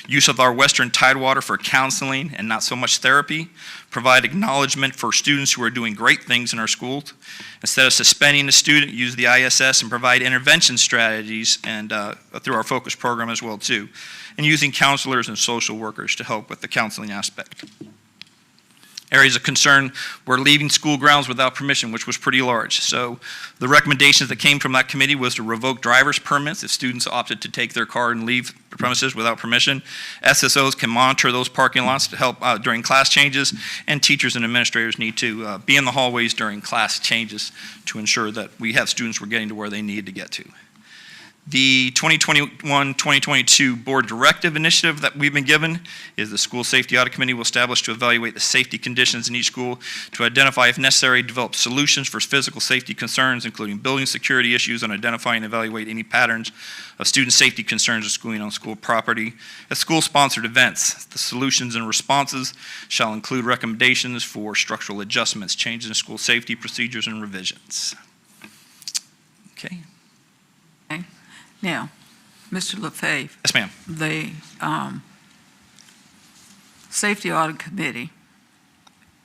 use of our Western Tidewater for counseling and not so much therapy, provide acknowledgement for students who are doing great things in our schools. Instead of suspending a student, use the ISS and provide intervention strategies and through our focus program as well too, and using counselors and social workers to help with the counseling aspect. Areas of concern were leaving school grounds without permission, which was pretty large. So the recommendations that came from that committee was to revoke driver's permits if students opted to take their car and leave the premises without permission. SSOs can monitor those parking lots to help during class changes, and teachers and administrators need to be in the hallways during class changes to ensure that we have students who are getting to where they need to get to. The 2021-2022 Board Directive Initiative that we've been given is the School Safety Audit Committee will establish to evaluate the safety conditions in each school, to identify, if necessary, develop solutions for physical safety concerns, including building security issues, and identify and evaluate any patterns of student safety concerns of schooling on school property. At school-sponsored events, the solutions and responses shall include recommendations for structural adjustments, changes in school safety procedures, and revisions. Okay. Now, Mr. Lefebvre. Yes, ma'am. The Safety Audit Committee,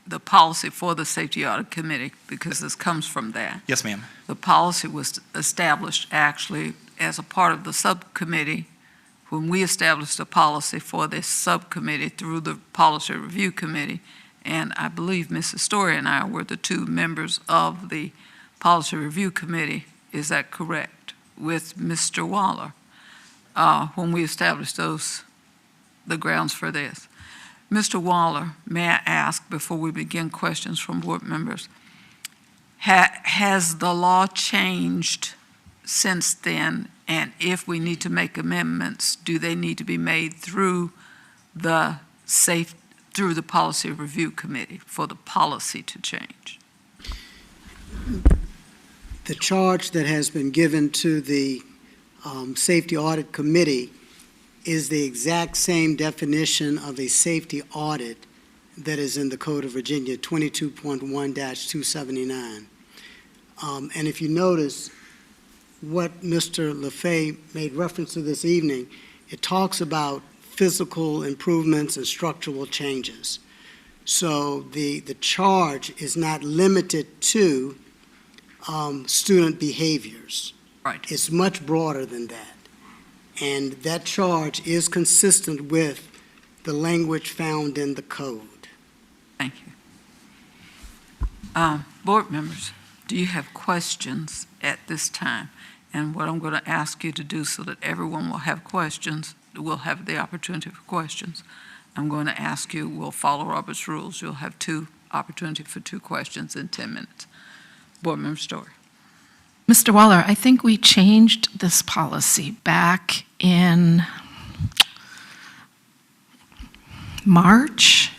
the policy for the Safety Audit Committee, because this comes from that. Yes, ma'am. The policy was established actually as a part of the subcommittee when we established a policy for this subcommittee through the Policy Review Committee. And I believe Mrs. Story and I were the 2 members of the Policy Review Committee. Is that correct? With Mr. Waller, when we established the grounds for this. Mr. Waller, may I ask before we begin questions from board members, has the law changed since then? And if we need to make amendments, do they need to be made through the Policy Review Committee for the policy to change? The charge that has been given to the Safety Audit Committee is the exact same definition of a safety audit that is in the Code of Virginia, 22.1-279. And if you notice what Mr. Lefebvre made reference to this evening, it talks about physical improvements and structural changes. So the charge is not limited to student behaviors. Right. It's much broader than that. And that charge is consistent with the language found in the code. Thank you. Board members, do you have questions at this time? And what I'm going to ask you to do so that everyone will have questions, will have the opportunity for questions, I'm going to ask you, we'll follow Robert's rules. You'll have 2 opportunities for 2 questions in 10 minutes. Board Member Story. Mr. Waller, I think we changed this policy back in March.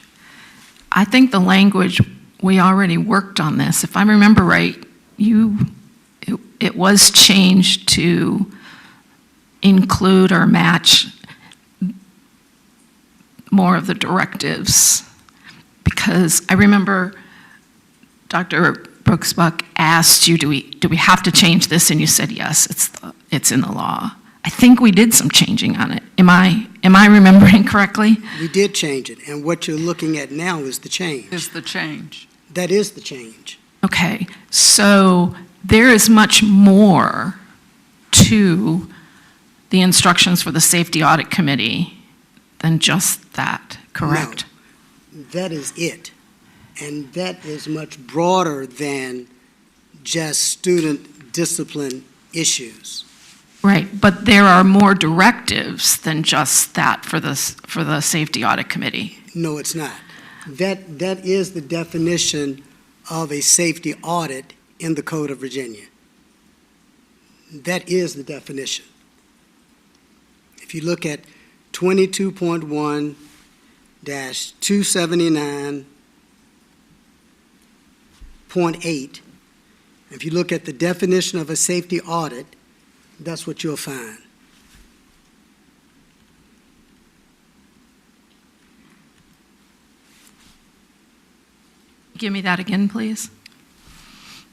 I think the language, we already worked on this. If I remember right, it was changed to include or match more of the directives. Because I remember Dr. Brooks-Buck asked you, do we have to change this? And you said, yes, it's in the law. I think we did some changing on it. Am I remembering correctly? We did change it, and what you're looking at now is the change. Is the change. That is the change. Okay, so there is much more to the instructions for the Safety Audit Committee than just that, correct? No, that is it. And that is much broader than just student discipline issues. Right, but there are more directives than just that for the Safety Audit Committee. No, it's not. That is the definition of a safety audit in the Code of Virginia. That is the definition. If you look at 22.1-279.8, if you look at the definition of a safety audit, that's what you'll find. Give me that again, please.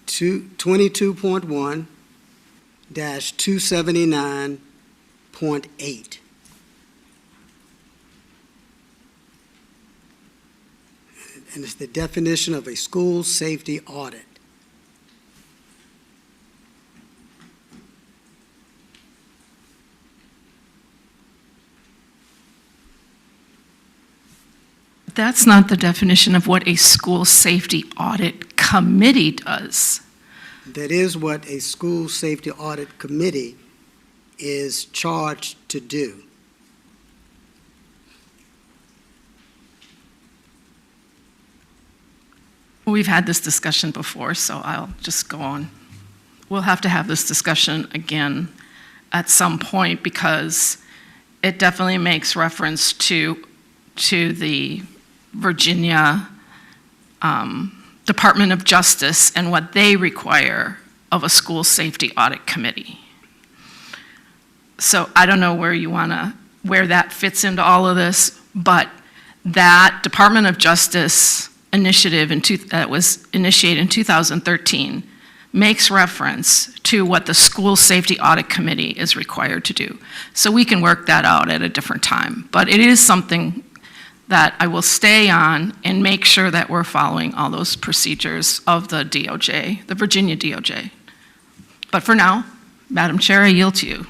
22.1-279.8. And it's the definition of a school safety audit. That's not the definition of what a school safety audit committee does. That is what a school safety audit committee is charged to do. We've had this discussion before, so I'll just go on. We'll have to have this discussion again at some point because it definitely makes reference to the Virginia Department of Justice and what they require of a school safety audit committee. So I don't know where that fits into all of this, but that Department of Justice initiative that was initiated in 2013 makes reference to what the school safety audit committee is required to do. So we can work that out at a different time, but it is something that I will stay on and make sure that we're following all those procedures of the DOJ, the Virginia DOJ. But for now, Madam Chair, I yield to you.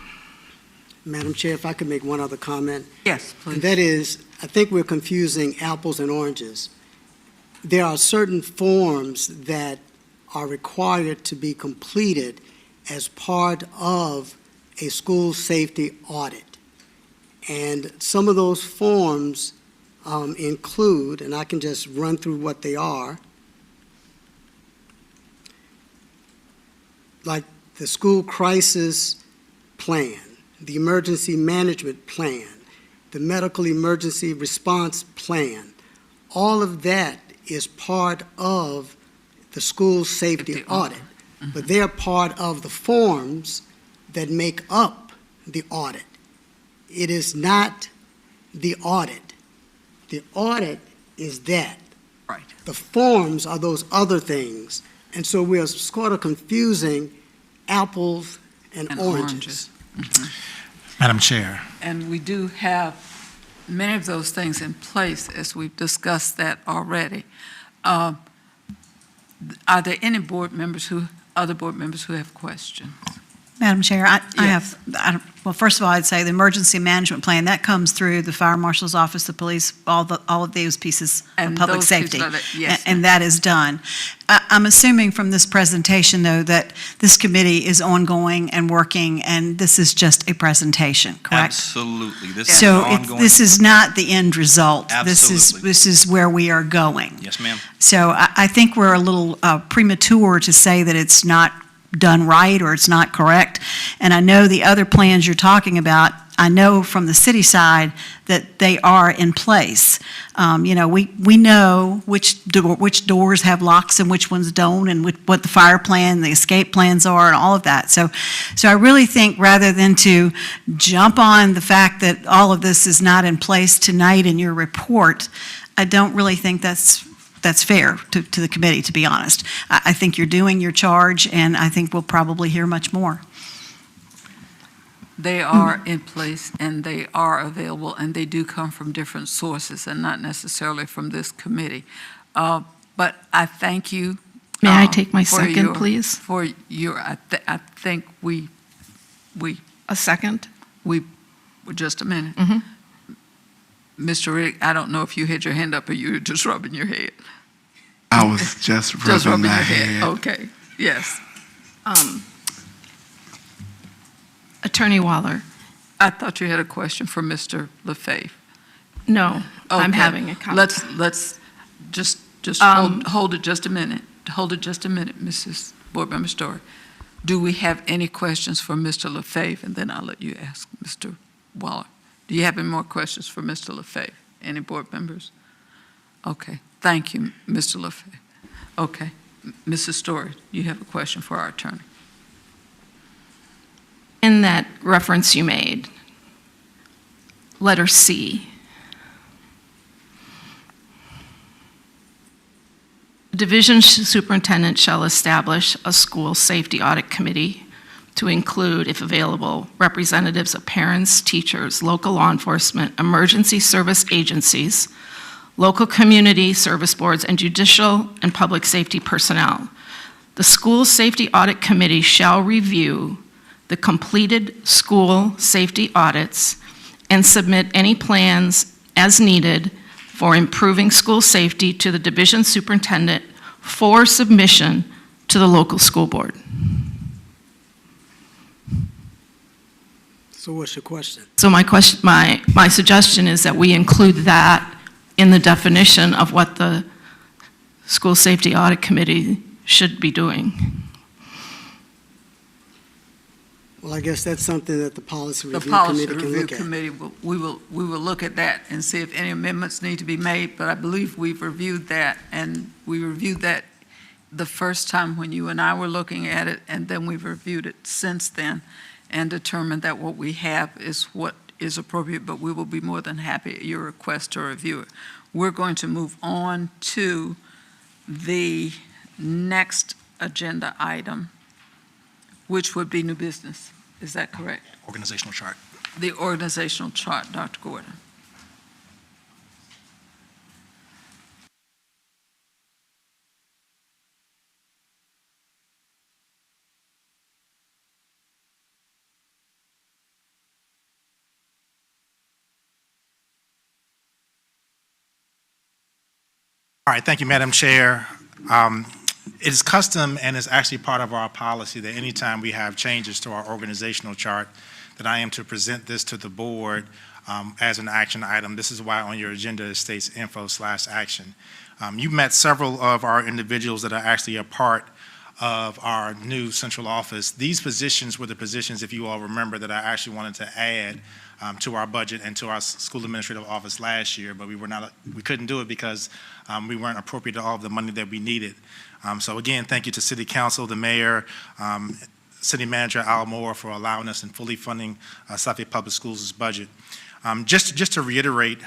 Madam Chair, if I could make one other comment. Yes, please. And that is, I think we're confusing apples and oranges. There are certain forms that are required to be completed as part of a school safety audit. And some of those forms include, and I can just run through what they are, like the school crisis plan, the emergency management plan, the medical emergency response plan. All of that is part of the school safety audit, but they're part of the forms that make up the audit. It is not the audit. The audit is that. Right. The forms are those other things. And so we're sort of confusing apples and oranges. Madam Chair. And we do have many of those things in place, as we've discussed that already. Are there any other board members who have questions? Madam Chair, well, first of all, I'd say the emergency management plan, that comes through the fire marshal's office, the police, all of those pieces of public safety. And that is done. I'm assuming from this presentation, though, that this committee is ongoing and working, and this is just a presentation, correct? Absolutely. This is So ongoing. this is not the end result. Absolutely. This is where we are going. Yes, ma'am. So I think we're a little premature to say that it's not done right or it's not correct. And I know the other plans you're talking about, I know from the city side that they are in place. We know which doors have locks and which ones don't, and what the fire plan, the escape plans are, and all of that. So I really think rather than to jump on the fact that all of this is not in place tonight in your report, I don't really think that's fair to the committee, to be honest. I think you're doing your charge, and I think we'll probably hear much more. They are in place and they are available, and they do come from different sources and not necessarily from this committee. But I thank you. May I take my for second, please? For your, I think we. A second? Just a minute. Mhm. Mr. Rick, I don't know if you had your hand up or you were just rubbing your head. I was just rubbing my head. Okay, yes. Attorney Waller? I thought you had a question for Mr. LaFave. No, I'm Okay. having a comment. Let's just hold it just a minute. Hold it just a minute, Mrs. Board Member Story. Do we have any questions for Mr. LaFave? And then I'll let you ask Mr. Waller. Do you have any more questions for Mr. LaFave? Any board members? Okay, thank you, Mr. LaFave. Okay, Mrs. Story, you have a question for our attorney. In that reference you made, letter C, the division superintendent shall establish a school safety audit committee to include, if available, representatives of parents, teachers, local law enforcement, emergency service agencies, local community service boards, and judicial and public safety personnel. The school safety audit committee shall review the completed school safety audits and submit any plans as needed for improving school safety to the division superintendent for submission to the local school board. So what's your question? So my suggestion is that we include that in the definition of what the school safety audit committee should be doing. Well, I guess that's something that the policy The review policy committee can review look at. committee, we will look at that and see if any amendments need to be made, but I believe we've reviewed that, and we reviewed that the first time when you and I were looking at it, and then we've reviewed it since then and determined that what we have is what is appropriate, but we will be more than happy at your request to review it. We're going to move on to the next agenda item, which would be new business. Is that correct? Organizational chart. The organizational chart, Dr. Gordon. All right, thank you, Madam Chair. It is custom and is actually part of our policy that anytime we have changes to our organizational chart, that I am to present this to the board as an action item. This is why on your agenda it states info/action. You met several of our individuals that are actually a part of our new central office. These positions were the positions, if you all remember, that I actually wanted to add to our budget and to our school administrative office last year, but we couldn't do it because we weren't appropriated all of the money that we needed. So again, thank you to City Council, the Mayor, City Manager Al Moore for allowing us and fully funding Suffolk Public Schools' budget. Just to reiterate,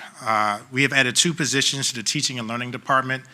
we have added 2 positions to the Teaching and Learning Department.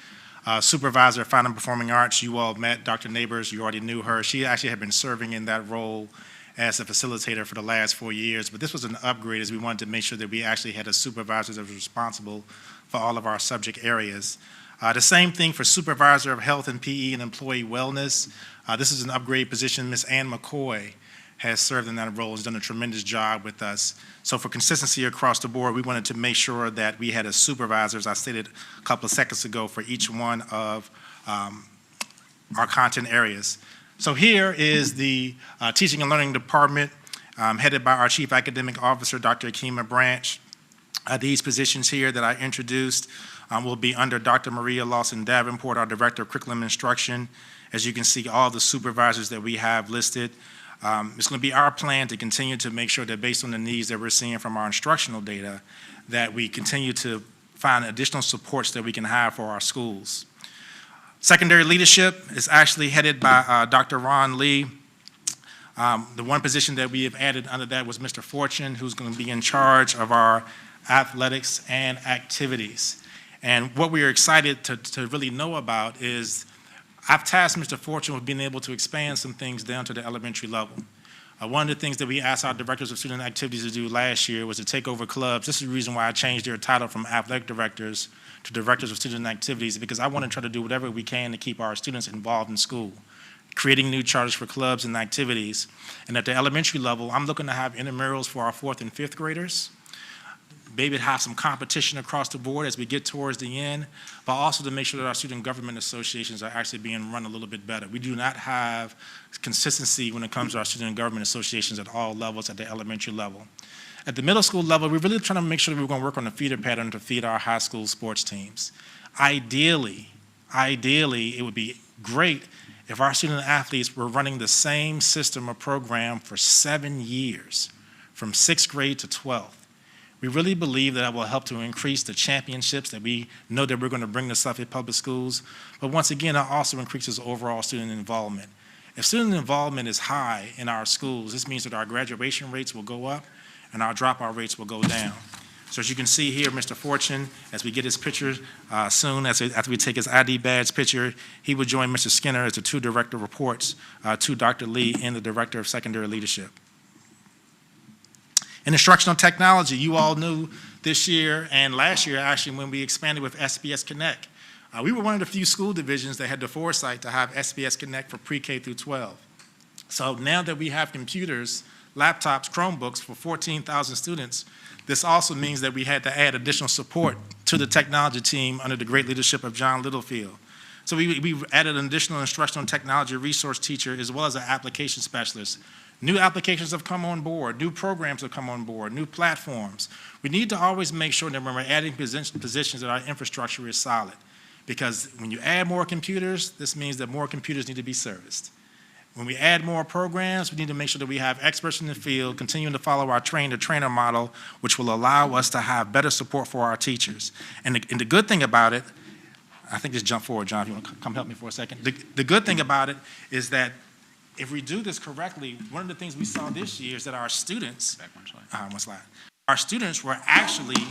Supervisor of Fine and Performing Arts, you all met Dr. Neighbors, you already knew her. She actually had been serving in that role as a facilitator for the last 4 years, but this was an upgrade as we wanted to make sure that we actually had a supervisor that was responsible for all of our subject areas. The same thing for Supervisor of Health and PE and Employee Wellness. This is an upgrade position. Ms. Ann McCoy has served in that role, has done a tremendous job with us. So for consistency across the board, we wanted to make sure that we had a supervisor, as I stated a couple of seconds ago, for each one of our content areas. So here is the Teaching and Learning Department, headed by our Chief Academic Officer, Dr. Akima Branch. These positions here that I introduced will be under Dr. Maria Lawson Davenport, our Director of Curriculum Instruction. As you can see, all the supervisors that we have listed. It's going to be our plan to continue to make sure that based on the needs that we're seeing from our instructional data, that we continue to find additional supports that we can have for our schools. Secondary leadership is actually headed by Dr. Ron Lee. The one position that we have added under that was Mr. Fortune, who's going to be in charge of our athletics and activities. And what we are excited to really know about is I've tasked Mr. Fortune with being able to expand some things down to the elementary level. One of the things that we asked our directors of student activities to do last year was to take over clubs. This is the reason why I changed their title from athletic directors to directors of student activities, because I want to try to do whatever we can to keep our students involved in school, creating new charters for clubs and activities. And at the elementary level, I'm looking to have intramurals for our 4th and 5th graders, maybe have some competition across the board as we get towards the end, but also to make sure that our student government associations are actually being run a little bit better. We do not have consistency when it comes to our student government associations at all levels at the elementary level. At the middle school level, we're really trying to make sure that we're going to work on a feeder pattern to feed our high school sports teams. Ideally, it would be great if our student athletes were running the same system or program for 7 years, from 6th grade to 12th. We really believe that will help to increase the championships that we know that we're going to bring to Suffolk Public Schools. But once again, it also increases overall student involvement. If student involvement is high in our schools, this means that our graduation rates will go up and our dropout rates will go down. So as you can see here, Mr. Fortune, as we get his picture soon, after we take his ID badge picture, he will join Mr. Skinner as the 2 director reports to Dr. Lee and the Director of Secondary Leadership. In instructional technology, you all knew this year and last year, actually, when we expanded with SBS Connect. We were one of the few school divisions that had the foresight to have SBS Connect for pre-K through 12. So now that we have computers, laptops, Chromebooks for 14,000 students, this also means that we had to add additional support to the technology team under the great leadership of John Littlefield. So we added an additional instructional technology resource teacher as well as an application specialist. New applications have come on board, new programs have come on board, new platforms. We need to always make sure that when we're adding positions that our infrastructure is solid. Because when you add more computers, this means that more computers need to be serviced. When we add more programs, we need to make sure that we have experts in the field continuing to follow our train-the-trainer model, which will allow us to have better support for our teachers. And the good thing about it, I think just jump forward, John, if you want to come help me for a second. The good thing about it is that if we do this correctly, one of the things we saw this year is that our students, our students were actually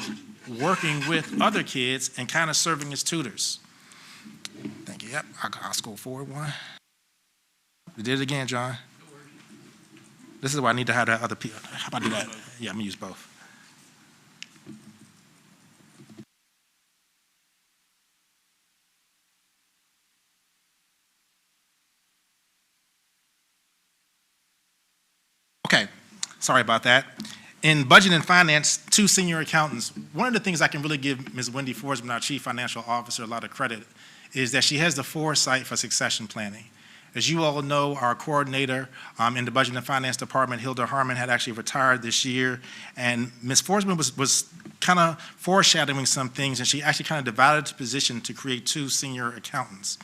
working with other kids and kind of serving as tutors. Thank you. Yep, I'll scroll forward one. We did it again, John. This is why I need to have that other people. How about I do that? Yeah, I'm gonna use both. Okay, sorry about that. In budget and finance, 2 senior accountants. One of the things I can really give Ms. Wendy Forsman, our Chief Financial Officer, a lot of credit is that she has the foresight for succession planning. As you all know, our coordinator in the budget and finance department, Hilda Harmon, had actually retired this year, and Ms. Forsman was kind of foreshadowing some things, and she actually kind of divided the position to create 2 senior accountants.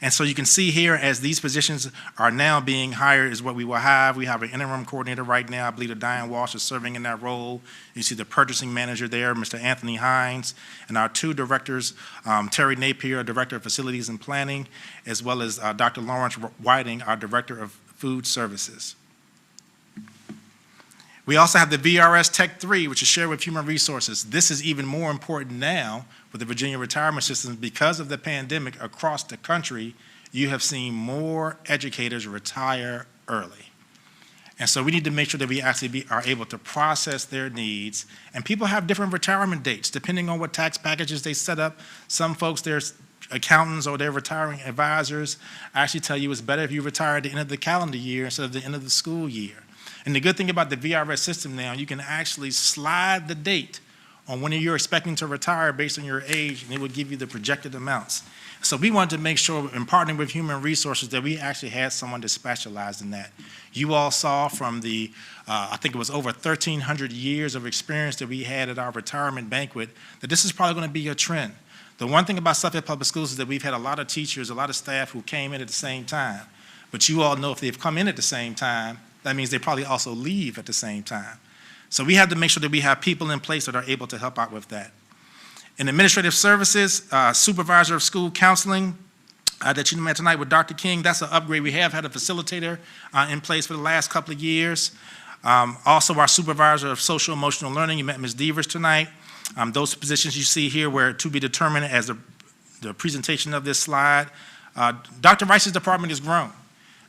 And so you can see here, as these positions are now being hired, is what we will have. We have an interim coordinator right now. I believe that Diane Walsh is serving in that role. You see the purchasing manager there, Mr. Anthony Hines, and our 2 directors, Terry Napier, Director of Facilities and Planning, as well as Dr. Lawrence Whiting, our Director of Food Services. We also have the VRS Tech 3, which is shared with Human Resources. This is even more important now with the Virginia retirement system because of the pandemic across the country. You have seen more educators retire early. And so we need to make sure that we actually are able to process their needs. And people have different retirement dates depending on what tax packages they set up. Some folks, their accountants or their retiring advisors actually tell you it's better if you retire at the end of the calendar year instead of the end of the school year. And the good thing about the VRS system now, you can actually slide the date on when you're expecting to retire based on your age, and it will give you the projected amounts. So we wanted to make sure, in partnering with Human Resources, that we actually had someone that specialized in that. You all saw from the, I think it was over 1,300 years of experience that we had at our retirement banquet, that this is probably going to be a trend. The one thing about Suffolk Public Schools is that we've had a lot of teachers, a lot of staff who came in at the same time. But you all know if they've come in at the same time, that means they probably also leave at the same time. So we have to make sure that we have people in place that are able to help out with that. In administrative services, supervisor of school counseling, that you met tonight with Dr. King, that's an upgrade. We have had a facilitator in place for the last couple of years. Also, our supervisor of social emotional learning, you met Ms. Devers tonight. Those positions you see here were to be determined as the presentation of this slide. Dr. Rice's department has grown.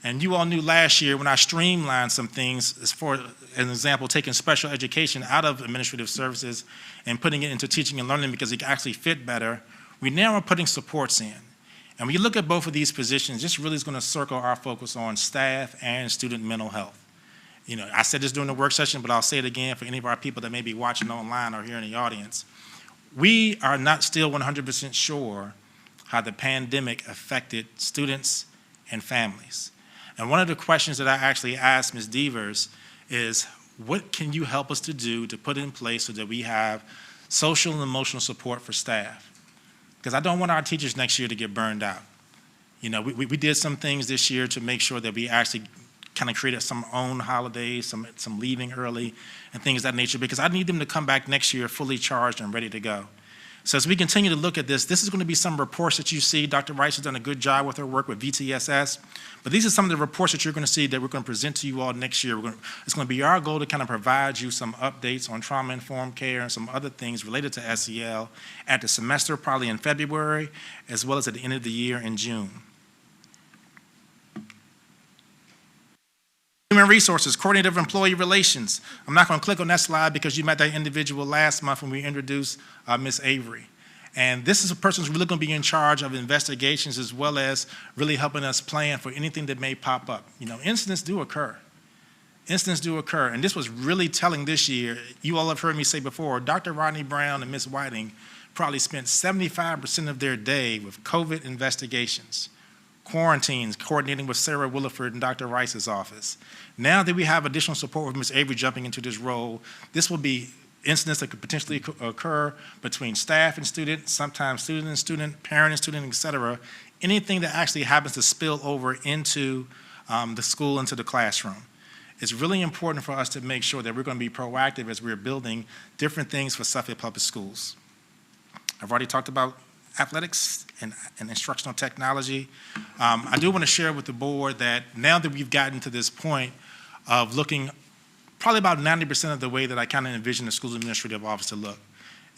And you all knew last year when I streamlined some things, as for an example, taking special education out of administrative services and putting it into teaching and learning because it actually fit better, we now are putting supports in. And when you look at both of these positions, this really is going to circle our focus on staff and student mental health. You know, I said this during the work session, but I'll say it again for any of our people that may be watching online or here in the audience. We are not still 100% sure how the pandemic affected students and families. And one of the questions that I actually asked Ms. Devers is, what can you help us to do to put in place so that we have social and emotional support for staff? Because I don't want our teachers next year to get burned out. You know, we did some things this year to make sure that we actually kind of created some own holidays, some leaving early and things of that nature, because I need them to come back next year fully charged and ready to go. So as we continue to look at this is going to be some reports that you see. Dr. Rice has done a good job with her work with VTSS. But these are some of the reports that you're going to see that we're going to present to you all next year. It's going to be our goal to kind of provide you some updates on trauma-informed care and some other things related to SEL at the semester, probably in February, as well as at the end of the year in June. Human resources, coordinative employee relations. I'm not going to click on that slide because you met that individual last month when we introduced Ms. Avery. And this is a person who's really going to be in charge of investigations as well as really helping us plan for anything that may pop up. You know, incidents do occur. Incidents do occur. And this was really telling this year. You all have heard me say before, Dr. Rodney Brown and Ms. Whiting probably spent 75% of their day with COVID investigations, quarantines, coordinating with Sarah Williford and Dr. Rice's office. Now that we have additional support with Ms. Avery jumping into this role, this will be incidents that could potentially occur between staff and student, sometimes student and student, parent and student, et cetera. Anything that actually happens to spill over into the school, into the classroom. It's really important for us to make sure that we're going to be proactive as we're building different things for Suffolk Public Schools. I've already talked about athletics and instructional technology. I do want to share with the board that now that we've gotten to this point of looking probably about 90% of the way that I kind of envision the school administrative office to look,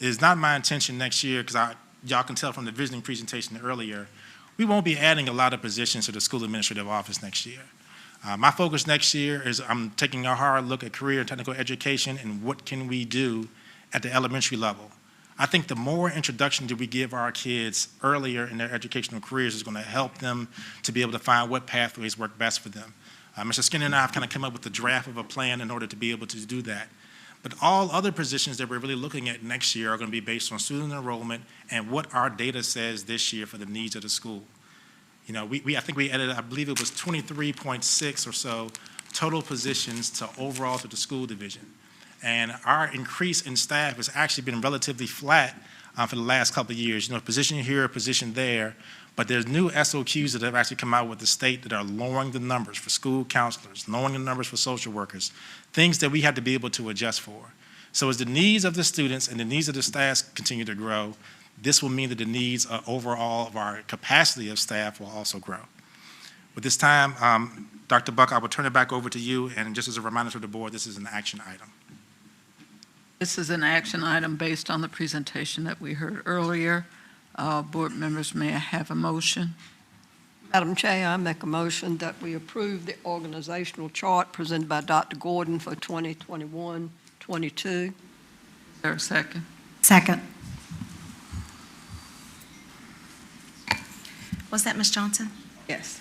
it is not my intention next year, because y'all can tell from the visioning presentation earlier, we won't be adding a lot of positions to the school administrative office next year. My focus next year is I'm taking a hard look at career and technical education and what can we do at the elementary level. I think the more introduction that we give our kids earlier in their educational careers is going to help them to be able to find what pathways work best for them. Mr. Skinner and I have kind of come up with the draft of a plan in order to be able to do that. But all other positions that we're really looking at next year are going to be based on student enrollment and what our data says this year for the needs of the school. You know, I think we added, I believe it was 23.6 or so total positions to overall to the school division. And our increase in staff has actually been relatively flat for the last couple of years. You know, a position here, a position there, but there's new SOQs that have actually come out with the state that are lowering the numbers for school counselors, lowering the numbers for social workers, things that we have to be able to adjust for. So as the needs of the students and the needs of the staff continue to grow, this will mean that the needs overall of our capacity of staff will also grow. With this time, Dr. Buck, I will turn it back over to you, and just as a reminder to the board, this is an action item. This is an action item based on the presentation that we heard earlier. Board members, may I have a motion? Madam Chair, I make a motion that we approve the organizational chart presented by Dr. Gordon for 2021-22. Is there a second? Second. Was that Ms. Johnson? Yes.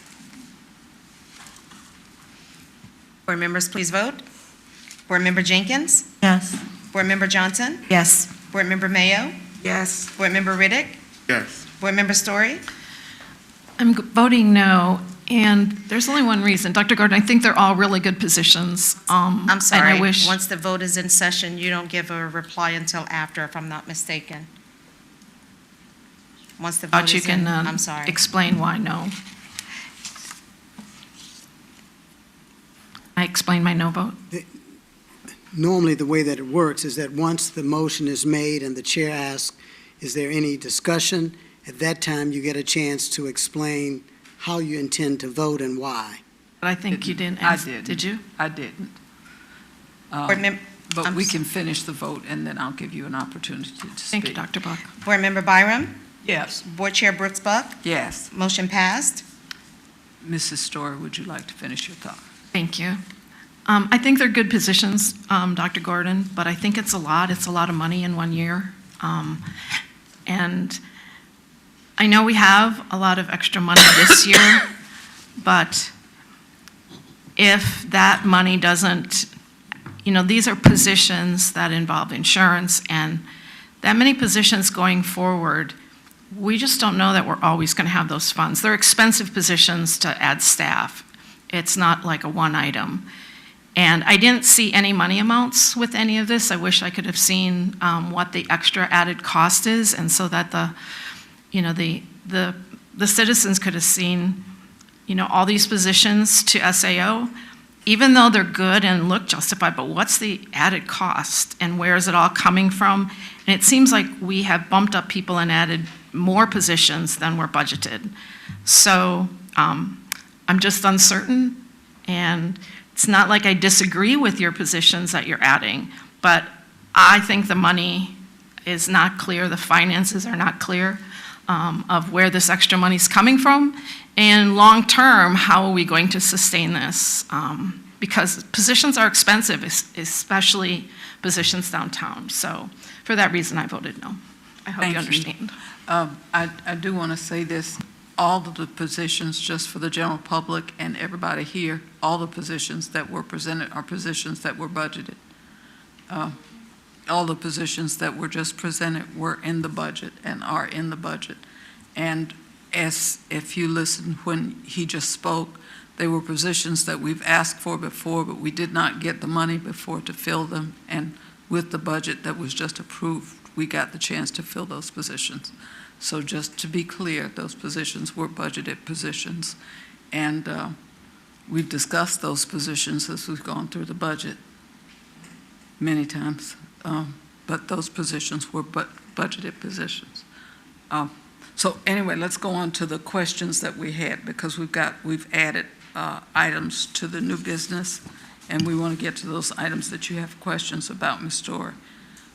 Board members, please vote. Board Member Jenkins? Yes. Board Member Johnson? Yes. Board Member Mayo? Yes. Board Member Riddick? Yes. Board Member Story? I'm voting no, and there's only one reason. Dr. Gordon, I think they're all really good positions. I'm sorry. And I wish, Once the vote is in session, you don't give a reply until after, if I'm not mistaken. Once the vote thought you is in, can I'm sorry. explain why no. I I explain my no vote? Normally, the way that it works is that once the motion is made and the chair asks, is there any discussion? At that time, you get a chance to explain how you intend to vote and why. But I think you didn't I ask. didn't. Did you? I didn't. Board mem- But I'm we s- can finish the vote, and then I'll give you an opportunity to speak. Thank you, Dr. Buck. Board Member Byram? Yes. Board Chair Brooks Buck? Yes. Motion passed. Mrs. Story, would you like to finish your thought? Thank you. I think they're good positions, Dr. Gordon, but I think it's a lot. It's a lot of money in 1 year. And I know we have a lot of extra money this year, but if that money doesn't, these are positions that involve insurance, and that many positions going forward, we just don't know that we're always going to have those funds. They're expensive positions to add staff. It's not like a one item. And I didn't see any money amounts with any of this. I wish I could have seen what the extra added cost is, and so that the citizens could have seen, all these positions to SAO, even though they're good and look justified, but what's the added cost and where is it all coming from? And it seems like we have bumped up people and added more positions than were budgeted. So I'm just uncertain, and it's not like I disagree with your positions that you're adding, but I think the money is not clear, the finances are not clear of where this extra money is coming from, and long-term, how are we going to sustain this? Because positions are expensive, especially positions downtown. So for that reason, I voted no. I hope you understand. I do want to say this. All of the positions, just for the general public and everybody here, all the positions that were presented are positions that were budgeted. All the positions that were just presented were in the budget and are in the budget. And if you listened when he just spoke, they were positions that we've asked for before, but we did not get the money before to fill them. And with the budget that was just approved, we got the chance to fill those positions. So just to be clear, those positions were budgeted positions. And we've discussed those positions as we've gone through the budget many times. But those positions were budgeted positions. So anyway, let's go on to the questions that we had, because we've added items to the new business, and we want to get to those items that you have questions about, Ms. Story.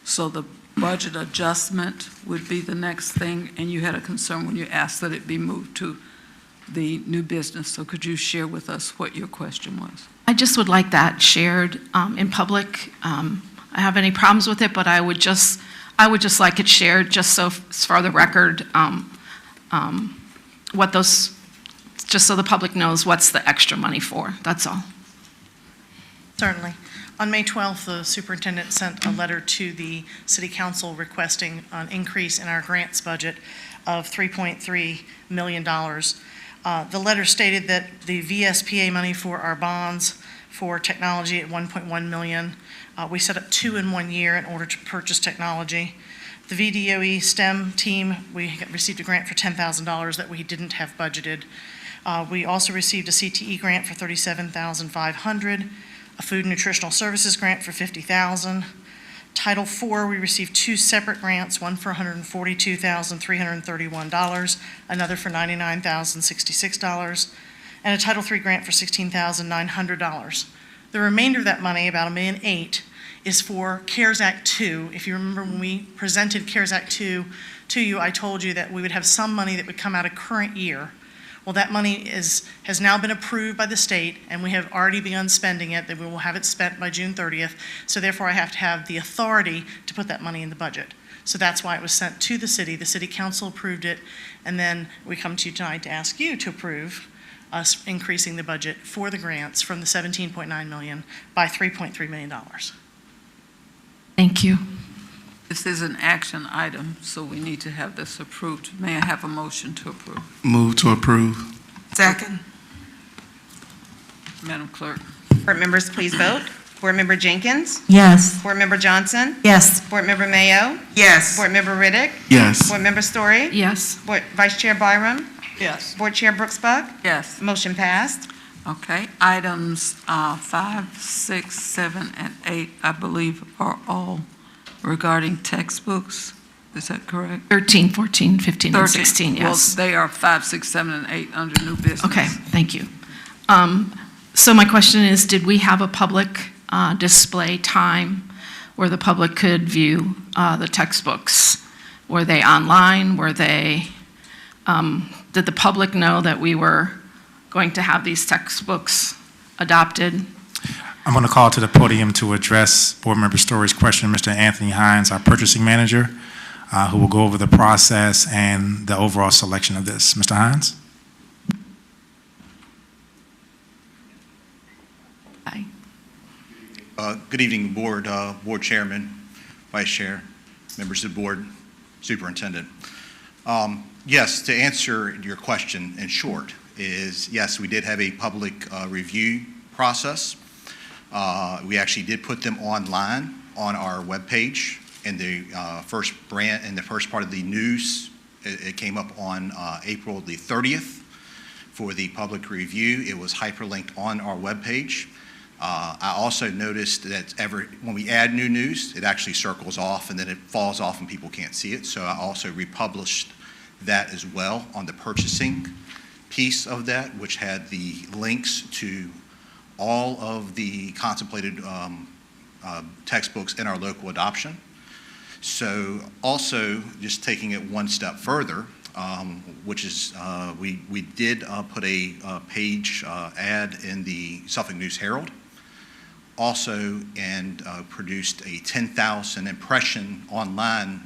So the budget adjustment would be the next thing, and you had a concern when you asked that it be moved to the new business. So could you share with us what your question was? I just would like that shared in public. I have any problems with it, but I would just like it shared, just so for the record, what those, just so the public knows what's the extra money for. That's all. Certainly. On May 12th, the superintendent sent a letter to the city council requesting an increase in our grants budget of $3.3 million. The letter stated that the VSPA money for our bonds for technology at $1.1 million. We set up 2 in 1 year in order to purchase technology. The VDOE STEM team, we received a grant for $10,000 that we didn't have budgeted. We also received a CTE grant for $37,500, a food and nutritional services grant for $50,000. Title IV, we received 2 separate grants, one for $142,331, another for $99,066, and a Title III grant for $16,900. The remainder of that money, about $1.8 million, is for CARES Act 2. If you remember when we presented CARES Act 2 to you, I told you that we would have some money that would come out of current year. Well, that money has now been approved by the state, and we have already begun spending it, that we will have it spent by June 30th. So therefore, I have to have the authority to put that money in the budget. So that's why it was sent to the city council approved it, and then we come to you tonight to ask you to approve us increasing the budget for the grants from the $17.9 million by $3.3 million. Thank you. This is an action item, so we need to have this approved. May I have a motion to approve? Move to approve. Second. Madam Clerk. Board members, please vote. Board Member Jenkins? Yes. Board Member Johnson? Yes. Board Member Mayo? Yes. Board Member Riddick? Yes. Board Member Story? Yes. Vice Chair Byram? Yes. Board Chair Brooks Buck? Yes. Motion passed. Okay, items 5, 6, 7, and 8, I believe, are all regarding textbooks. Is that correct? 13, 14, 15, and 13. 16, yes. Well, they are 5, 6, 7, and 8 under new business. Okay, thank you. So my question is, did we have a public display time where the public could view the textbooks? Were they online? Were they, did the public know that we were going to have these textbooks adopted? I'm going to call to the podium to address Board Member Story's question, Mr. Anthony Hines, our purchasing manager, who will go over the process and the overall selection of this. Mr. Hines? Good evening, Board Chairman, Vice Chair, members of the Board, Superintendent. Yes, to answer your question in short is, yes, we did have a public review process. We actually did put them online on our webpage in the first part of the news. It came up on April the 30th for the public review. It was hyperlinked on our webpage. I also noticed that when we add new news, it actually circles off and then it falls off and people can't see it. So I also republished that as well on the purchasing piece of that, which had the links to all of the contemplated textbooks in our local adoption. So also, just taking it one step further, which is we did put a page ad in the Suffolk News Herald, also, and produced a 10,000 impression online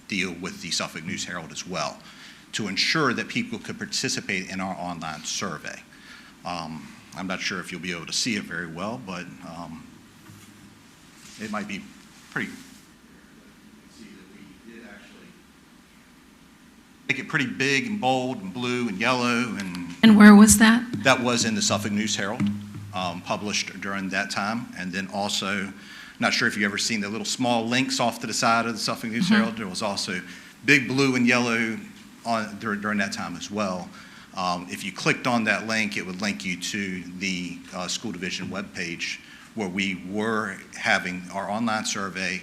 deal with the Suffolk News Herald as well, to ensure that people could participate in our online survey. I'm not sure if you'll be able to see it very well, but it might be pretty. See that we did actually make it pretty big and bold and blue and yellow. And where was that? That was in the Suffolk News Herald, published during that time. And then also, not sure if you've ever seen the little small links off to the side of the Suffolk News Herald. There was also big blue and yellow during that time as well. If you clicked on that link, it would link you to the school division webpage where we were having our online survey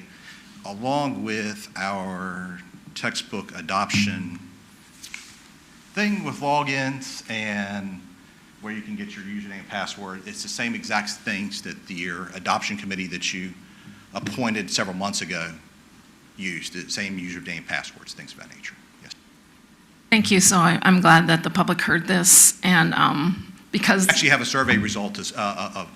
along with our textbook adoption thing with logins and where you can get your username and password. It's the same exact things that your adoption committee that you appointed several months ago used, the same username, passwords, things of that nature. Yes. Thank you. So I'm glad that the public heard this, and because actually have a survey result.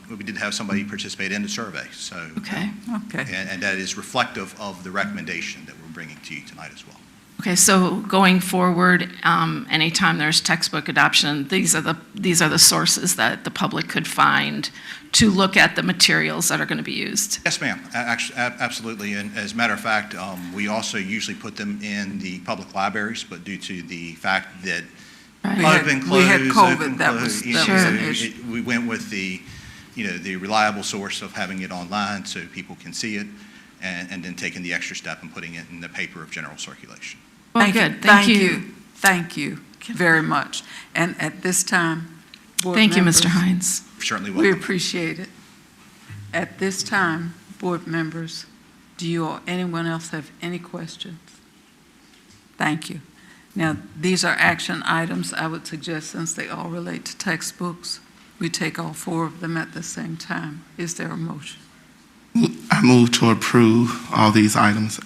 We did have somebody participate in the survey. So okay. And that is reflective of the recommendation that we're bringing to you tonight as well. Okay, so going forward, anytime there's textbook adoption, these are the sources that the public could find to look at the materials that are going to be used. Yes, ma'am. Actually, absolutely. And as a matter of fact, we also usually put them in the public libraries, but due to the fact that open, close, we had COVID. Open, that close, was an issue. we went with the reliable source of having it online so people can see it, and then taking the extra step and putting it in the paper of general circulation. Well, good. Thank you. Thank you very much. And at this time, board Thank you, members, Mr. Hines. Certainly we welcome. appreciate it. At this time, board members, do you or anyone else have any questions? Thank you. Now, these are action items. I would suggest, since they all relate to textbooks, we take all 4 of them at the same time. Is there a motion? I move to approve all these items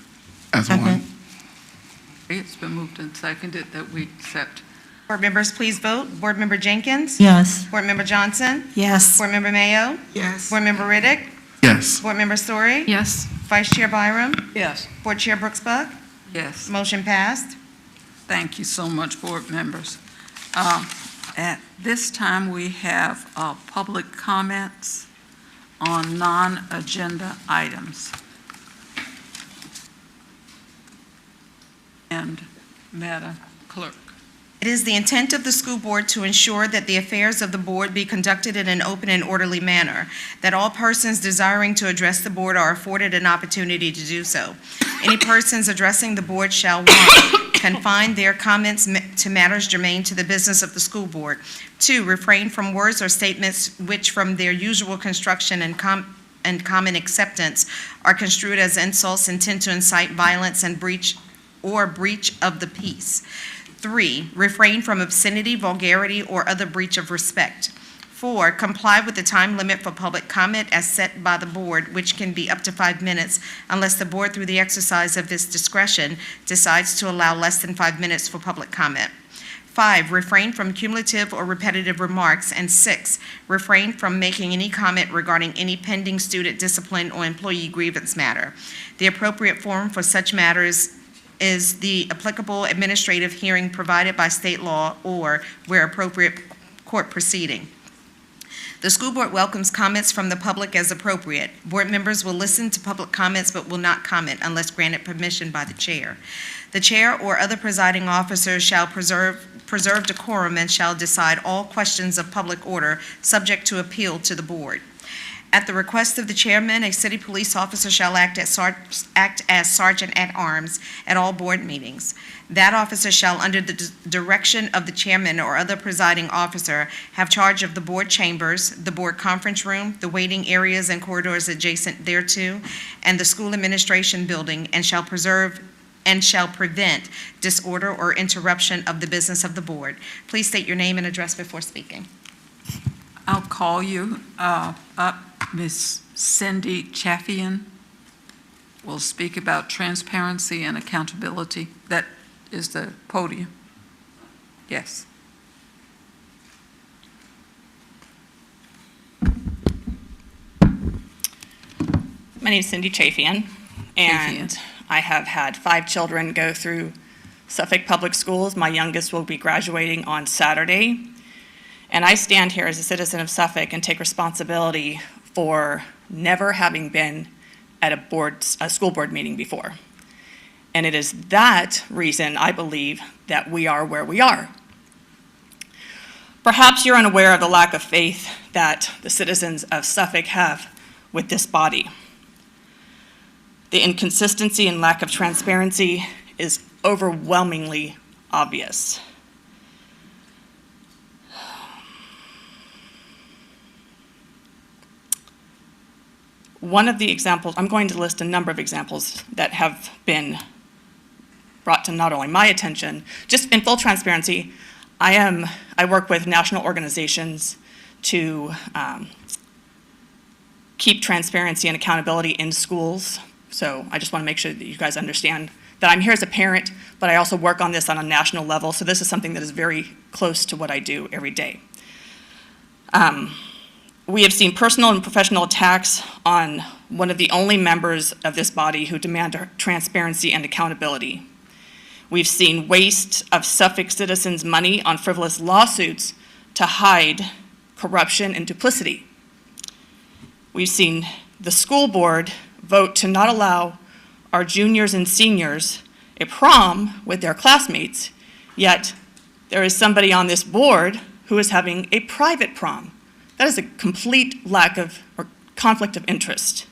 as one. It's been moved and seconded that we accept. Board members, please vote. Board Member Jenkins? Yes. Board Member Johnson? Yes. Board Member Mayo? Yes. Board Member Riddick? Yes. Board Member Story? Yes. Vice Chair Byram? Yes. Board Chair Brooks Buck? Yes. Motion passed. Thank you so much, board members. At this time, we have public comments on non-agenda items. And Madam Clerk. It is the intent of the school board to ensure that the affairs of the board be conducted in an open and orderly manner, that all persons desiring to address the board are afforded an opportunity to do so. Any persons addressing the board shall, 1, confine their comments to matters germane to the business of the school board. 2, refrain from words or statements which from their usual construction and common acceptance are construed as insults intended to incite violence and breach of the peace. 3, refrain from obscenity, vulgarity, or other breach of respect. 4, comply with the time limit for public comment as set by the board, which can be up to 5 minutes unless the board, through the exercise of its discretion, decides to allow less than 5 minutes for public comment. 5, refrain from cumulative or repetitive remarks. And 6, refrain from making any comment regarding any pending student discipline or employee grievance matter. The appropriate forum for such matters is the applicable administrative hearing provided by state law or, where appropriate, court proceeding. The school board welcomes comments from the public as appropriate. Board members will listen to public comments but will not comment unless granted permission by the chair. The chair or other presiding officer shall preserve decorum and shall decide all questions of public order subject to appeal to the board. At the request of the chairman, a city police officer shall act as sergeant-at-arms at all board meetings. That officer shall, under the direction of the chairman or other presiding officer, have charge of the board chambers, the board conference room, the waiting areas and corridors adjacent thereto, and the school administration building, and shall prevent disorder or interruption of the business of the board. Please state your name and address before speaking. I'll call you up. Ms. Cindy Chaffian will speak about transparency and accountability. That is the podium. Yes. My name is Cindy Chaffian, and I have had 5 children go through Suffolk Public Schools. My youngest will be graduating on Saturday. And I stand here as a citizen of Suffolk and take responsibility for never having been at a school board meeting before. And it is that reason, I believe, that we are where we are. Perhaps you're unaware of the lack of faith that the citizens of Suffolk have with this body. The inconsistency and lack of transparency is overwhelmingly obvious. One of the examples, I'm going to list a number of examples that have been brought to not only my attention, just in full transparency, I work with national organizations to keep transparency and accountability in schools. So I just want to make sure that you guys understand that I'm here as a parent, but I also work on this on a national level. So this is something that is very close to what I do every day. We have seen personal and professional attacks on one of the only members of this body who demand transparency and accountability. We've seen waste of Suffolk citizens' money on frivolous lawsuits to hide corruption and duplicity. We've seen the school board vote to not allow our juniors and seniors a prom with their classmates, yet there is somebody on this board who is having a private prom. That is a complete lack of or conflict of interest.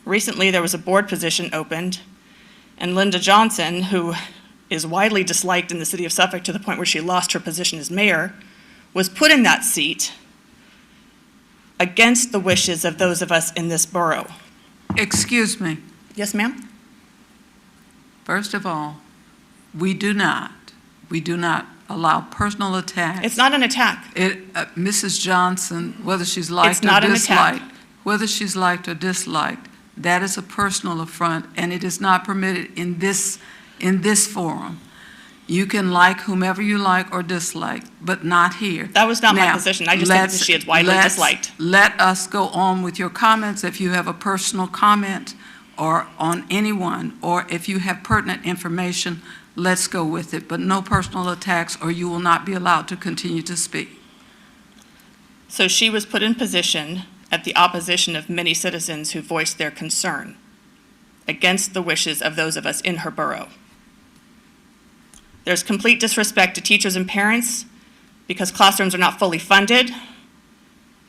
Recently, there was a board position opened, and Linda Johnson, who is widely disliked in the city of Suffolk to the point where she lost her position as mayor, was put in that seat against the wishes of those of us in this borough. Excuse me. Yes, ma'am? First of all, we do not allow personal attacks. It's not an attack. Mrs. Johnson, whether she's liked or disliked, whether she's liked or disliked, that is a personal affront, and it is not permitted in this forum. You can like whomever you like or dislike, but not here. That was not my position. I just think that she is widely disliked. Let us go on with your comments. If you have a personal comment or on anyone, or if you have pertinent information, let's go with it, but no personal attacks or you will not be allowed to continue to speak. So she was put in position at the opposition of many citizens who voiced their concern against the wishes of those of us in her borough. There's complete disrespect to teachers and parents because classrooms are not fully funded.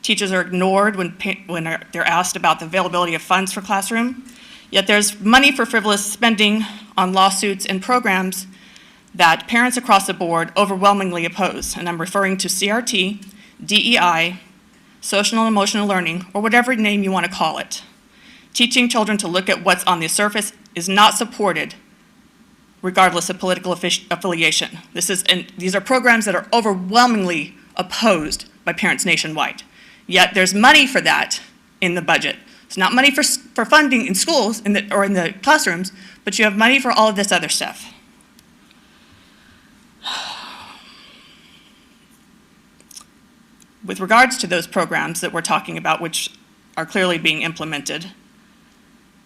Teachers are ignored when they're asked about the availability of funds for classroom. Yet there's money for frivolous spending on lawsuits and programs that parents across the board overwhelmingly oppose. And I'm referring to CRT, DEI, social and emotional learning, or whatever name you want to call it. Teaching children to look at what's on the surface is not supported regardless of political affiliation. These are programs that are overwhelmingly opposed by parents nationwide. Yet there's money for that in the budget. It's not money for funding in schools or in the classrooms, but you have money for all of this other stuff. With regards to those programs that we're talking about, which are clearly being implemented,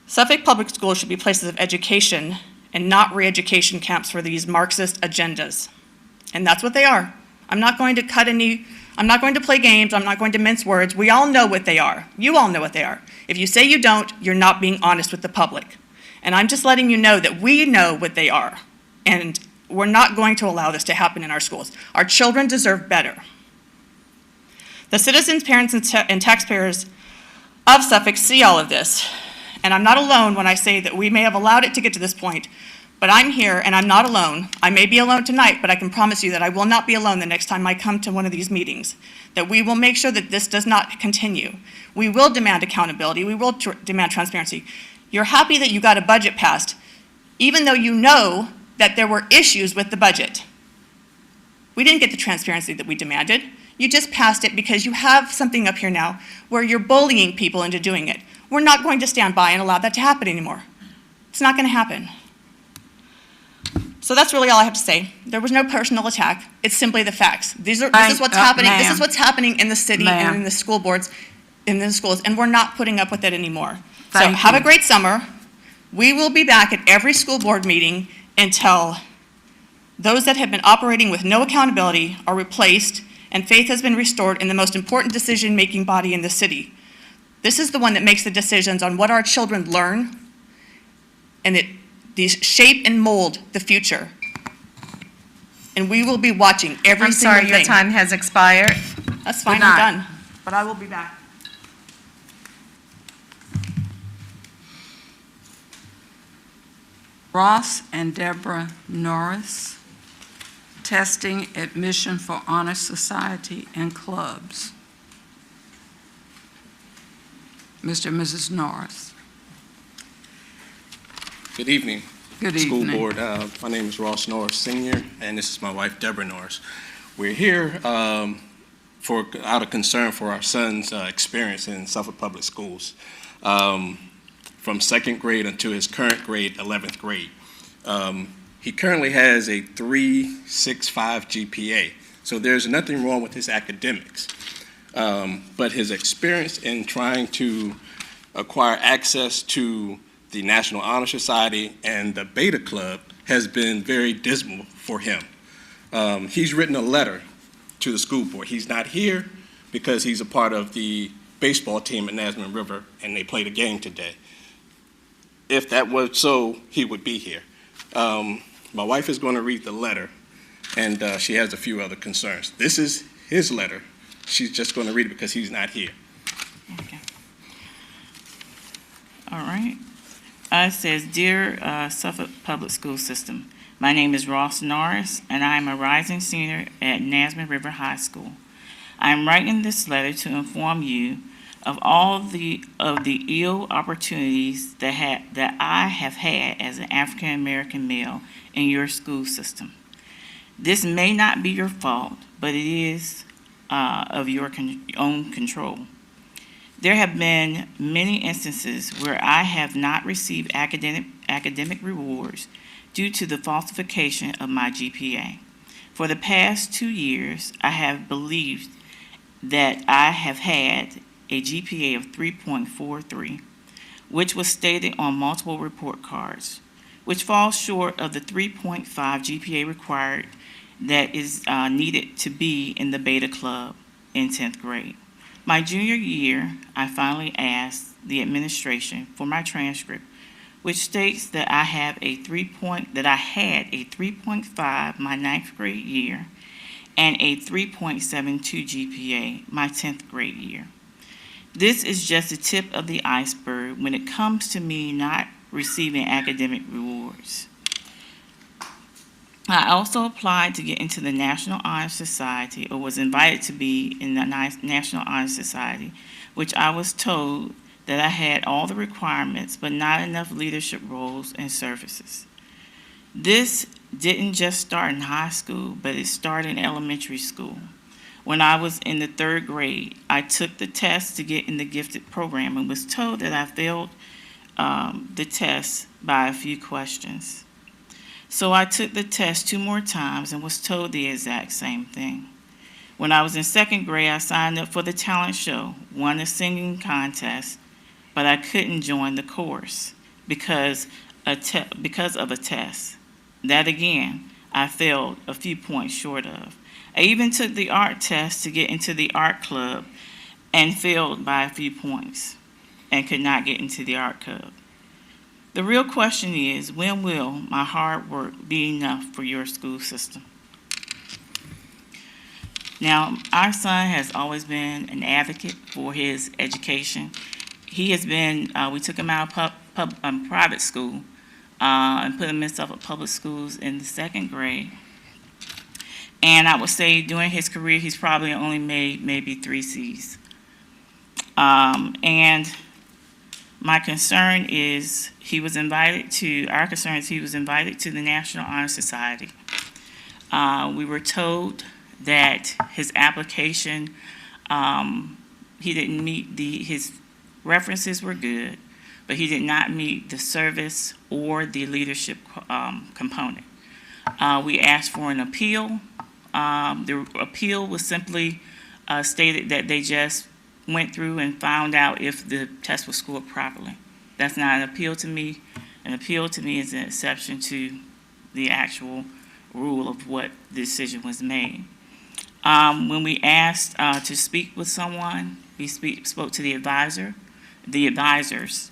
Suffolk Public Schools should be places of education and not re-education camps for these Marxist agendas. And that's what they are. I'm not going to play games, I'm not going to mince words. We all know what they are. You all know what they are. If you say you don't, you're not being honest with the public. And I'm just letting you know that we know what they are. And we're not going to allow this to happen in our schools. Our children deserve better. The citizens, parents, and taxpayers of Suffolk see all of this. And I'm not alone when I say that we may have allowed it to get to this point, but I'm here and I'm not alone. I may be alone tonight, but I can promise you that I will not be alone the next time I come to one of these meetings, that we will make sure that this does not continue. We will demand accountability. We will demand transparency. You're happy that you got a budget passed, even though you know that there were issues with the budget. We didn't get the transparency that we demanded. You just passed it because you have something up here now where you're bullying people into doing it. We're not going to stand by and allow that to happen anymore. It's not going to happen. So that's really all I have to say. There was no personal attack. It's simply the facts. This is what's happening. This is what's happening in the city and in the school boards, in the schools, and we're not putting up with it anymore. So have a great summer. We will be back at every school board meeting until those that have been operating with no accountability are replaced and faith has been restored in the most important decision-making body in the city. This is the one that makes the decisions on what our children learn, and these shape and mold the future. And we will be watching every single thing. I'm sorry, your time has expired. That's fine, I'm done. But I will be back. Ross and Deborah Norris, testing admission for honor society and clubs. Mr. and Mrs. Norris. Good evening. Good School evening. Board. My name is Ross Norris Sr., and this is my wife, Deborah Norris. We're here out of concern for our son's experience in Suffolk Public Schools, from second grade until his current grade, 11th grade. He currently has a 3.65 GPA, so there's nothing wrong with his academics. But his experience in trying to acquire access to the National Honor Society and the Beta Club has been very dismal for him. He's written a letter to the school board. He's not here because he's a part of the baseball team at Nasman River and they played a game today. If that was so, he would be here. My wife is going to read the letter, and she has a few other concerns. This is his letter. She's just going to read it because he's not here. Okay. All right. It says, Dear Suffolk Public School System, my name is Ross Norris, and I am a rising senior at Nasman River High School. I am writing this letter to inform you of all the ill opportunities that I have had as an African American male in your school system. This may not be your fault, but it is of your own control. There have been many instances where I have not received academic rewards due to the falsification of my GPA. For the past 2 years, I have believed that I have had a GPA of 3.43, which was stated on multiple report cards, which falls short of the 3.5 GPA required that is needed to be in the Beta Club in 10th grade. My junior year, I finally asked the administration for my transcript, which states that I had a 3.5 my 9th grade year and a 3.72 GPA my 10th grade year. This is just the tip of the iceberg when it comes to me not receiving academic rewards. I also applied to get into the National Honor Society, or was invited to be in the National Honor Society, which I was told that I had all the requirements, but not enough leadership roles and services. This didn't just start in high school, but it started in elementary school. When I was in the 3rd grade, I took the test to get in the gifted program and was told that I failed the test by a few questions. So I took the test 2 more times and was told the exact same thing. When I was in 2nd grade, I signed up for the talent show, won a singing contest, but I couldn't join the chorus because of a test. That again, I failed a few points short of. I even took the art test to get into the art club and failed by a few points and could not get into the art club. The real question is, when will my hard work be enough for your school system? Now, our son has always been an advocate for his education. He has been, we took him out of private school and put him in Suffolk Public Schools in the 2nd grade. And I would say during his career, he's probably only made maybe 3 C's. And my concern is he was invited to the National Honor Society. We were told that his application, he didn't meet his references were good, but he did not meet the service or the leadership component. We asked for an appeal. The appeal was simply stated that they just went through and found out if the test was scored properly. That's not an appeal to me. An appeal to me is an exception to the actual rule of what the decision was made. When we asked to speak with someone, we spoke to the advisors,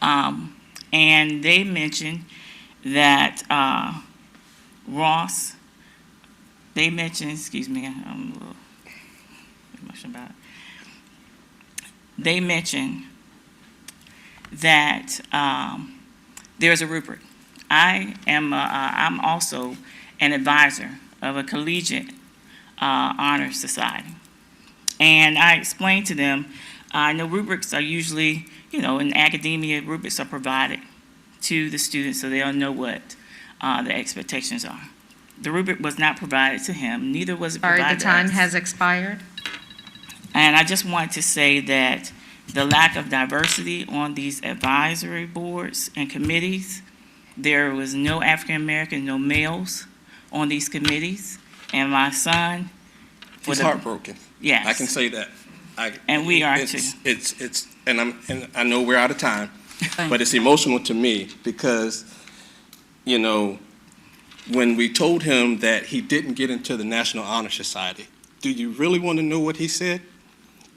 and they mentioned that Ross, excuse me, I'm a little emotional about it. They mentioned that there's a rubric. I'm also an advisor of a collegiate honor society. And I explained to them, I know rubrics are usually, in academia, rubrics are provided to the students so they'll know what the expectations are. The rubric was not provided to him, neither was it provided to us. Sorry, the time has expired. And I just want to say that the lack of diversity on these advisory boards and committees, there was no African American, no males on these committees, and my son. He's heartbroken. Yes. I can say that. And we are too. And I know we're out of time, but it's emotional to me because, when we told him that he didn't get into the National Honor Society, do you really want to know what he said?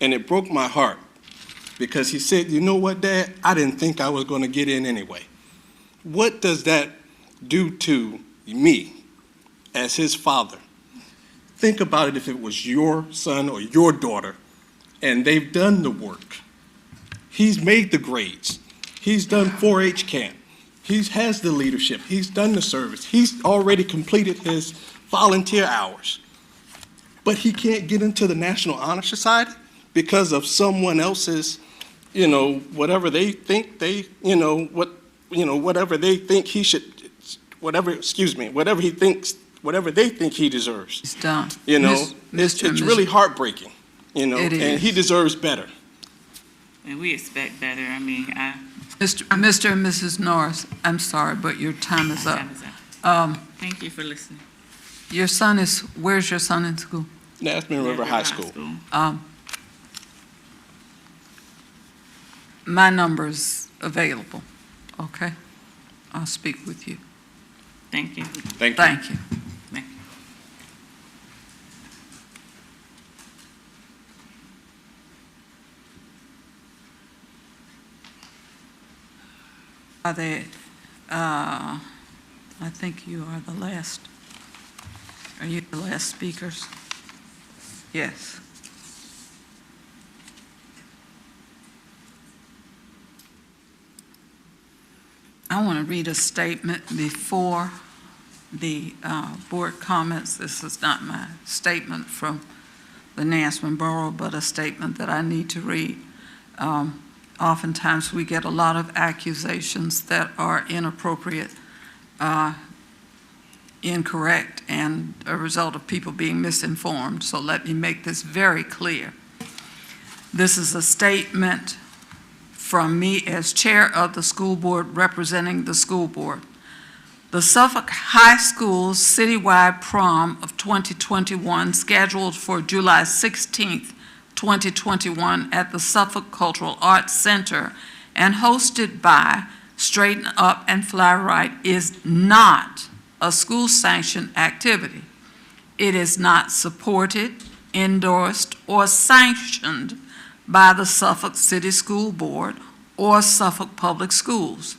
And it broke my heart because he said, you know what, Dad? I didn't think I was going to get in anyway. What does that do to me as his father? Think about it if it was your son or your daughter and they've done the work. He's made the grades. He's done 4-H camp. He has the leadership. He's done the service. He's already completed his volunteer hours. But he can't get into the National Honor Society because of someone else's, whatever they think whatever they think he should, whatever they think he deserves. It's done. It's really heartbreaking, It is. and he deserves better. And we expect better. Mr. and Mrs. Norris, I'm sorry, but your time is up. Thank you for listening. Where's your son in school? Nasman River High School. My number's available, okay? I'll speak with you. Thank you. Thank you. Thank you. Are they, I think you are the last. Are you the last speakers? Yes. I want to read a statement before the board comments. This is not my statement from the Nansemond Borough, but a statement that I need to read. Oftentimes we get a lot of accusations that are inappropriate, incorrect, and a result of people being misinformed. So let me make this very clear. This is a statement from me as chair of the school board representing the school board. The Suffolk High School's citywide prom of 2021, scheduled for July 16th, 2021 at the Suffolk Cultural Arts Center and hosted by Straighten Up and Fly Right, is not a school-sanctioned activity. It is not supported, endorsed, or sanctioned by the Suffolk City School Board or Suffolk Public Schools.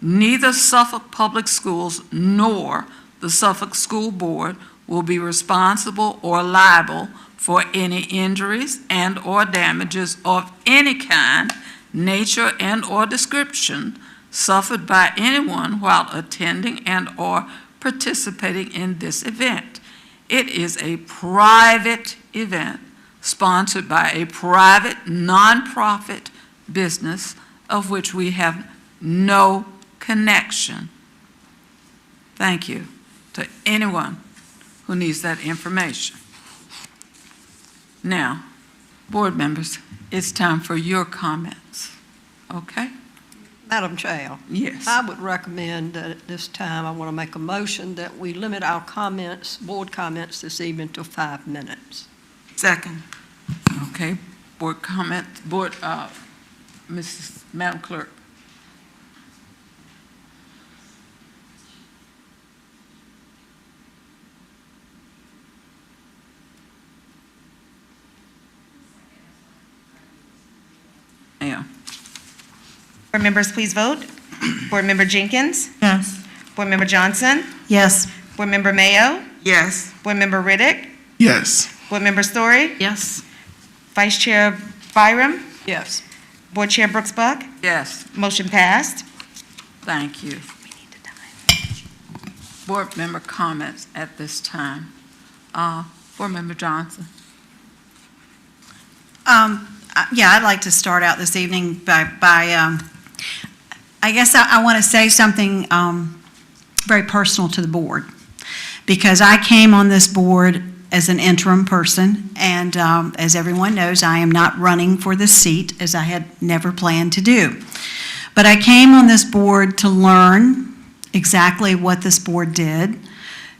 Neither Suffolk Public Schools nor the Suffolk School Board will be responsible or liable for any injuries and/or damages of any kind, nature, and/or description suffered by anyone while attending and/or participating in this event. It is a private event sponsored by a private nonprofit business of which we have no connection. Thank you to anyone who needs that information. Now, board members, it's time for your comments, okay? Madam Chair. Yes. I would recommend that at this time, I want to make a motion that we limit our comments, board comments this evening to 5 minutes. Second. Okay, board comments, Madam Clerk. Yeah. Board members, please vote. Board Member Jenkins? Yes. Board Member Johnson? Yes. Board Member Mayo? Yes. Board Member Riddick? Yes. Board Member Story? Yes. Vice Chair Byram? Yes. Board Chair Brooks Buck? Yes, Motion passed. thank you. Board member comments at this time. Board Member Johnson. Yeah, I'd like to start out this evening by I guess I want to say something very personal to the board, because I came on this board as an interim person, and as everyone knows, I am not running for this seat, as I had never planned to do. But I came on this board to learn exactly what this board did,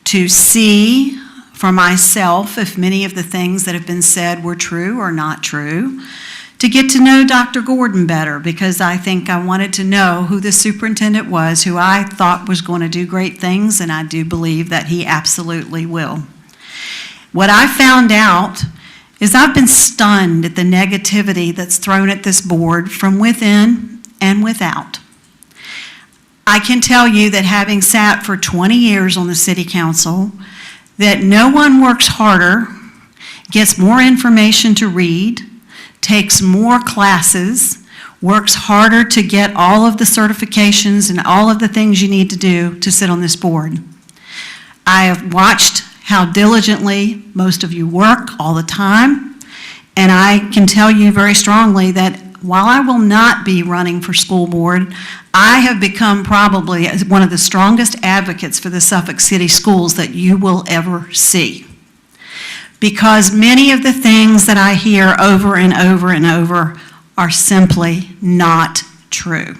to see for myself if many of the things that have been said were true or not true, to get to know Dr. Gordon better, because I think I wanted to know who the superintendent was, who I thought was going to do great things, and I do believe that he absolutely will. What I found out is I've been stunned at the negativity that's thrown at this board from within and without. I can tell you that having sat for 20 years on the city council, that no one works harder, gets more information to read, takes more classes, works harder to get all of the certifications and all of the things you need to do to sit on this board. I have watched how diligently most of you work all the time, and I can tell you very strongly that while I will not be running for school board, I have become probably one of the strongest advocates for the Suffolk City Schools that you will ever see. Because many of the things that I hear over and over and over are simply not true.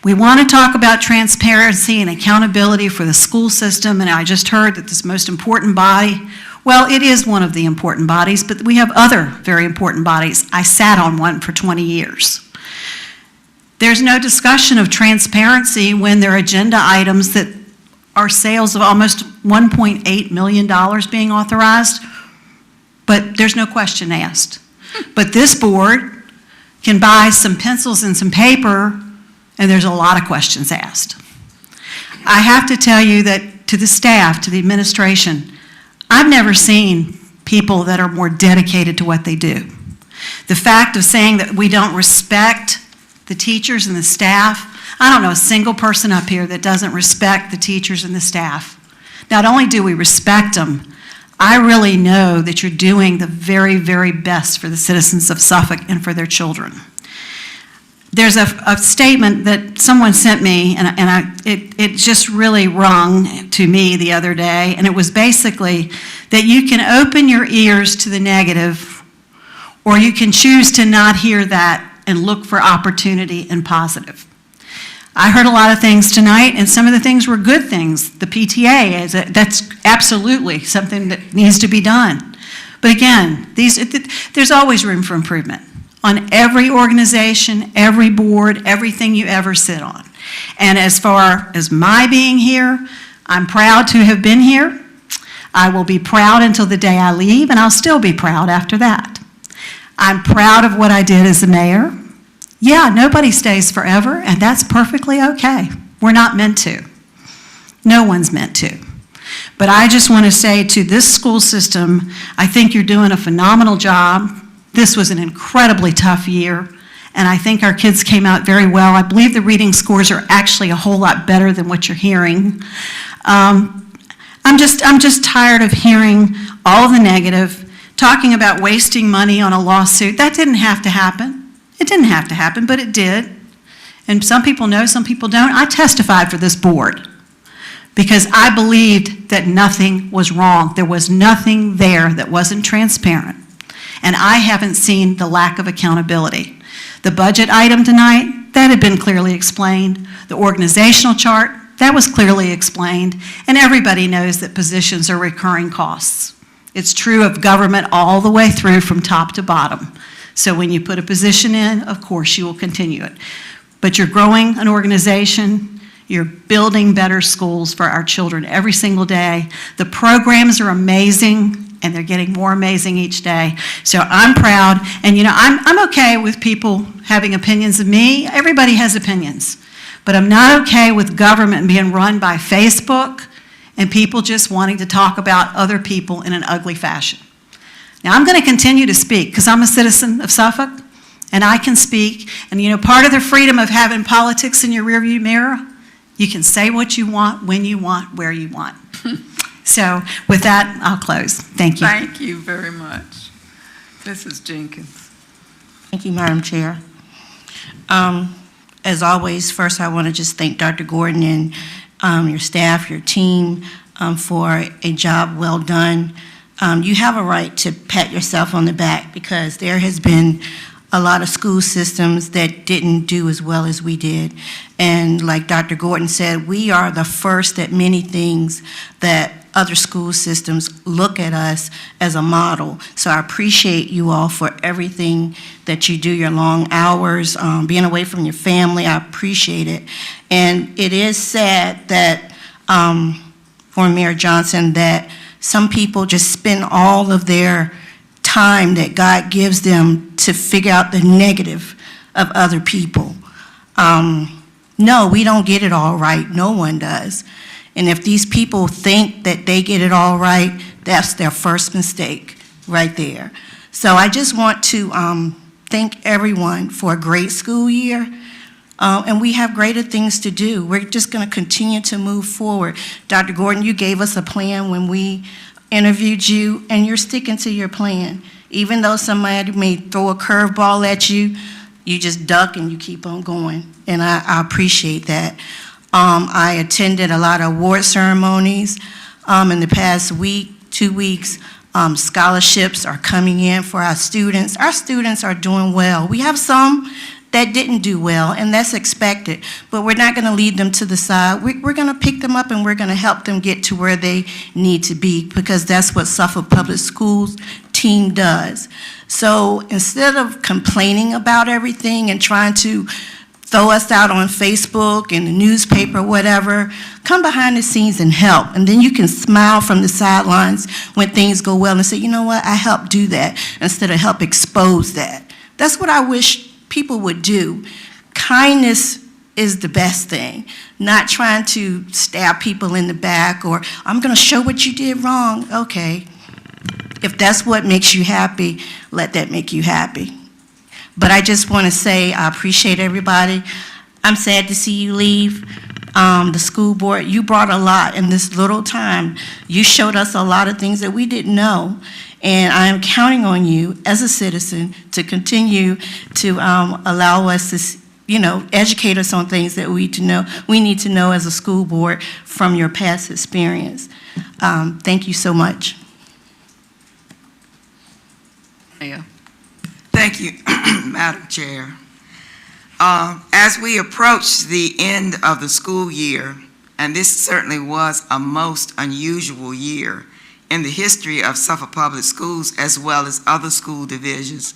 We want to talk about transparency and accountability for the school system, and I just heard that this most important body, well, it is one of the important bodies, but we have other very important bodies. I sat on one for 20 years. There's no discussion of transparency when there are agenda items that are sales of almost $1.8 million being authorized, but there's no question asked. But this board can buy some pencils and some paper, and there's a lot of questions asked. I have to tell you that to the staff, to the administration, I've never seen people that are more dedicated to what they do. The fact of saying that we don't respect the teachers and the staff, I don't know a single person up here that doesn't respect the teachers and the staff. Not only do we respect them, I really know that you're doing the very, very best for the citizens of Suffolk and for their children. There's a statement that someone sent me, and it just really rung to me the other day, and it was basically that you can open your ears to the negative, or you can choose to not hear that and look for opportunity and positive. I heard a lot of things tonight, and some of the things were good things. The PTA, that's absolutely something that needs to be done. But again, there's always room for improvement on every organization, every board, everything you ever sit on. And as far as my being here, I'm proud to have been here. I will be proud until the day I leave, and I'll still be proud after that. I'm proud of what I did as a mayor. Yeah, nobody stays forever, and that's perfectly okay. We're not meant to. No one's meant to. But I just want to say to this school system, I think you're doing a phenomenal job. This was an incredibly tough year, and I think our kids came out very well. I believe the reading scores are actually a whole lot better than what you're hearing. I'm just tired of hearing all of the negative, talking about wasting money on a lawsuit. That didn't have to happen. It didn't have to happen, but it did. And some people know, some people don't. I testified for this board because I believed that nothing was wrong. There was nothing there that wasn't transparent. And I haven't seen the lack of accountability. The budget item tonight, that had been clearly explained. The organizational chart, that was clearly explained. And everybody knows that positions are recurring costs. It's true of government all the way through from top to bottom. So when you put a position in, of course you will continue it. But you're growing an organization, you're building better schools for our children every single day. The programs are amazing, and they're getting more amazing each day. So I'm proud, and you know, I'm okay with people having opinions of me. Everybody has opinions. But I'm not okay with government being run by Facebook and people just wanting to talk about other people in an ugly fashion. Now, I'm going to continue to speak because I'm a citizen of Suffolk, and I can speak. And you know, part of the freedom of having politics in your rearview mirror, you can say what you want, when you want, where you want. So with that, I'll close. Thank you. Thank you very much. Mrs. Jenkins. Thank you, Madam Chair. As always, first I want to just thank Dr. Gordon and your staff, your team, for a job well done. You have a right to pat yourself on the back because there has been a lot of school systems that didn't do as well as we did. And like Dr. Gordon said, we are the first at many things that other school systems look at us as a model. So I appreciate you all for everything that you do, your long hours, being away from your family. I appreciate it. And it is sad that, for Mayor Johnson, that some people just spend all of their time that God gives them to figure out the negative of other people. No, we don't get it all right. No one does. And if these people think that they get it all right, that's their first mistake right there. So I just want to thank everyone for a great school year. And we have greater things to do. We're just going to continue to move forward. Dr. Gordon, you gave us a plan when we interviewed you, and you're sticking to your plan. Even though somebody may throw a curveball at you, you just duck and you keep on going. And I appreciate that. I attended a lot of award ceremonies in the past week, 2 weeks. Scholarships are coming in for our students. Our students are doing well. We have some that didn't do well, and that's expected, but we're not going to leave them to the side. We're going to pick them up and we're going to help them get to where they need to be, because that's what Suffolk Public Schools team does. So instead of complaining about everything and trying to throw us out on Facebook and the newspaper, whatever, come behind the scenes and help. And then you can smile from the sidelines when things go well and say, you know what, I helped do that, instead of help expose that. That's what I wish people would do. Kindness is the best thing, not trying to stab people in the back or I'm going to show what you did wrong. Okay, if that's what makes you happy, let that make you happy. But I just want to say I appreciate everybody. I'm sad to see you leave the school board. You brought a lot in this little time. You showed us a lot of things that we didn't know, and I am counting on you as a citizen to continue to allow us to, educate us on things that we need to know as a school board from your past experience. Thank you so much. Mayor. Thank you, Madam Chair. As we approach the end of the school year, and this certainly was a most unusual year in the history of Suffolk Public Schools as well as other school divisions,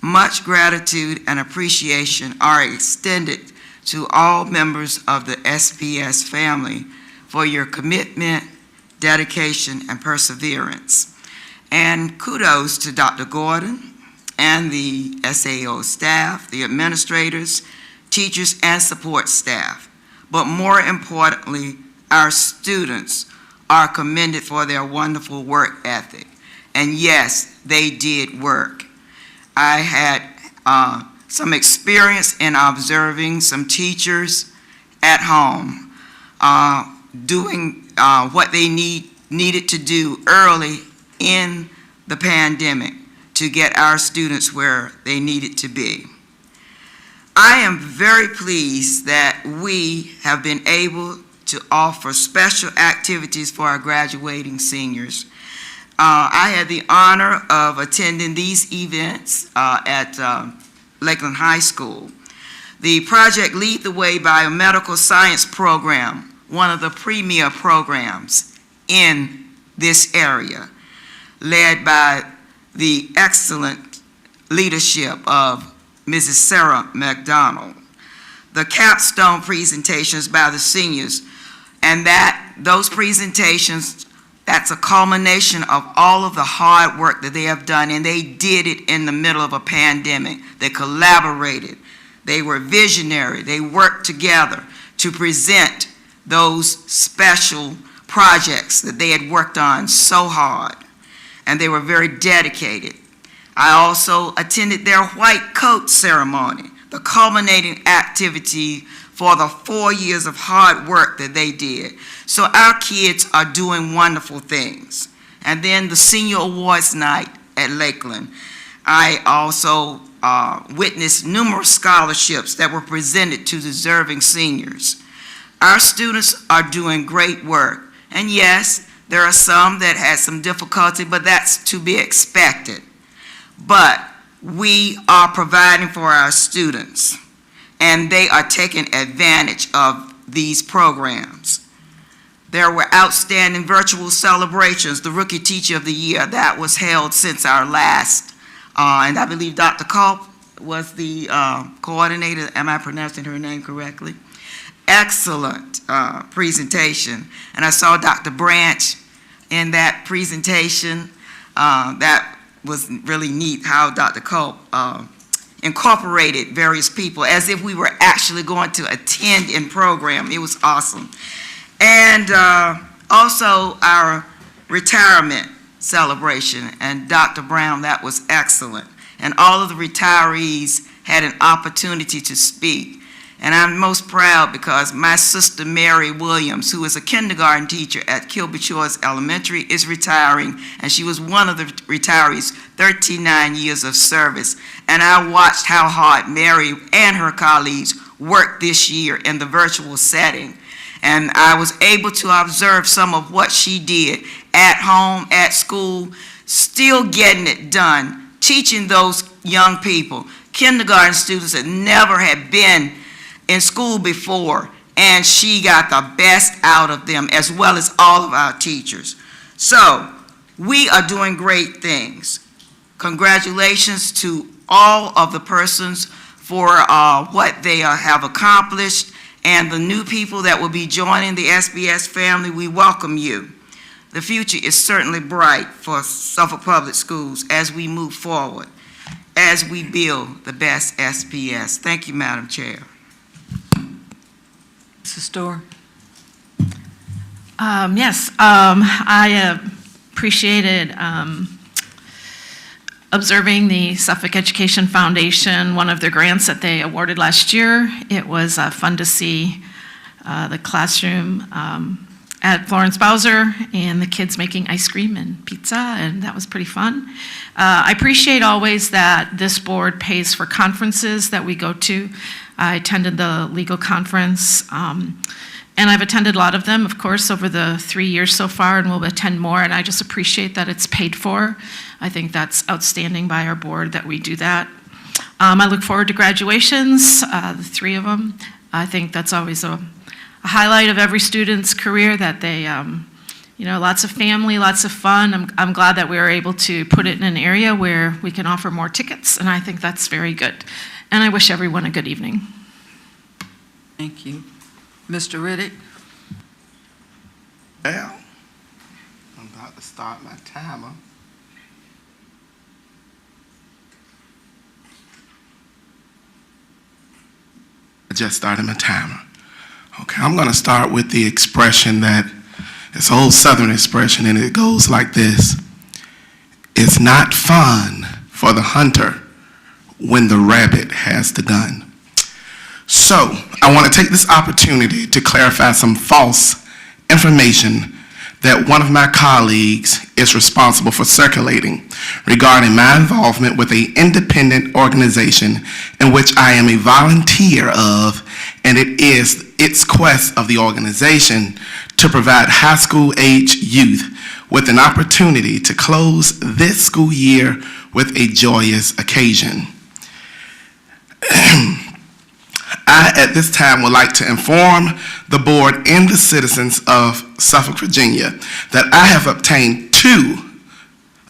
much gratitude and appreciation are extended to all members of the SPS family for your commitment, dedication, and perseverance. And kudos to Dr. Gordon and the SAO staff, the administrators, teachers, and support staff. But more importantly, our students are commended for their wonderful work ethic. And yes, they did work. I had some experience in observing some teachers at home doing what they needed to do early in the pandemic to get our students where they needed to be. I am very pleased that we have been able to offer special activities for our graduating seniors. I had the honor of attending these events at Lakeland High School. The Project Lead the Way biomedical science program, one of the premier programs in this area, led by the excellent leadership of Mrs. Sarah McDonald. The capstone presentations by the seniors, and those presentations, that's a culmination of all of the hard work that they have done, and they did it in the middle of a pandemic. They collaborated, they were visionary, they worked together to present those special projects that they had worked on so hard, and they were very dedicated. I also attended their white coat ceremony, the culminating activity for the 4 years of hard work that they did. So our kids are doing wonderful things. And then the senior awards night at Lakeland, I also witnessed numerous scholarships that were presented to deserving seniors. Our students are doing great work. And yes, there are some that had some difficulty, but that's to be expected. But we are providing for our students, and they are taking advantage of these programs. There were outstanding virtual celebrations. The Rookie Teacher of the Year, that was held since our last, and I believe Dr. Culp was the coordinator. Am I pronouncing her name correctly? Excellent presentation. And I saw Dr. Branch in that presentation. That was really neat how Dr. Culp incorporated various people as if we were actually going to attend in program. It was awesome. And also our retirement celebration, and Dr. Brown, that was excellent. And all of the retirees had an opportunity to speak. And I'm most proud because my sister Mary Williams, who is a kindergarten teacher at Kilby Shores Elementary, is retiring, and she was one of the retirees, 39 years of service. And I watched how hard Mary and her colleagues worked this year in the virtual setting. And I was able to observe some of what she did at home, at school, still getting it done, teaching those young people, kindergarten students that never had been in school before, and she got the best out of them, as well as all of our teachers. So we are doing great things. Congratulations to all of the persons for what they have accomplished, and the new people that will be joining the SBS family, we welcome you. The future is certainly bright for Suffolk Public Schools as we move forward, as we build the best SPS. Thank you, Madam Chair. Mrs. Storr. Yes, I appreciated observing the Suffolk Education Foundation, one of their grants that they awarded last year. It was fun to see the classroom at Florence Bowser and the kids making ice cream and pizza, and that was pretty fun. I appreciate always that this board pays for conferences that we go to. I attended the legal conference, and I've attended a lot of them, of course, over the 3 years so far, and we'll attend more, and I just appreciate that it's paid for. I think that's outstanding by our board that we do that. I look forward to graduations, the 3 of them. I think that's always a highlight of every student's career, that they, lots of family, lots of fun. I'm glad that we were able to put it in an area where we can offer more tickets, and I think that's very good. And I wish everyone a good evening. Thank you. Mr. Riddick? Well, I'm about to start my timer. I just started my timer. Okay, I'm going to start with the expression that, it's an old Southern expression, and it goes like this. It's not fun for the hunter when the rabbit has the gun. So, I want to take this opportunity to clarify some false information that one of my colleagues is responsible for circulating regarding my involvement with an independent organization in which I am a volunteer of, and it is its quest of the organization to provide high school age youth with an opportunity to close this school year with a joyous occasion. I, at this time, would like to inform the board and the citizens of Suffolk, Virginia, that I have obtained 2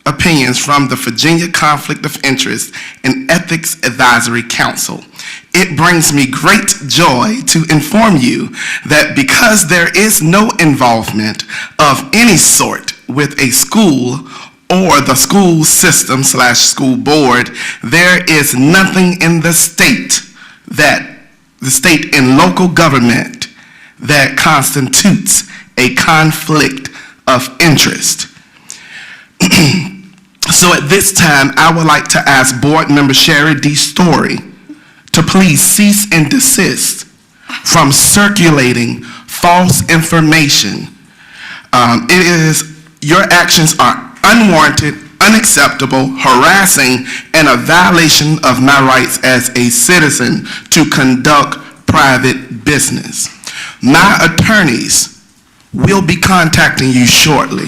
opinions from the Virginia Conflict of Interest and Ethics Advisory Council. It brings me great joy to inform you that because there is no involvement of any sort with a school or the school system / school board, there is nothing in the state and local government that constitutes a conflict of interest. So at this time, I would like to ask Board Member Sherry D. Story to please cease and desist from circulating false information. Your actions are unwarranted, unacceptable, harassing, and a violation of my rights as a citizen to conduct private business. My attorneys will be contacting you shortly.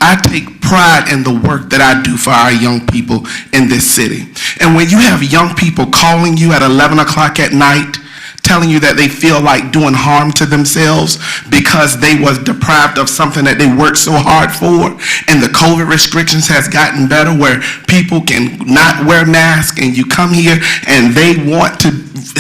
I take pride in the work that I do for our young people in this city. And when you have young people calling you at 11 o'clock at night, telling you that they feel like doing harm to themselves because they was deprived of something that they worked so hard for, and the COVID restrictions has gotten better where people can not wear masks, and you come here and they want to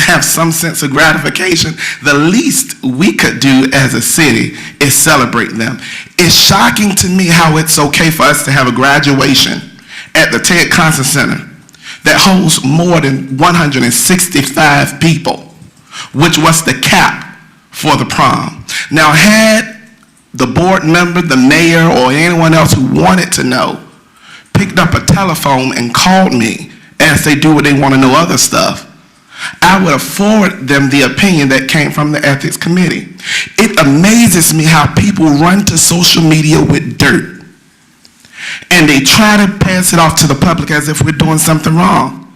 have some sense of gratification, the least we could do as a city is celebrate them. It's shocking to me how it's okay for us to have a graduation at the Ted Concert Center that holds more than 165 people, which was the cap for the prom. Now, had the board member, the mayor, or anyone else who wanted to know picked up a telephone and called me as they do when they want to know other stuff, I would have forwarded them the opinion that came from the ethics committee. It amazes me how people run to social media with dirt and they try to pass it off to the public as if we're doing something wrong.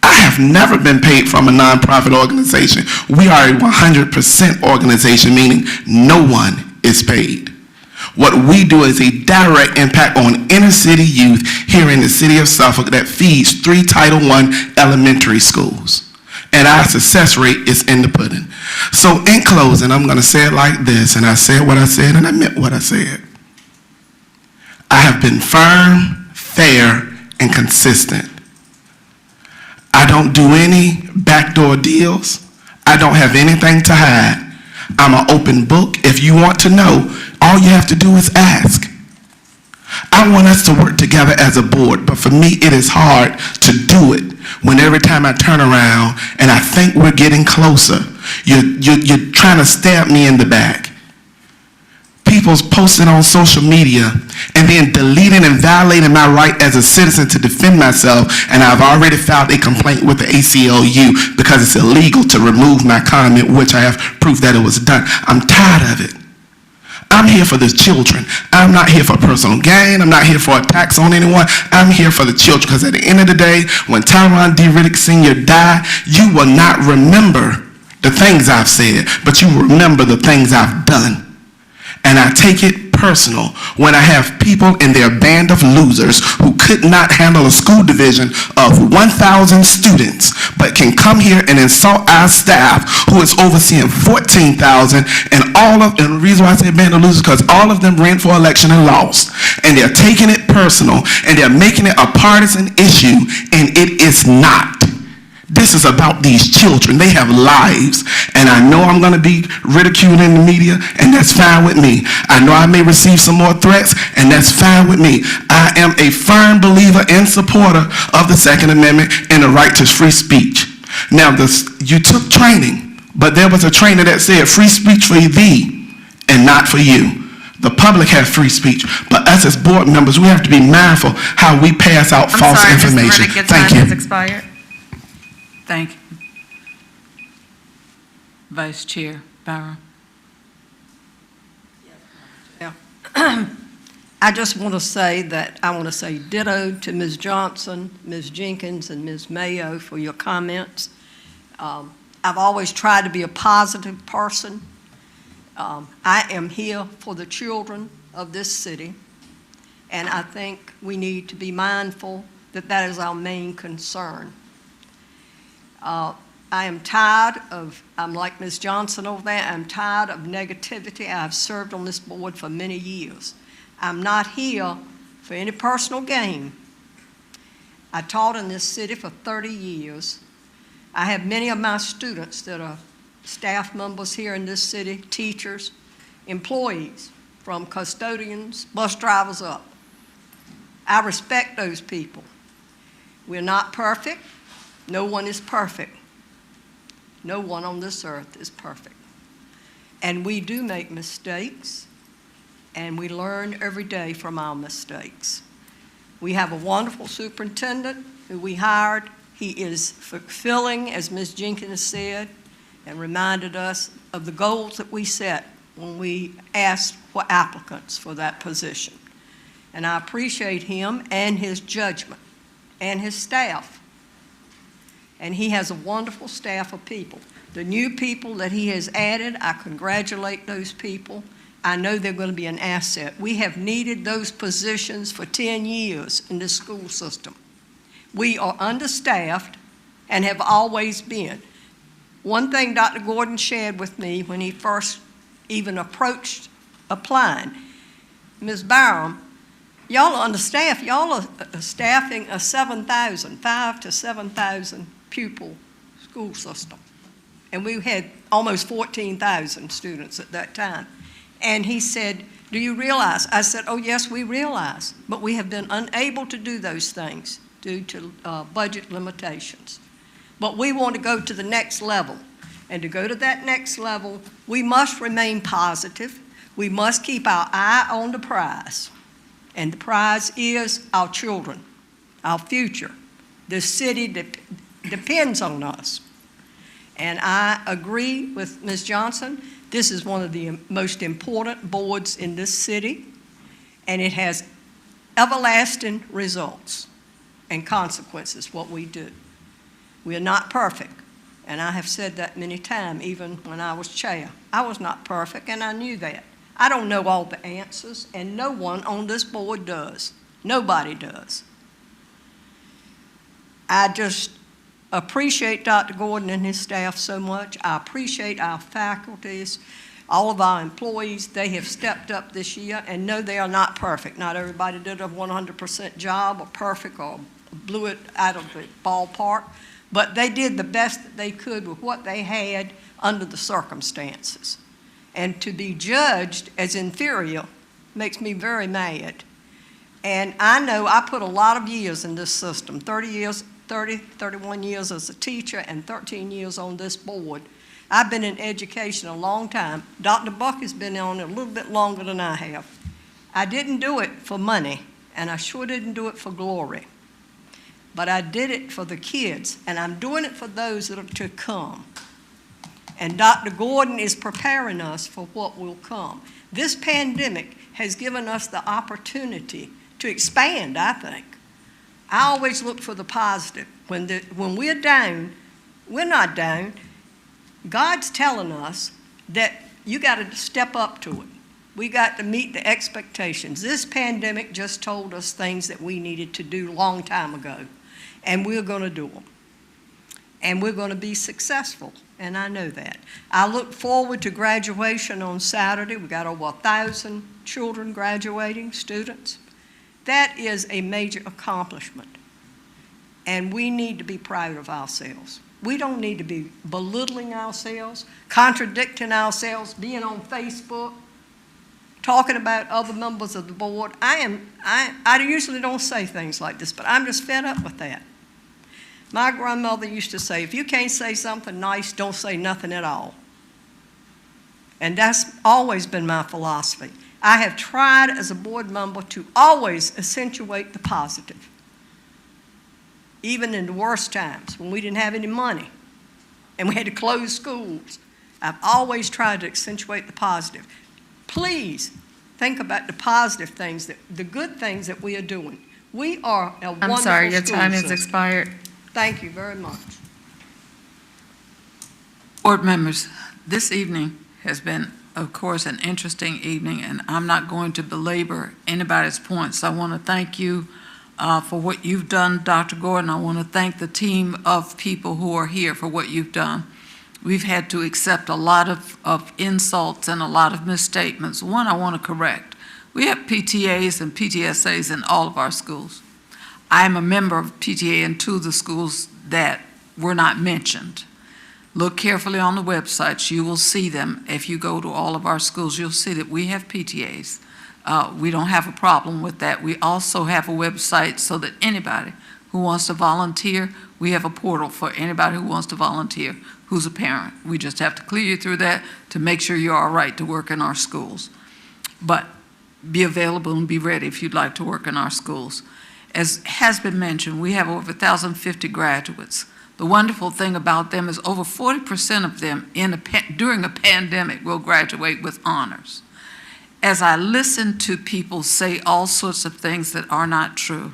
I have never been paid from a nonprofit organization. We are a 100% organization, meaning no one is paid. What we do is a direct impact on inner city youth here in the city of Suffolk that feeds 3 Title I elementary schools. And our success rate is in the pudding. So in closing, I'm going to say it like this, and I said what I said, and I meant what I said. I have been firm, fair, and consistent. I don't do any backdoor deals. I don't have anything to hide. I'm an open book. If you want to know, all you have to do is ask. I want us to work together as a board, but for me, it is hard to do it when every time I turn around and I think we're getting closer, you're trying to stab me in the back. people's posting on social media and then deleting and violating my right as a citizen to defend myself, and I've already filed a complaint with the ACLU because it's illegal to remove my comment, which I have proof that it was done. I'm tired of it. I'm here for the children. I'm not here for personal gain. I'm not here for attacks on anyone. I'm here for the children, because at the end of the day, when Tyron D. Riddick Sr. died, you will not remember the things I've said, but you remember the things I've done. And I take it personal when I have people in their band of losers who could not handle a school division of 1,000 students, but can come here and insult our staff who is overseeing 14,000, and the reason why I say band of losers, because all of them ran for election and lost. And they're taking it personal, and they're making it a partisan issue, and it is not. This is about these children. They have lives, and I know I'm going to be ridiculed in the media, and that's fine with me. I know I may receive some more threats, and that's fine with me. I am a firm believer and supporter of the Second Amendment and the right to free speech. Now, you took training, but there was a trainer that said free speech for thee and not for you. The public has free speech, but us as board members, we have to be mindful how we pass out false information. Mr. Riddick, your Thank time you. has expired. Thank you. Vice Chair Byram. I just want to say that I want to say ditto to Ms. Johnson, Ms. Jenkins, and Ms. Mayo for your comments. I've always tried to be a positive person. I am here for the children of this city, and I think we need to be mindful that that is our main concern. I am tired of, I'm like Ms. Johnson over there, I'm tired of negativity. I've served on this board for many years. I'm not here for any personal gain. I taught in this city for 30 years. I have many of my students that are staff members here in this city, teachers, employees, from custodians, bus drivers up. I respect those people. We're not perfect. No one is perfect. No one on this earth is perfect. And we do make mistakes, and we learn every day from our mistakes. We have a wonderful superintendent who we hired. He is fulfilling, as Ms. Jenkins said, and reminded us of the goals that we set when we asked for applicants for that position. And I appreciate him and his judgment and his staff. And he has a wonderful staff of people. The new people that he has added, I congratulate those people. I know they're going to be an asset. We have needed those positions for 10 years in this school system. We are understaffed and have always been. One thing Dr. Gordon shared with me when he first even approached applying, Ms. Byram, y'all are understaffed. Y'all are staffing a 5 to 7,000 pupil school system. And we had almost 14,000 students at that time. And he said, do you realize? I said, oh yes, we realize, but we have been unable to do those things due to budget limitations. But we want to go to the next level. And to go to that next level, we must remain positive. We must keep our eye on the prize. And the prize is our children, our future. The city depends on us. And I agree with Ms. Johnson. This is one of the most important boards in this city, and it has everlasting results and consequences, what we do. We are not perfect, and I have said that many times, even when I was chair. I was not perfect, and I knew that. I don't know all the answers, and no one on this board does. Nobody does. I just appreciate Dr. Gordon and his staff so much. I appreciate our faculties, all of our employees. They have stepped up this year, and no, they are not perfect. Not everybody did a 100% job or perfect or blew it out of the ballpark, but they did the best that they could with what they had under the circumstances. And to be judged as inferior makes me very mad. And I know I put a lot of years in this system, 31 years as a teacher and 13 years on this board. I've been in education a long time. Dr. Buck has been on it a little bit longer than I have. I didn't do it for money, and I sure didn't do it for glory. But I did it for the kids, and I'm doing it for those that are to come. And Dr. Gordon is preparing us for what will come. This pandemic has given us the opportunity to expand, I think. I always look for the positive. When we're down, we're not down. God's telling us that you got to step up to it. We got to meet the expectations. This pandemic just told us things that we needed to do a long time ago, and we're going to do them. And we're going to be successful, and I know that. I look forward to graduation on Saturday. We got over 1,000 children graduating, students. That is a major accomplishment, and we need to be proud of ourselves. We don't need to be belittling ourselves, contradicting ourselves, being on Facebook, talking about other members of the board. I usually don't say things like this, but I'm just fed up with that. My grandmother used to say, if you can't say something nice, don't say nothing at all. And that's always been my philosophy. I have tried as a board member to always accentuate the positive. Even in the worst times, when we didn't have any money and we had to close schools, I've always tried to accentuate the positive. Please think about the positive things, the good things that we are doing. We are a wonderful I'm sorry, your school time has system. expired. Thank you very much. Board members, this evening has been, of course, an interesting evening, and I'm not going to belabor anybody's points. I want to thank you for what you've done, Dr. Gordon. I want to thank the team of people who are here for what you've done. We've had to accept a lot of insults and a lot of misstatements. One I want to correct. We have PTAs and PTSAs in all of our schools. I am a member of PTA in 2 of the schools that were not mentioned. Look carefully on the websites. You will see them. If you go to all of our schools, you'll see that we have PTAs. We don't have a problem with that. We also have a website so that anybody who wants to volunteer, we have a portal for anybody who wants to volunteer who's a parent. We just have to clear you through that to make sure you're all right to work in our schools. But be available and be ready if you'd like to work in our schools. As has been mentioned, we have over 1,050 graduates. The wonderful thing about them is over 40% of them during a pandemic will graduate with honors. As I listen to people say all sorts of things that are not true,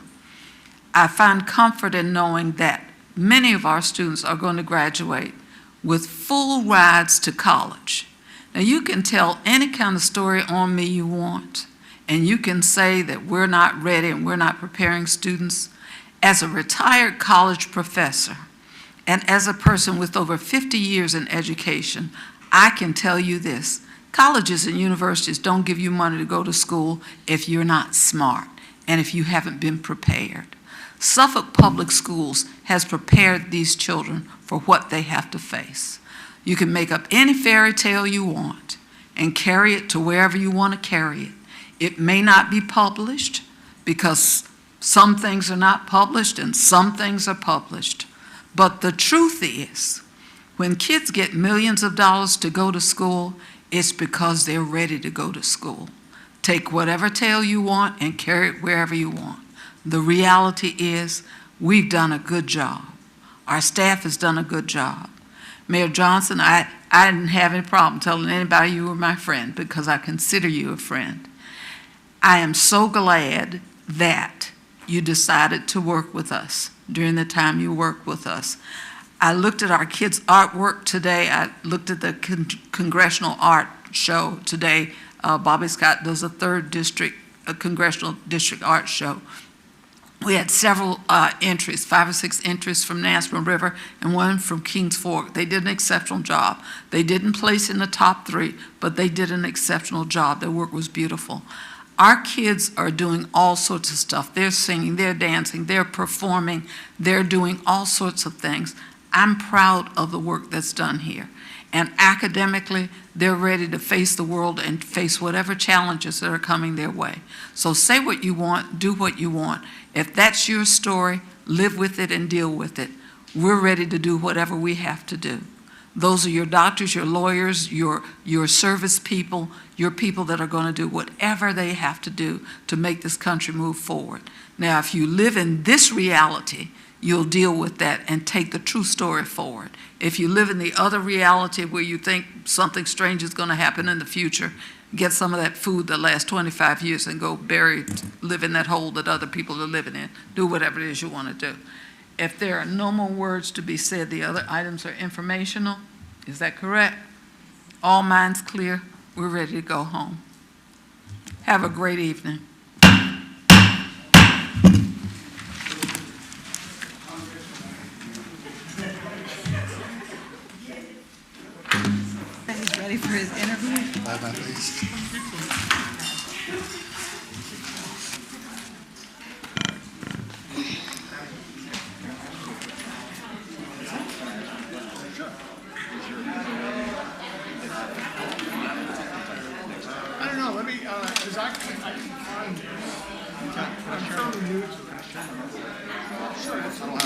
I find comfort in knowing that many of our students are going to graduate with full rides to college. Now, you can tell any kind of story on me you want, and you can say that we're not ready and we're not preparing students. As a retired college professor, and as a person with over 50 years in education, I can tell you this. Colleges and universities don't give you money to go to school if you're not smart and if you haven't been prepared. Suffolk Public Schools has prepared these children for what they have to face. You can make up any fairy tale you want and carry it to wherever you want to carry it. It may not be published because some things are not published and some things are published. But the truth is, when kids get millions of dollars to go to school, it's because they're ready to go to school. Take whatever tale you want and carry it wherever you want. The reality is, we've done a good job. Our staff has done a good job. Mayor Johnson, I didn't have any problem telling anybody you were my friend because I consider you a friend. I am so glad that you decided to work with us during the time you worked with us. I looked at our kids' artwork today. I looked at the congressional art show today. Bobby Scott does a 3rd district, a congressional district art show. We had several entries, 5 or 6 entries from Nasman River and 1 from Kings Fork. They did an exceptional job. They didn't place in the top 3, but they did an exceptional job. Their work was beautiful. Our kids are doing all sorts of stuff. They're singing, they're dancing, they're performing, they're doing all sorts of things. I'm proud of the work that's done here. And academically, they're ready to face the world and face whatever challenges that are coming their way. So say what you want, do what you want. If that's your story, live with it and deal with it. We're ready to do whatever we have to do. Those are your doctors, your lawyers, your service people, your people that are going to do whatever they have to do to make this country move forward. Now, if you live in this reality, you'll deal with that and take the true story forward. If you live in the other reality where you think something strange is going to happen in the future, get some of that food that lasts 25 years and go live in that hole that other people are living in. Do whatever it is you want to do. If there are no more words to be said, the other items are informational. Is that correct? All minds clear? We're ready to go home. Have a great evening. He's ready for his interview. Bye-bye, please. I don't know, let me, because I can find this. I'm fairly new to this. Sure, that's all.